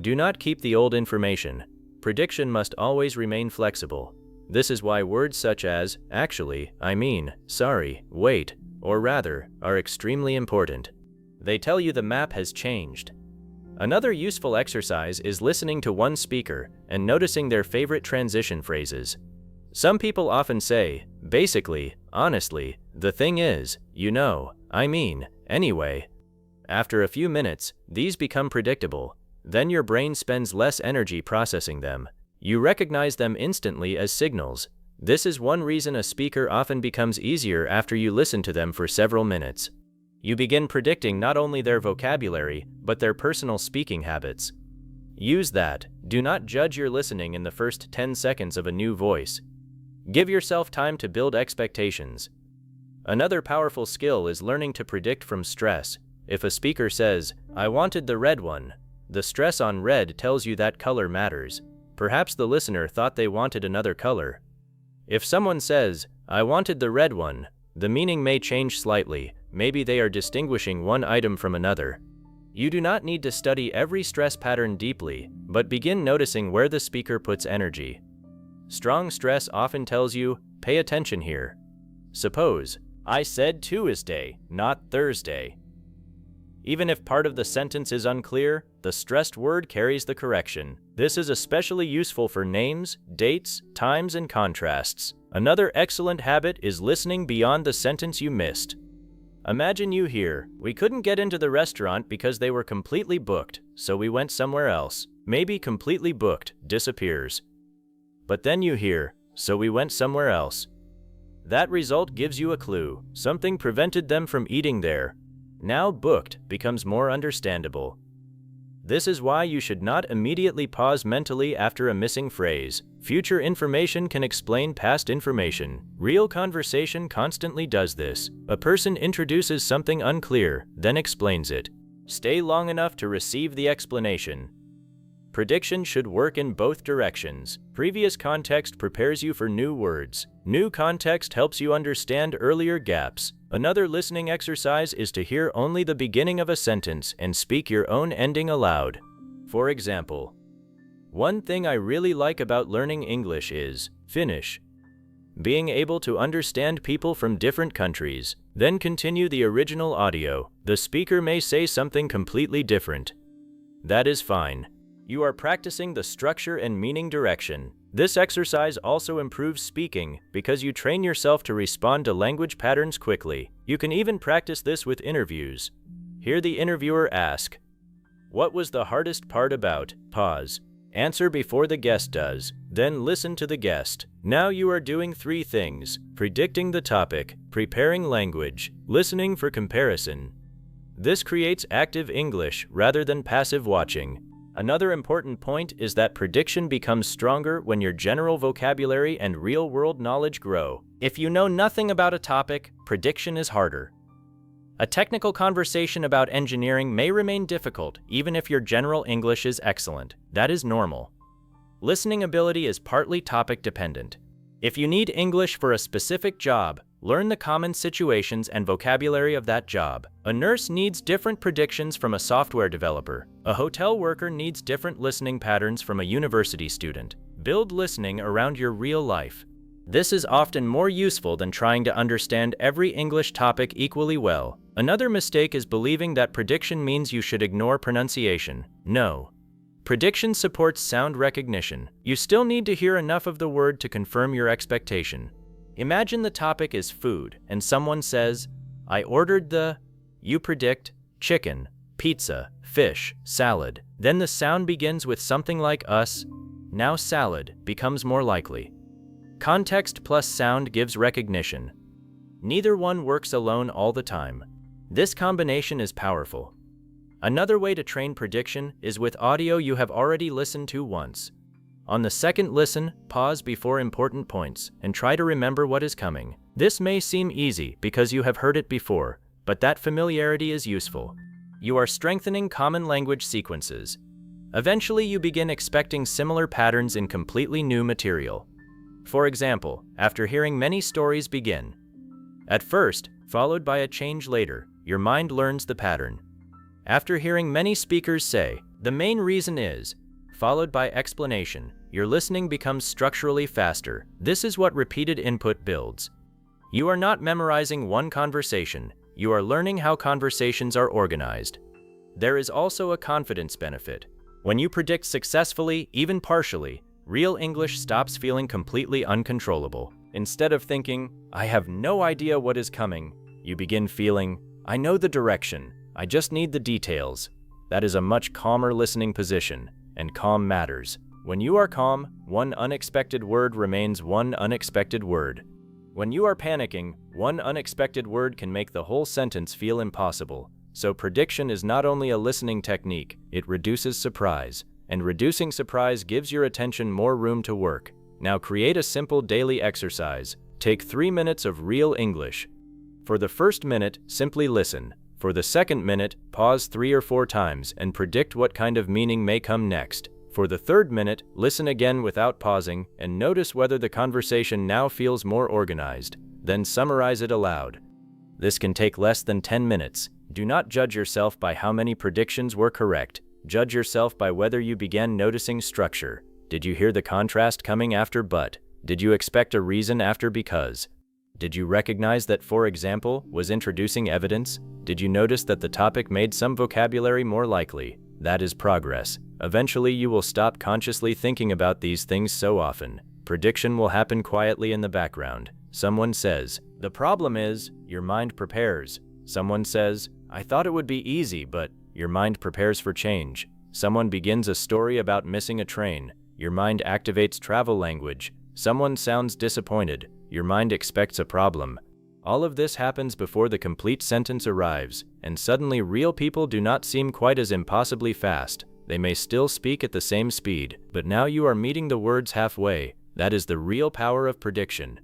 Do not keep the old information. Prediction must always remain flexible. This is why words such as, actually, I mean, sorry, wait, or rather, are extremely important. They tell you the map has changed. Another useful exercise is listening to one speaker and noticing their favorite transition phrases. Some people often say, basically, honestly, the thing is, you know, I mean, anyway. After a few minutes, these become predictable. Then your brain spends less energy processing them. You recognize them instantly as signals. This is one reason a speaker often becomes easier after you listen to them for several minutes. You begin predicting not only their vocabulary, but their personal speaking habits. Use that. Do not judge your listening in the first 10 seconds of a new voice. Give yourself time to build expectations. Another powerful skill is learning to predict from stress. If a speaker says, I wanted the red one, the stress on red tells you that color matters. Perhaps the listener thought they wanted another color. If someone says, I wanted the red one, the meaning may change slightly. Maybe they are distinguishing one item from another. You do not need to study every stress pattern deeply, but begin noticing where the speaker puts energy. Strong stress often tells you, pay attention here. Suppose, I said Tuesday, not Thursday. Even if part of the sentence is unclear, the stressed word carries the correction. This is especially useful for names, dates, times, and contrasts. Another excellent habit is listening beyond the sentence you missed. Imagine you hear, we couldn't get into the restaurant because they were completely booked, so we went somewhere else. Maybe completely booked disappears. But then you hear, so we went somewhere else. That result gives you a clue. Something prevented them from eating there. Now booked becomes more understandable. This is why you should not immediately pause mentally after a missing phrase. Future information can explain past information. Real conversation constantly does this. A person introduces something unclear, then explains it. Stay long enough to receive the explanation. Prediction should work in both directions. Previous context prepares you for new words. New context helps you understand earlier gaps. Another listening exercise is to hear only the beginning of a sentence and speak your own ending aloud. For example, one thing I really like about learning English is finish. Being able to understand people from different countries, then continue the original audio. The speaker may say something completely different. That is fine. You are practicing the structure and meaning direction. This exercise also improves speaking because you train yourself to respond to language patterns quickly. You can even practice this with interviews. Hear the interviewer ask, what was the hardest part about? Pause. Answer before the guest does. Then listen to the guest. Now you are doing 3 things: predicting the topic, preparing language, listening for comparison. This creates active English rather than passive watching. Another important point is that prediction becomes stronger when your general vocabulary and real-world knowledge grow. If you know nothing about a topic, prediction is harder. A technical conversation about engineering may remain difficult, even if your general English is excellent. That is normal. Listening ability is partly topic-dependent. If you need English for a specific job, learn the common situations and vocabulary of that job. A nurse needs different predictions from a software developer. A hotel worker needs different listening patterns from a university student. Build listening around your real life. This is often more useful than trying to understand every English topic equally well. Another mistake is believing that prediction means you should ignore pronunciation. No. Prediction supports sound recognition. You still need to hear enough of the word to confirm your expectation. Imagine the topic is food, and someone says, "I ordered the," you predict, chicken, pizza, fish, salad. Then the sound begins with something like us. Now salad becomes more likely. Context plus sound gives recognition. Neither one works alone all the time. This combination is powerful. Another way to train prediction is with audio you have already listened to once. On the second listen, pause before important points and try to remember what is coming. This may seem easy because you have heard it before, but that familiarity is useful. You are strengthening common language sequences. Eventually, you begin expecting similar patterns in completely new material. For example, after hearing many stories begin, at first, followed by a change later, your mind learns the pattern. After hearing many speakers say, "The main reason is," followed by explanation, your listening becomes structurally faster. This is what repeated input builds. You are not memorizing one conversation, you are learning how conversations are organized. There is also a confidence benefit. When you predict successfully, even partially, real English stops feeling completely uncontrollable. Instead of thinking, "I have no idea what is coming," you begin feeling, "I know the direction, I just need the details." That is a much calmer listening position, and calm matters. When you are calm, one unexpected word remains one unexpected word. When you are panicking, one unexpected word can make the whole sentence feel impossible. So prediction is not only a listening technique, it reduces surprise. And reducing surprise gives your attention more room to work. Now create a simple daily exercise. Take 3 minutes of real English. For the first minute, simply listen. For the second minute, pause 3 or 4 times and predict what kind of meaning may come next. For the third minute, listen again without pausing and notice whether the conversation now feels more organized. Then summarize it aloud. This can take less than 10 minutes. Do not judge yourself by how many predictions were correct. Judge yourself by whether you began noticing structure. Did you hear the contrast coming after but? Did you expect a reason after because? Did you recognize that, for example, was introducing evidence? Did you notice that the topic made some vocabulary more likely? That is progress. Eventually, you will stop consciously thinking about these things so often. Prediction will happen quietly in the background. Someone says, "The problem is," your mind prepares. Someone says, "I thought it would be easy," but your mind prepares for change. Someone begins a story about missing a train. Your mind activates travel language. Someone sounds disappointed. Your mind expects a problem. All of this happens before the complete sentence arrives, and suddenly real people do not seem quite as impossibly fast. They may still speak at the same speed, but now you are meeting the words halfway. That is the real power of prediction.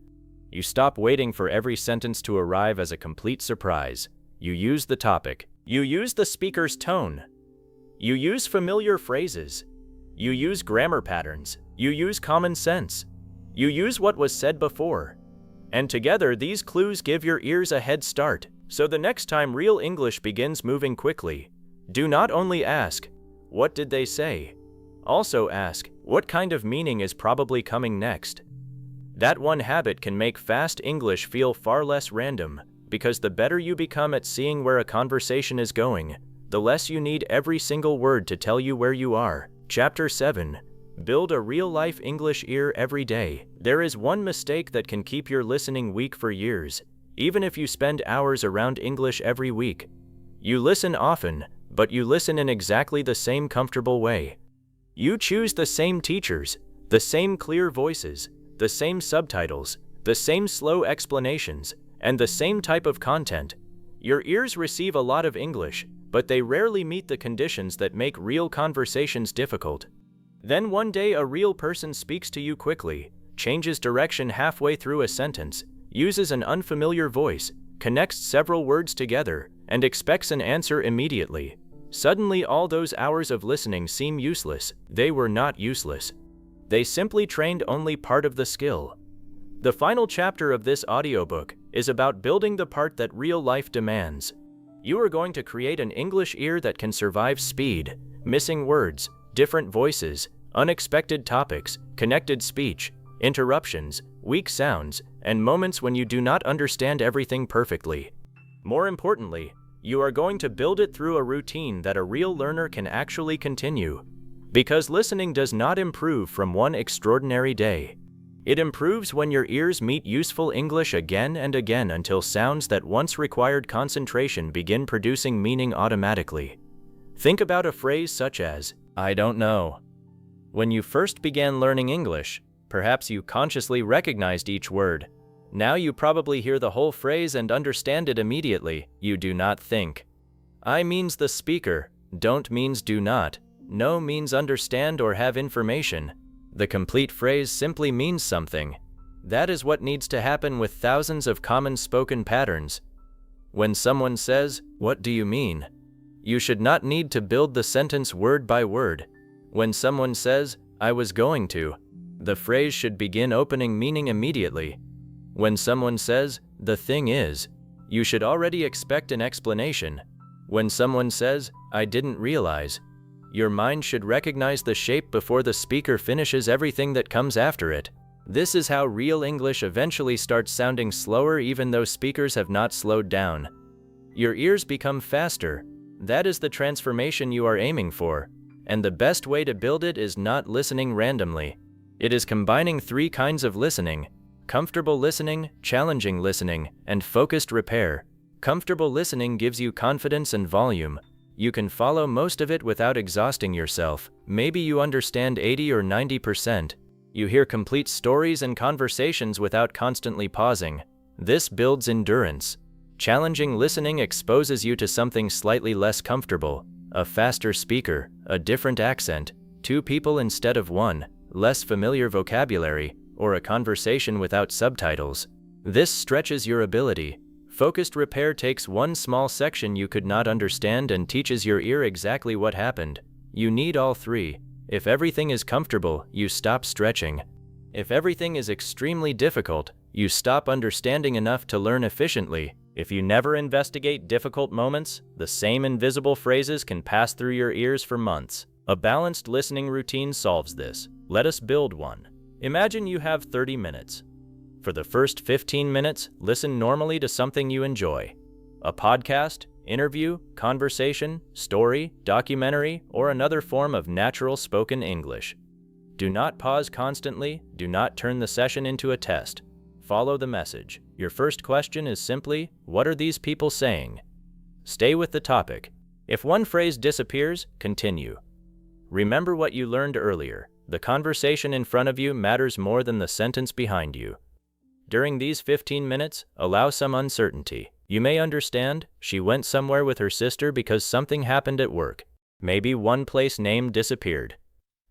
You stop waiting for every sentence to arrive as a complete surprise. You use the topic. You use the speaker's tone. You use familiar phrases. You use grammar patterns. You use common sense. You use what was said before. And together, these clues give your ears a head start. So the next time real English begins moving quickly, do not only ask, "What did they say?" Also ask, "What kind of meaning is probably coming next?" That one habit can make fast English feel far less random, because the better you become at seeing where a conversation is going, the less you need every single word to tell you where you are. Chapter 7. Build a real-life English ear every day. There is one mistake that can keep your listening weak for years, even if you spend hours around English every week. You listen often, but you listen in exactly the same comfortable way. You choose the same teachers, the same clear voices, the same subtitles, the same slow explanations, and the same type of content. Your ears receive a lot of English, but they rarely meet the conditions that make real conversations difficult. Then one day a real person speaks to you quickly, changes direction halfway through a sentence, uses an unfamiliar voice, connects several words together, and expects an answer immediately. Suddenly all those hours of listening seem useless. They were not useless. They simply trained only part of the skill. The final chapter of this audiobook is about building the part that real life demands. You are going to create an English ear that can survive speed, missing words, different voices, unexpected topics, connected speech, interruptions, weak sounds, and moments when you do not understand everything perfectly. More importantly, you are going to build it through a routine that a real learner can actually continue. Because listening does not improve from one extraordinary day. It improves when your ears meet useful English again and again until sounds that once required concentration begin producing meaning automatically. Think about a phrase such as, "I don't know." When you first began learning English, perhaps you consciously recognized each word. Now you probably hear the whole phrase and understand it immediately. You do not think. I means the speaker, don't means do not, no means understand or have information. The complete phrase simply means something. That is what needs to happen with thousands of common spoken patterns. When someone says, "What do you mean?" you should not need to build the sentence word by word. When someone says, "I was going to," the phrase should begin opening meaning immediately. When someone says, "The thing is," you should already expect an explanation. When someone says, "I didn't realize," your mind should recognize the shape before the speaker finishes everything that comes after it. This is how real English eventually starts sounding slower even though speakers have not slowed down. Your ears become faster. That is the transformation you are aiming for. And the best way to build it is not listening randomly. It is combining three kinds of listening: comfortable listening, challenging listening, and focused repair. Comfortable listening gives you confidence and volume. You can follow most of it without exhausting yourself. Maybe you understand 80 or 90%. You hear complete stories and conversations without constantly pausing. This builds endurance. Challenging listening exposes you to something slightly less comfortable: a faster speaker, a different accent, two people instead of one, less familiar vocabulary, or a conversation without subtitles. This stretches your ability. Focused repair takes one small section you could not understand and teaches your ear exactly what happened. You need all three. If everything is comfortable, you stop stretching. If everything is extremely difficult, you stop understanding enough to learn efficiently. If you never investigate difficult moments, the same invisible phrases can pass through your ears for months. A balanced listening routine solves this. Let us build one. Imagine you have 30 minutes. For the first 15 minutes, listen normally to something you enjoy. A podcast, interview, conversation, story, documentary, or another form of natural spoken English. Do not pause constantly. Do not turn the session into a test. Follow the message. Your first question is simply, what are these people saying? Stay with the topic. If one phrase disappears, continue. Remember what you learned earlier. The conversation in front of you matters more than the sentence behind you. During these 15 minutes, allow some uncertainty. You may understand, she went somewhere with her sister because something happened at work. Maybe one place name disappeared.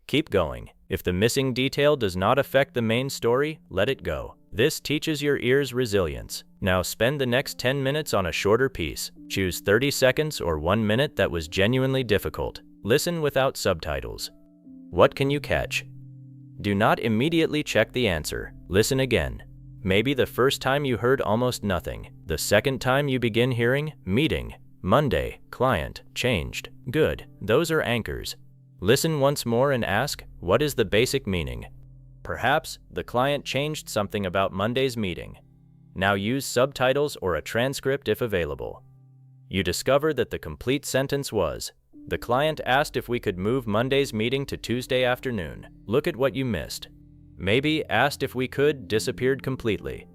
Keep going. If the missing detail does not affect the main story, let it go. This teaches your ears resilience. Now spend the next 10 minutes on a shorter piece. Choose 30 seconds or 1 minute that was genuinely difficult. Listen without subtitles. What can you catch? Do not immediately check the answer. Listen again. Maybe the first time you heard almost nothing. The second time you begin hearing meeting, Monday, client, changed, good. Those are anchors. Listen once more and ask, what is the basic meaning? Perhaps the client changed something about Monday's meeting. Now use subtitles or a transcript if available. You discover that the complete sentence was, the client asked if we could move Monday's meeting to Tuesday afternoon. Look at what you missed. Maybe asked if we could disappeared completely.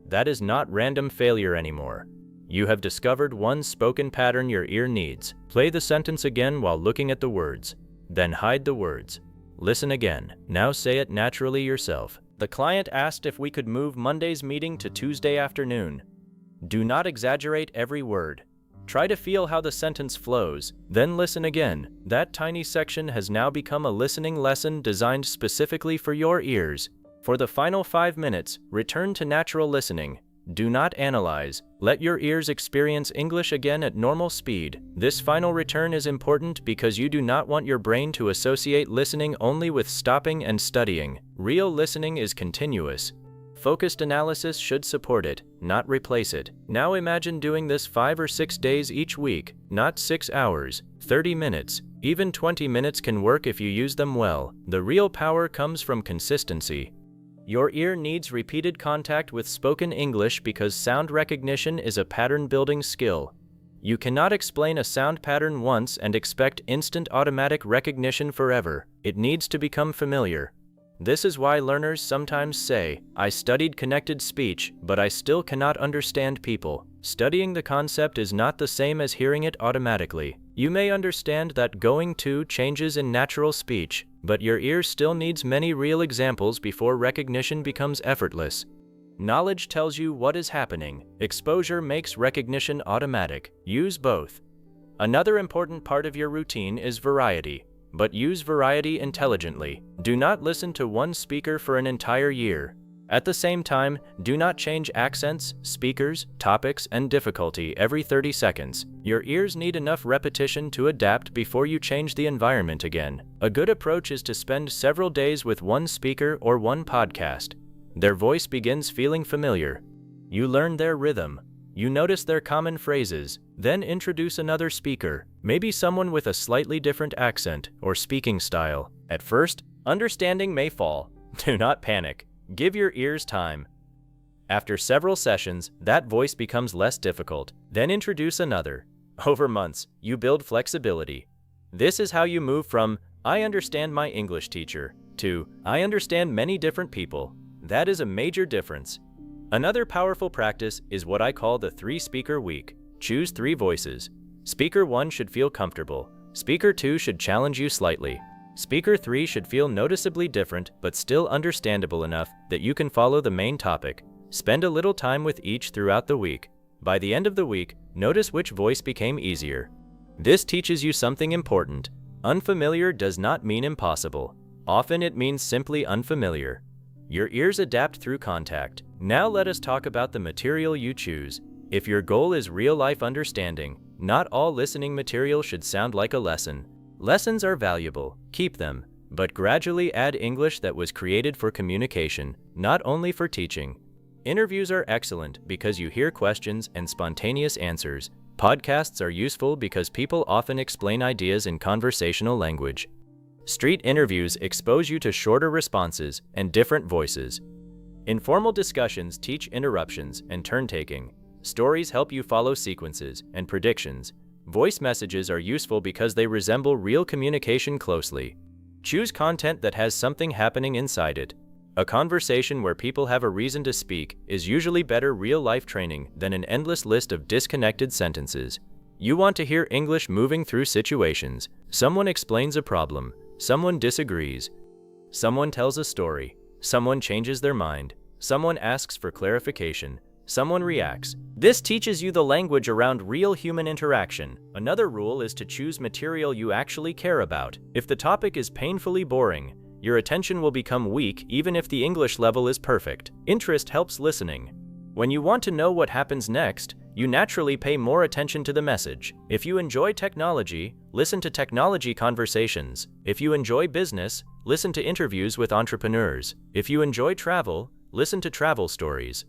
That is not random failure anymore. You have discovered one spoken pattern your ear needs. Play the sentence again while looking at the words. Then hide the words. Listen again. Now say it naturally yourself. The client asked if we could move Monday's meeting to Tuesday afternoon. Do not exaggerate every word. Try to feel how the sentence flows, then listen again. That tiny section has now become a listening lesson designed specifically for your ears. For the final 5 minutes, return to natural listening. Do not analyze. Let your ears experience English again at normal speed. This final return is important because you do not want your brain to associate listening only with stopping and studying. Real listening is continuous. Focused analysis should support it, not replace it. Now imagine doing this 5 or 6 days each week, not 6 hours, 30 minutes. Even 20 minutes can work if you use them well. The real power comes from consistency. Your ear needs repeated contact with spoken English because sound recognition is a pattern-building skill. You cannot explain a sound pattern once and expect instant automatic recognition forever. It needs to become familiar. This is why learners sometimes say, "I studied connected speech, but I still cannot understand people." Studying the concept is not the same as hearing it automatically. You may understand that going to changes in natural speech, but your ear still needs many real examples before recognition becomes effortless. Knowledge tells you what is happening. Exposure makes recognition automatic. Use both. Another important part of your routine is variety. But use variety intelligently. Do not listen to one speaker for an entire year. At the same time, do not change accents, speakers, topics, and difficulty every 30 seconds. Your ears need enough repetition to adapt before you change the environment again. A good approach is to spend several days with one speaker or one podcast. Their voice begins feeling familiar. You learn their rhythm. You notice their common phrases, then introduce another speaker, maybe someone with a slightly different accent or speaking style. At first, understanding may fall. Do not panic. Give your ears time. After several sessions, that voice becomes less difficult. Then introduce another. Over months, you build flexibility. This is how you move from, "I understand my English teacher," to, "I understand many different people." That is a major difference. Another powerful practice is what I call the 3-speaker week. Choose 3 voices. Speaker 1 should feel comfortable. Speaker 2 should challenge you slightly. Speaker 3 should feel noticeably different but still understandable enough that you can follow the main topic. Spend a little time with each throughout the week. By the end of the week, notice which voice became easier. This teaches you something important. Unfamiliar does not mean impossible. Often it means simply unfamiliar. Your ears adapt through contact. Now let us talk about the material you choose. If your goal is real-life understanding, not all listening material should sound like a lesson. Lessons are valuable, keep them, but gradually add English that was created for communication, not only for teaching. Interviews are excellent because you hear questions and spontaneous answers. Podcasts are useful because people often explain ideas in conversational language. Street interviews expose you to shorter responses and different voices. Informal discussions teach interruptions and turn-taking. Stories help you follow sequences and predictions. Voice messages are useful because they resemble real communication closely. Choose content that has something happening inside it. A conversation where people have a reason to speak is usually better real-life training than an endless list of disconnected sentences. You want to hear English moving through situations. Someone explains a problem. Someone disagrees. Someone tells a story. Someone changes their mind. Someone asks for clarification. Someone reacts. This teaches you the language around real human interaction. Another rule is to choose material you actually care about. If the topic is painfully boring, your attention will become weak even if the English level is perfect. Interest helps listening. When you want to know what happens next, you naturally pay more attention to the message. If you enjoy technology, listen to technology conversations. If you enjoy business, listen to interviews with entrepreneurs. If you enjoy travel, listen to travel stories.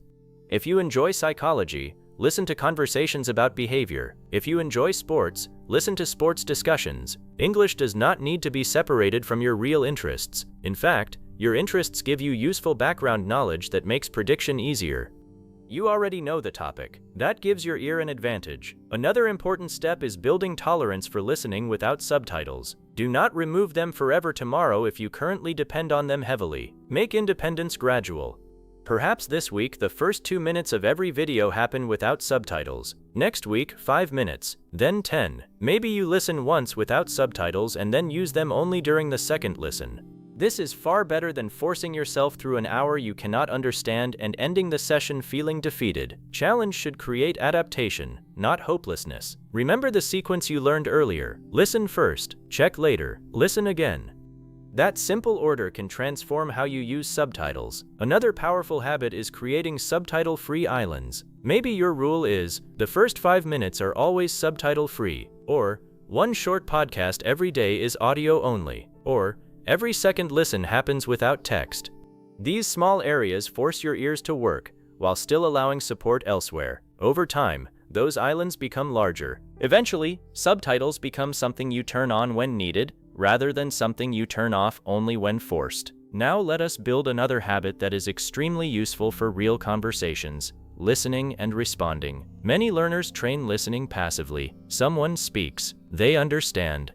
If you enjoy psychology, listen to conversations about behavior. If you enjoy sports, listen to sports discussions. English does not need to be separated from your real interests. In fact, your interests give you useful background knowledge that makes prediction easier. You already know the topic. That gives your ear an advantage. Another important step is building tolerance for listening without subtitles. Do not remove them forever tomorrow if you currently depend on them heavily. Make independence gradual. Perhaps this week the first 2 minutes of every video happen without subtitles. Next week, 5 minutes, then 10. Maybe you listen once without subtitles and then use them only during the second listen. This is far better than forcing yourself through an hour you cannot understand and ending the session feeling defeated. Challenge should create adaptation, not hopelessness. Remember the sequence you learned earlier. Listen first, check later, listen again. That simple order can transform how you use subtitles. Another powerful habit is creating subtitle-free islands. Maybe your rule is, the first 5 minutes are always subtitle-free, or one short podcast every day is audio only, or every second listen happens without text. These small areas force your ears to work, while still allowing support elsewhere. Over time, those islands become larger. Eventually, subtitles become something you turn on when needed, rather than something you turn off only when forced. Now let us build another habit that is extremely useful for real conversations: listening and responding. Many learners train listening passively. Someone speaks, they understand.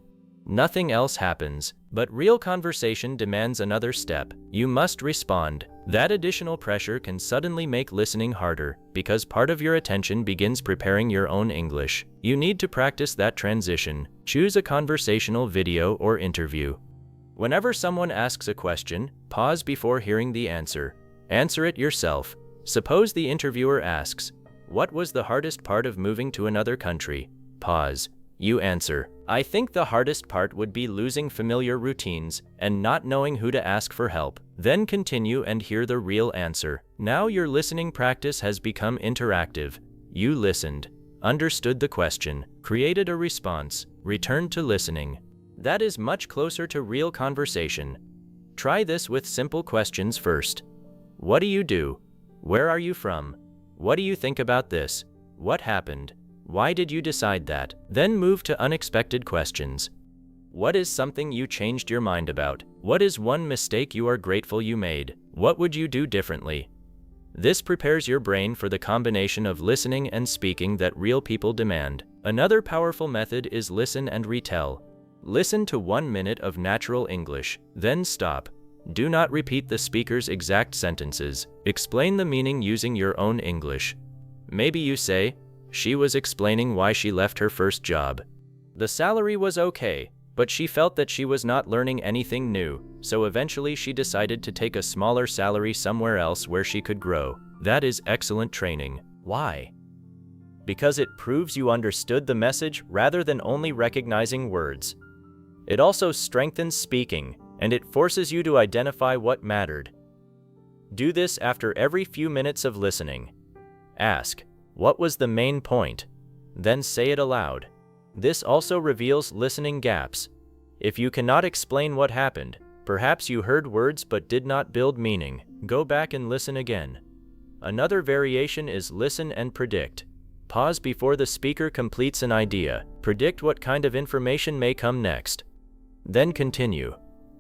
Nothing else happens, but real conversation demands another step. You must respond. That additional pressure can suddenly make listening harder, because part of your attention begins preparing your own English. You need to practice that transition. Choose a conversational video or interview. Whenever someone asks a question, pause before hearing the answer. Answer it yourself. Suppose the interviewer asks, "What was the hardest part of moving to another country?" Pause. You answer, "I think the hardest part would be losing familiar routines and not knowing who to ask for help." Then continue and hear the real answer. Now your listening practice has become interactive. You listened, understood the question, created a response, returned to listening. That is much closer to real conversation. Try this with simple questions first. What do you do? Where are you from? What do you think about this? What happened? Why did you decide that? Then move to unexpected questions. What is something you changed your mind about? What is one mistake you are grateful you made? What would you do differently? This prepares your brain for the combination of listening and speaking that real people demand. Another powerful method is listen and retell. Listen to 1 minute of natural English, then stop. Do not repeat the speaker's exact sentences. Explain the meaning using your own English. Maybe you say, "She was explaining why she left her first job. The salary was okay, but she felt that she was not learning anything new, so eventually she decided to take a smaller salary somewhere else where she could grow." That is excellent training. Why? Because it proves you understood the message rather than only recognizing words. It also strengthens speaking, and it forces you to identify what mattered. Do this after every few minutes of listening. Ask, "What was the main point?" Then say it aloud. This also reveals listening gaps. If you cannot explain what happened, perhaps you heard words but did not build meaning. Go back and listen again. Another variation is listen and predict. Pause before the speaker completes an idea. Predict what kind of information may come next. Then continue.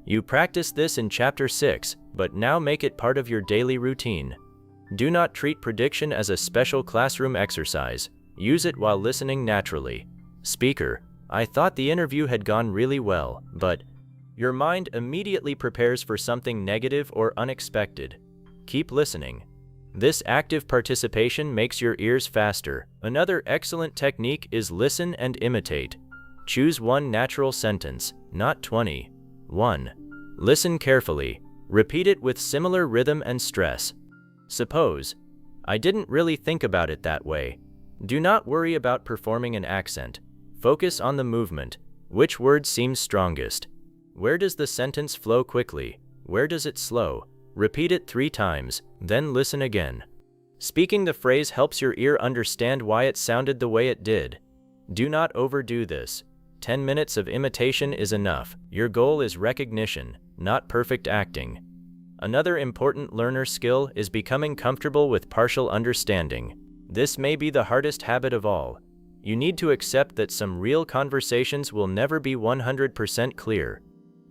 You practiced this in Chapter 6, but now make it part of your daily routine. Do not treat prediction as a special classroom exercise. Use it while listening naturally. Speaker, "I thought the interview had gone really well, but..." Your mind immediately prepares for something negative or unexpected. Keep listening. This active participation makes your ears faster. Another excellent technique is listen and imitate. Choose one natural sentence, not 20. 1. Listen carefully. Repeat it with similar rhythm and stress. Suppose, "I didn't really think about it that way." Do not worry about performing an accent. Focus on the movement. Which word seems strongest? Where does the sentence flow quickly? Where does it slow? Repeat it 3 times, then listen again. Speaking the phrase helps your ear understand why it sounded the way it did. Do not overdo this. 10 minutes of imitation is enough. Your goal is recognition, not perfect acting. Another important learner skill is becoming comfortable with partial understanding. This may be the hardest habit of all. You need to accept that some real conversations will never be 100% clear.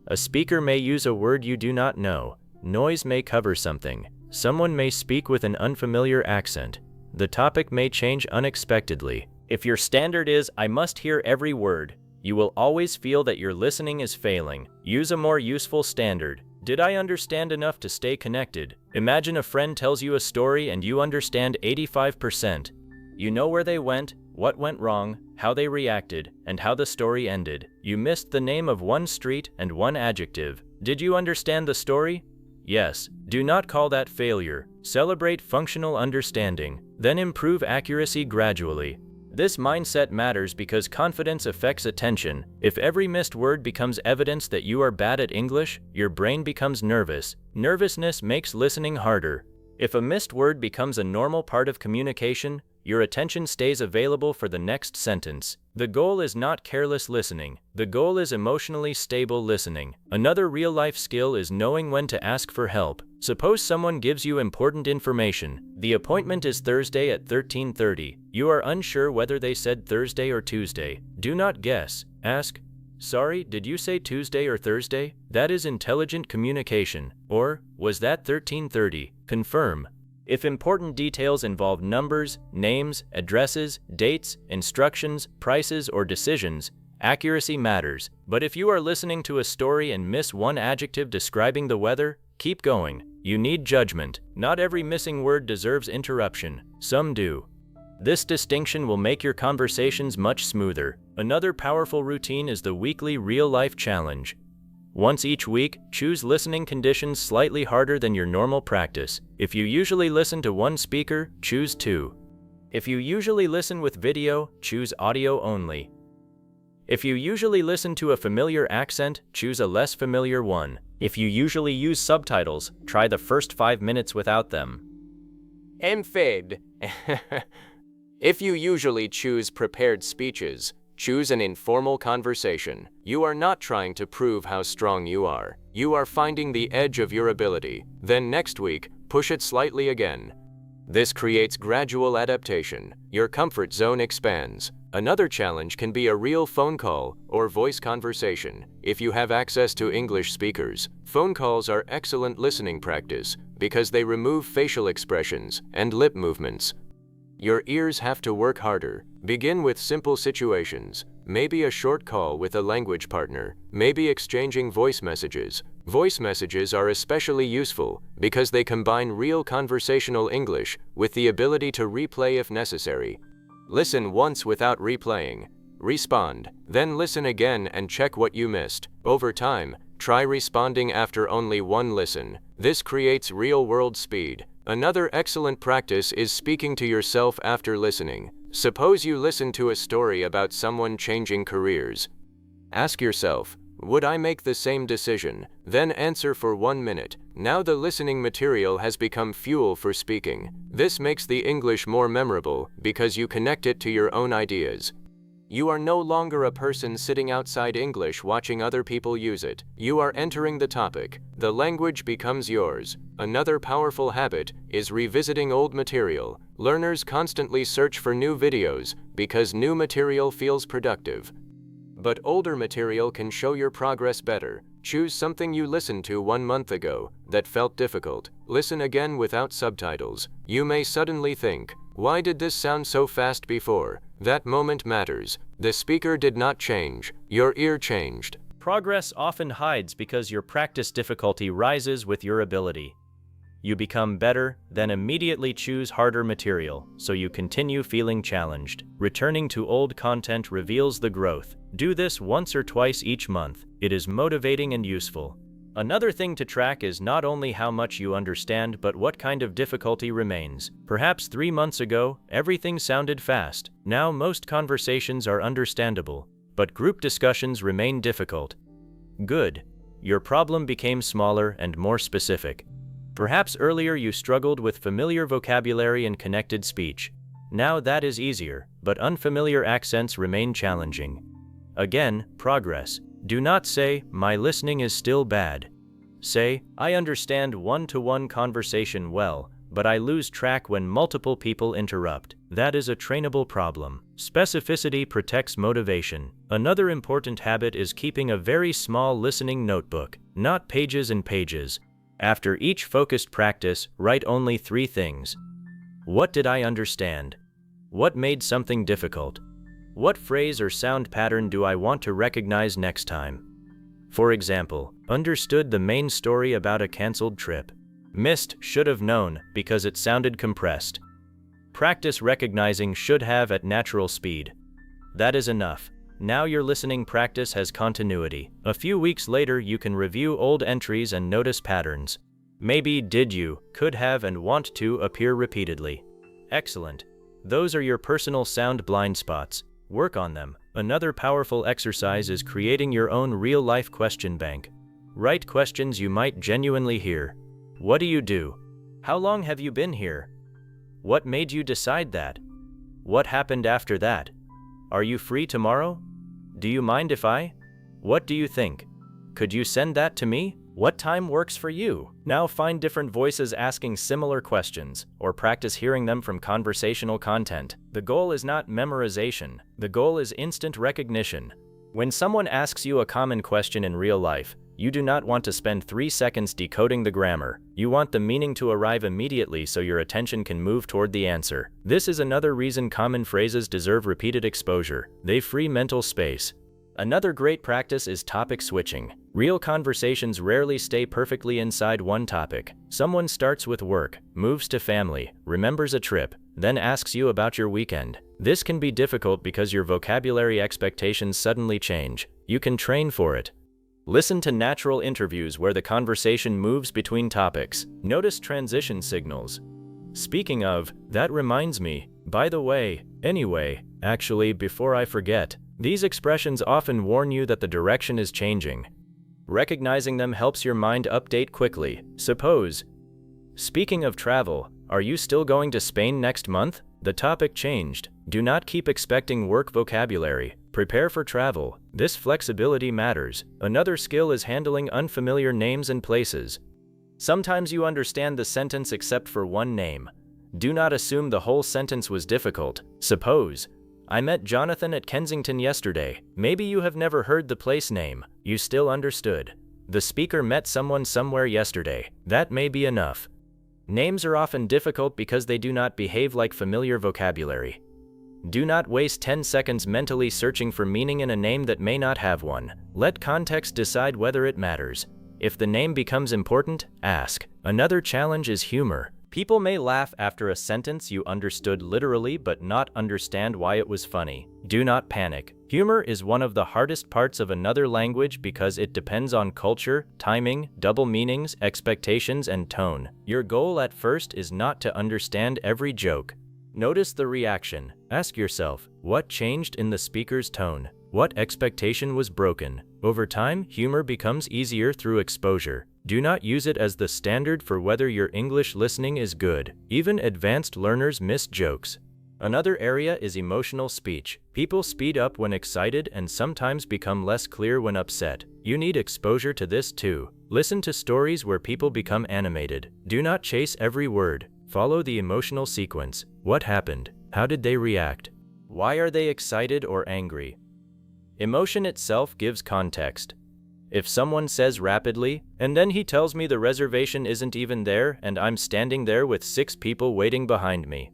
A speaker may use a word you do not know. Noise may cover something. Someone may speak with an unfamiliar accent. The topic may change unexpectedly. If your standard is, "I must hear every word," you will always feel that your listening is failing. Use a more useful standard. Did I understand enough to stay connected? Imagine a friend tells you a story and you understand 85%. You know where they went, what went wrong, how they reacted, and how the story ended. You missed the name of one street and one adjective, Did you understand the story? Yes. Do not call that failure. Celebrate functional understanding, then improve accuracy gradually. This mindset matters because confidence affects attention. If every missed word becomes evidence that you are bad at English, your brain becomes nervous. Nervousness makes listening harder. If a missed word becomes a normal part of communication, your attention stays available for the next sentence. The goal is not careless listening. The goal is emotionally stable listening. Another real-life skill is knowing when to ask for help. Suppose someone gives you important information. The appointment is Thursday at 13:30. You are unsure whether they said Thursday or Tuesday. Do not guess. Ask, "Sorry, did you say Tuesday or Thursday?" That is intelligent communication. Or, "Was that 13:30? Confirm." If important details involve numbers, names, addresses, dates, instructions, prices, or decisions, accuracy matters. But if you are listening to a story and miss one adjective describing the weather, keep going. You need judgment. Not every missing word deserves interruption. Some do. This distinction will make your conversations much smoother. Another powerful routine is the weekly real-life challenge. Once each week, choose listening conditions slightly harder than your normal practice. If you usually listen to one speaker, choose two. If you usually listen with video, choose audio only. If you usually listen to a familiar accent, choose a less familiar one. If you usually use subtitles, try the first 5 minutes without them. Fed. If you usually choose prepared speeches, choose an informal conversation. You are not trying to prove how strong you are. You are finding the edge of your ability. Then next week, push it slightly again. This creates gradual adaptation. Your comfort zone expands. Another challenge can be a real phone call or voice conversation. If you have access to English speakers, phone calls are excellent listening practice because they remove facial expressions and lip movements. Your ears have to work harder. Begin with simple situations, maybe a short call with a language partner, maybe exchanging voice messages. Voice messages are especially useful because they combine real conversational English with the ability to replay if necessary. Listen once without replaying. Respond, then listen again and check what you missed. Over time, try responding after only one listen. This creates real-world speed. Another excellent practice is speaking to yourself after listening. Suppose you listen to a story about someone changing careers. Ask yourself, would I make the same decision? Then answer for 1 minute. Now the listening material has become fuel for speaking. This makes the English more memorable because you connect it to your own ideas. You are no longer a person sitting outside English watching other people use it. You are entering the topic. The language becomes yours. Another powerful habit is revisiting old material. Learners constantly search for new videos because new material feels productive. But older material can show your progress better. Choose something you listened to 1 month ago that felt difficult. Listen again without subtitles. You may suddenly think, why did this sound so fast before? That moment matters. The speaker did not change. Your ear changed. Progress often hides because your practice difficulty rises with your ability. You become better, then immediately choose harder material, so you continue feeling challenged. Returning to old content reveals the growth. Do this once or twice each month. It is motivating and useful. Another thing to track is not only how much you understand, but what kind of difficulty remains. Perhaps 3 months ago, everything sounded fast. Now most conversations are understandable, but group discussions remain difficult. Good. Your problem became smaller and more specific. Perhaps earlier you struggled with familiar vocabulary and connected speech. Now that is easier, but unfamiliar accents remain challenging. Again, progress. Do not say, my listening is still bad. Say, I understand one-to-one conversation well, but I lose track when multiple people interrupt. That is a trainable problem. Specificity protects motivation. Another important habit is keeping a very small listening notebook, not pages and pages. After each focused practice, write only 3 things. What did I understand? What made something difficult? What phrase or sound pattern do I want to recognize next time? For example, understood the main story about a canceled trip. Missed should have known because it sounded compressed. Practice recognizing should have at natural speed. That is enough. Now your listening practice has continuity. A few weeks later, you can review old entries and notice patterns. Maybe did you, could have, and want to appear repeatedly. Excellent. Those are your personal sound blind spots. Work on them. Another powerful exercise is creating your own real-life question bank. Write questions you might genuinely hear. What do you do? How long have you been here? What made you decide that? What happened after that? Are you free tomorrow? Do you mind if I? What do you think? Could you send that to me? What time works for you? Now find different voices asking similar questions, or practice hearing them from conversational content. The goal is not memorization. The goal is instant recognition. When someone asks you a common question in real life, you do not want to spend 3 seconds decoding the grammar. You want the meaning to arrive immediately so your attention can move toward the answer. This is another reason common phrases deserve repeated exposure. They free mental space. Another great practice is topic switching. Real conversations rarely stay perfectly inside one topic. Someone starts with work, moves to family, remembers a trip, then asks you about your weekend. This can be difficult because your vocabulary expectations suddenly change. You can train for it. Listen to natural interviews where the conversation moves between topics. Notice transition signals. Speaking of, that reminds me, by the way, anyway, actually, before I forget. These expressions often warn you that the direction is changing. Recognizing them helps your mind update quickly. Suppose, speaking of travel, are you still going to Spain next month? The topic changed. Do not keep expecting work vocabulary. Prepare for travel. This flexibility matters. Another skill is handling unfamiliar names and places. Sometimes you understand the sentence except for one name. Do not assume the whole sentence was difficult. Suppose, I met Jonathan at Kensington yesterday. Maybe you have never heard the place name. You still understood. The speaker met someone somewhere yesterday. That may be enough. Names are often difficult because they do not behave like familiar vocabulary. Do not waste 10 seconds mentally searching for meaning in a name that may not have one. Let context decide whether it matters. If the name becomes important, ask. Another challenge is humor. People may laugh after a sentence you understood literally but not understand why it was funny. Do not panic. Humor is one of the hardest parts of another language because it depends on culture, timing, double meanings, expectations, and tone. Your goal at first is not to understand every joke. Notice the reaction. Ask yourself, what changed in the speaker's tone? What expectation was broken? Over time, humor becomes easier through exposure. Do not use it as the standard for whether your English listening is good. Even advanced learners miss jokes. Another area is emotional speech. People speed up when excited and sometimes become less clear when upset. You need exposure to this too. Listen to stories where people become animated. Do not chase every word. Follow the emotional sequence. What happened? How did they react? Why are they excited or angry? Emotion itself gives context. If someone says rapidly, and then he tells me the reservation isn't even there and I'm standing there with 6 people waiting behind me,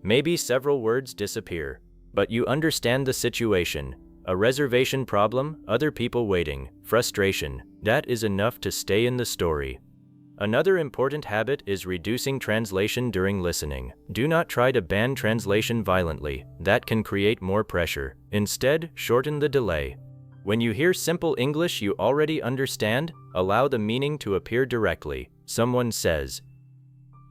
maybe several words disappear, but you understand the situation. A reservation problem, other people waiting, frustration. That is enough to stay in the story. Another important habit is reducing translation during listening. Do not try to ban translation violently. That can create more pressure. Instead, shorten the delay. When you hear simple English you already understand, allow the meaning to appear directly. Someone says,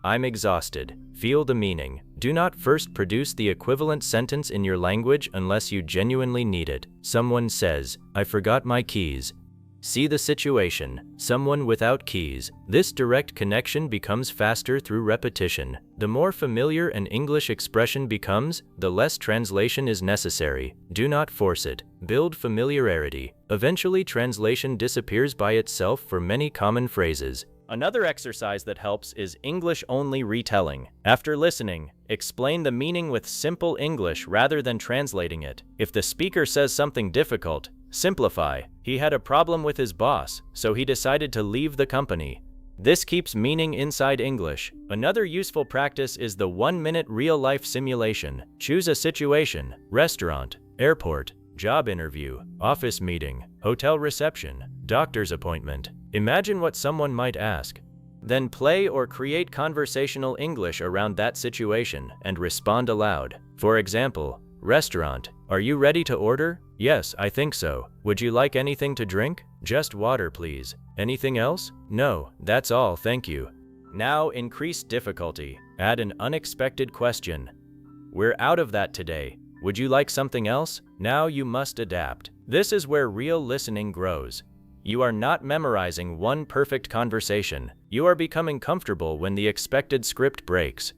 I'm exhausted. Feel the meaning. Do not first produce the equivalent sentence in your language unless you genuinely need it. Someone says, I forgot my keys. See the situation. Someone without keys. This direct connection becomes faster through repetition. The more familiar an English expression becomes, the less translation is necessary. Do not force it. Build familiarity. Eventually, translation disappears by itself for many common phrases. Another exercise that helps is English-only retelling. After listening, explain the meaning with simple English rather than translating it. If the speaker says something difficult, simplify. He had a problem with his boss, so he decided to leave the company. This keeps meaning inside English. Another useful practice is the 1-minute real-life simulation. Choose a situation: restaurant, airport, job interview, office meeting, hotel reception, doctor's appointment. Imagine what someone might ask. Then play or create conversational English around that situation and respond aloud. For example, restaurant, are you ready to order? Yes, I think so. Would you like anything to drink? Just water, please. Anything else? No, that's all, thank you. Now increase difficulty. Add an unexpected question. We're out of that today. Would you like something else? Now you must adapt. This is where real listening grows. You are not memorizing one perfect conversation. You are becoming comfortable when the expected script breaks.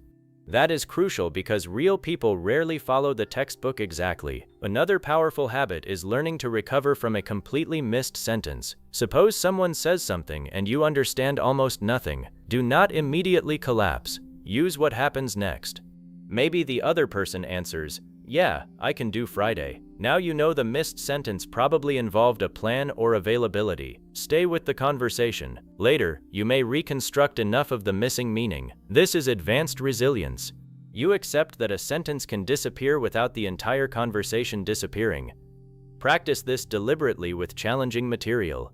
That is crucial because real people rarely follow the textbook exactly. Another powerful habit is learning to recover from a completely missed sentence. Suppose someone says something and you understand almost nothing. Do not immediately collapse. Use what happens next. Maybe the other person answers, "Yeah, I can do Friday." Now you know the missed sentence probably involved a plan or availability. Stay with the conversation. Later, you may reconstruct enough of the missing meaning. This is advanced resilience. You accept that a sentence can disappear without the entire conversation disappearing. Practice this deliberately with challenging material.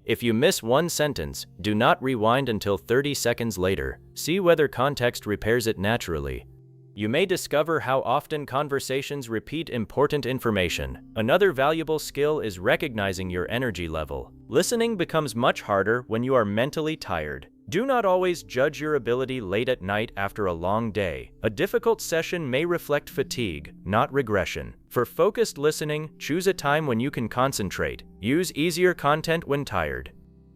If you miss one sentence, do not rewind until 30 seconds later. See whether context repairs it naturally. You may discover how often conversations repeat important information. Another valuable skill is recognizing your energy level. Listening becomes much harder when you are mentally tired. Do not always judge your ability late at night after a long day. A difficult session may reflect fatigue, not regression. For focused listening, choose a time when you can concentrate. Use easier content when tired.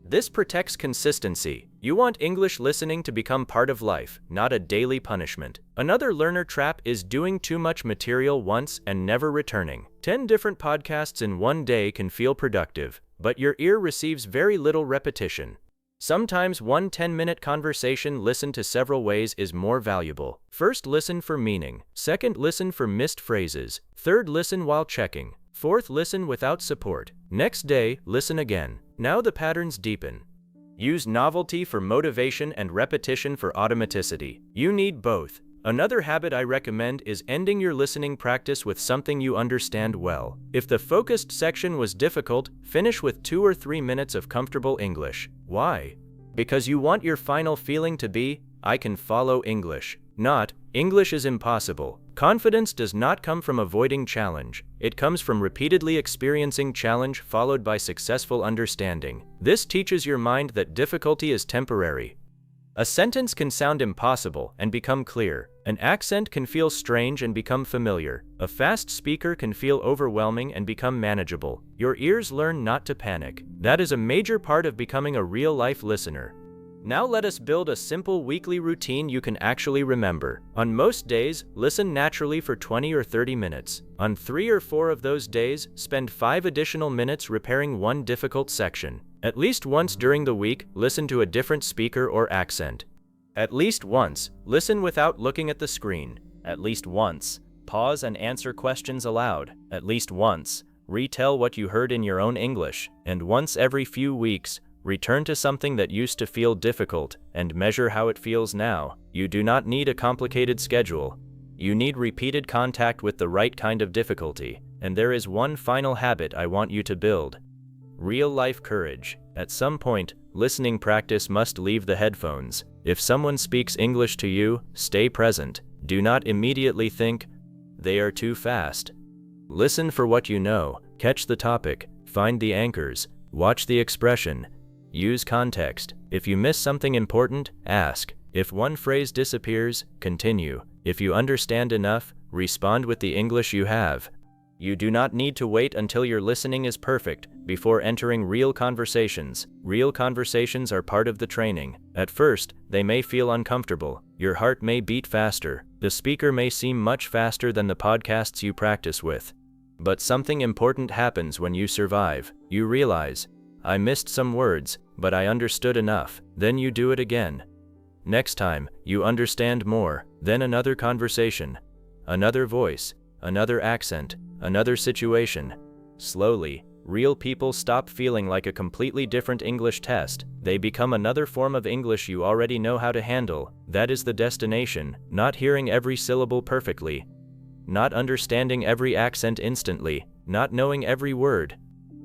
This protects consistency. You want English listening to become part of life, not a daily punishment. Another learner trap is doing too much material once and never returning. 10 different podcasts in one day can feel productive, but your ear receives very little repetition. Sometimes one 10-minute conversation listened to several ways is more valuable. First, listen for meaning. Second, listen for missed phrases. Third, listen while checking. Fourth, listen without support. Next day, listen again. Now the patterns deepen. Use novelty for motivation and repetition for automaticity. You need both. Another habit I recommend is ending your listening practice with something you understand well. If the focused section was difficult, finish with 2 or 3 minutes of comfortable English. Why? Because you want your final feeling to be, "I can follow English," not, "English is impossible." Confidence does not come from avoiding challenge. It comes from repeatedly experiencing challenge followed by successful understanding. This teaches your mind that difficulty is temporary. A sentence can sound impossible and become clear. An accent can feel strange and become familiar. A fast speaker can feel overwhelming and become manageable. Your ears learn not to panic. That is a major part of becoming a real-life listener. Now let us build a simple weekly routine you can actually remember. On most days, listen naturally for 20 or 30 minutes. On 3 or 4 of those days, spend 5 additional minutes repairing one difficult section. At least once during the week, listen to a different speaker or accent. At least once, listen without looking at the screen. At least once, pause and answer questions aloud. At least once, retell what you heard in your own English. And once every few weeks, return to something that used to feel difficult and measure how it feels now. You do not need a complicated schedule. You need repeated contact with the right kind of difficulty. And there is one final habit I want you to build. Real-life courage. At some point, listening practice must leave the headphones. If someone speaks English to you, stay present. Do not immediately think, "They are too fast." Listen for what you know. Catch the topic. Find the anchors. Watch the expression. Use context. If you miss something important, ask. If one phrase disappears, continue. If you understand enough, respond with the English you have. You do not need to wait until your listening is perfect before entering real conversations. Real conversations are part of the training. At first, they may feel uncomfortable. Your heart may beat faster. The speaker may seem much faster than the podcasts you practice with. But something important happens when you survive. You realize, "I missed some words, but I understood enough." Then you do it again. Next time, you understand more. Then another conversation, another voice, another accent, another situation. Slowly, real people stop feeling like a completely different English test. They become another form of English you already know how to handle. That is the destination, not hearing every syllable perfectly, not understanding every accent instantly, not knowing every word.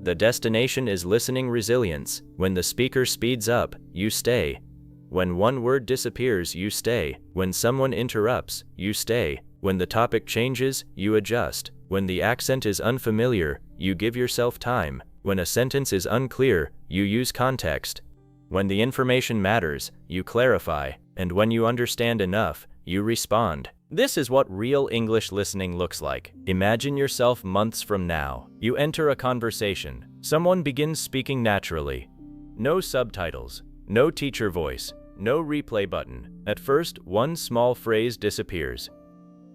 The destination is listening resilience. When the speaker speeds up, you stay. When one word disappears, you stay. When someone interrupts, you stay. When the topic changes, you adjust. When the accent is unfamiliar, you give yourself time. When a sentence is unclear, you use context. When the information matters, you clarify. And when you understand enough, you respond. This is what real English listening looks like. Imagine yourself months from now. You enter a conversation. Someone begins speaking naturally. No subtitles, no teacher voice, no replay button. At first, one small phrase disappears.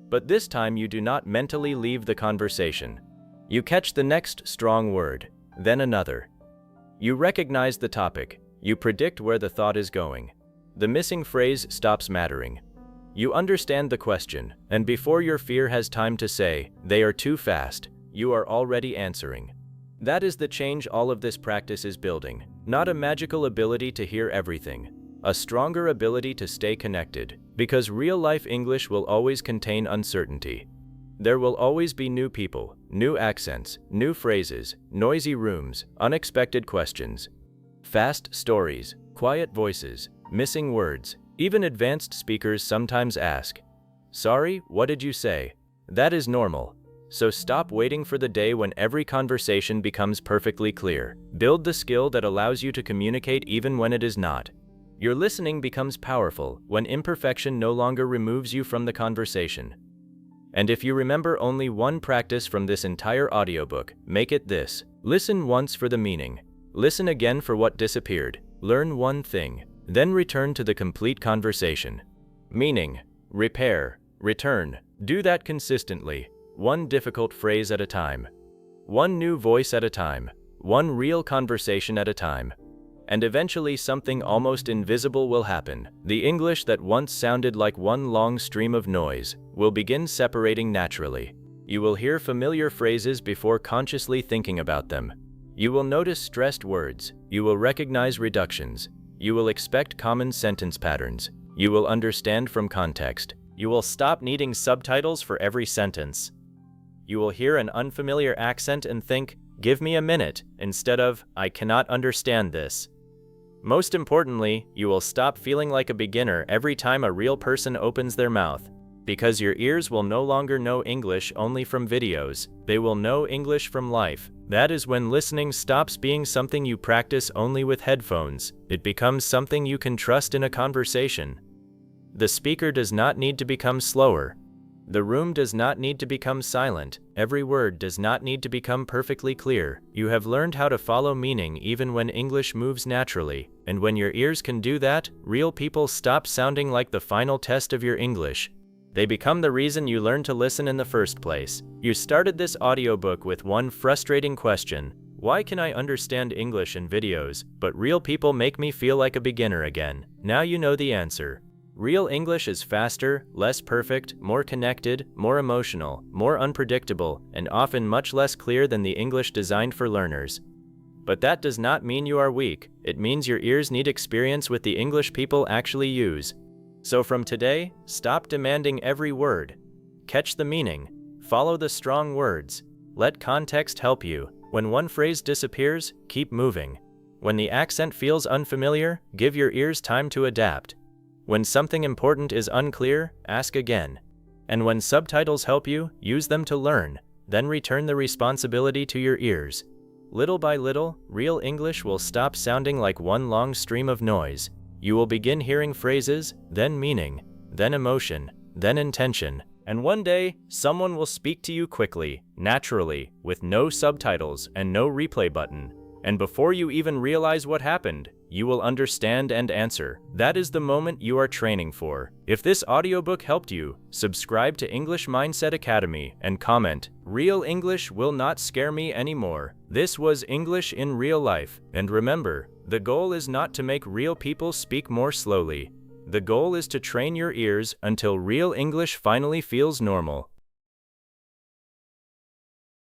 But this time you do not mentally leave the conversation. You catch the next strong word, then another. You recognize the topic. You predict where the thought is going. The missing phrase stops mattering. You understand the question, and before your fear has time to say, "They are too fast," you are already answering. That is the change all of this practice is building. Not a magical ability to hear everything. A stronger ability to stay connected, because real-life English will always contain uncertainty. There will always be new people, new accents, new phrases, noisy rooms, unexpected questions, fast stories, quiet voices, missing words. Even advanced speakers sometimes ask, "Sorry, what did you say?" That is normal. So stop waiting for the day when every conversation becomes perfectly clear. Build the skill that allows you to communicate even when it is not. Your listening becomes powerful when imperfection no longer removes you from the conversation. And if you remember only one practice from this entire audiobook, make it this. Listen once for the meaning. Listen again for what disappeared. Learn one thing. Then return to the complete conversation. Meaning, repair, return. Do that consistently. One difficult phrase at a time. One new voice at a time. One real conversation at a time. And eventually something almost invisible will happen. The English that once sounded like one long stream of noise will begin separating naturally. You will hear familiar phrases before consciously thinking about them. You will notice stressed words. You will recognize reductions. You will expect common sentence patterns. You will understand from context. You will stop needing subtitles for every sentence. You will hear an unfamiliar accent and think, "Give me a minute," instead of, "I cannot understand this." Most importantly, you will stop feeling like a beginner every time a real person opens their mouth, because your ears will no longer know English only from videos. They will know English from life. That is when listening stops being something you practice only with headphones. It becomes something you can trust in a conversation. The speaker does not need to become slower. The room does not need to become silent. Every word does not need to become perfectly clear. You have learned how to follow meaning even when English moves naturally. And when your ears can do that, real people stop sounding like the final test of your English. They become the reason you learned to listen in the first place. You started this audiobook with one frustrating question. Why can I understand English in videos, but real people make me feel like a beginner again? Now you know the answer. Real English is faster, less perfect, more connected, more emotional, more unpredictable, and often much less clear than the English designed for learners. But that does not mean you are weak. It means your ears need experience with the English people actually use. So from today, stop demanding every word. Catch the meaning. Follow the strong words. Let context help you. When one phrase disappears, keep moving. When the accent feels unfamiliar, give your ears time to adapt. When something important is unclear, ask again. And when subtitles help you, use them to learn. Then return the responsibility to your ears. Little by little, real English will stop sounding like one long stream of noise. You will begin hearing phrases, then meaning, then emotion, then intention. And one day, someone will speak to you quickly, naturally, with no subtitles and no replay button. And before you even realize what happened, you will understand and answer. That is the moment you are training for. If this audiobook helped you, subscribe to English Mindset Academy and comment, "Real English will not scare me anymore." This was English in real life. And remember, the goal is not to make real people speak more slowly. The goal is to train your ears until real English finally feels normal.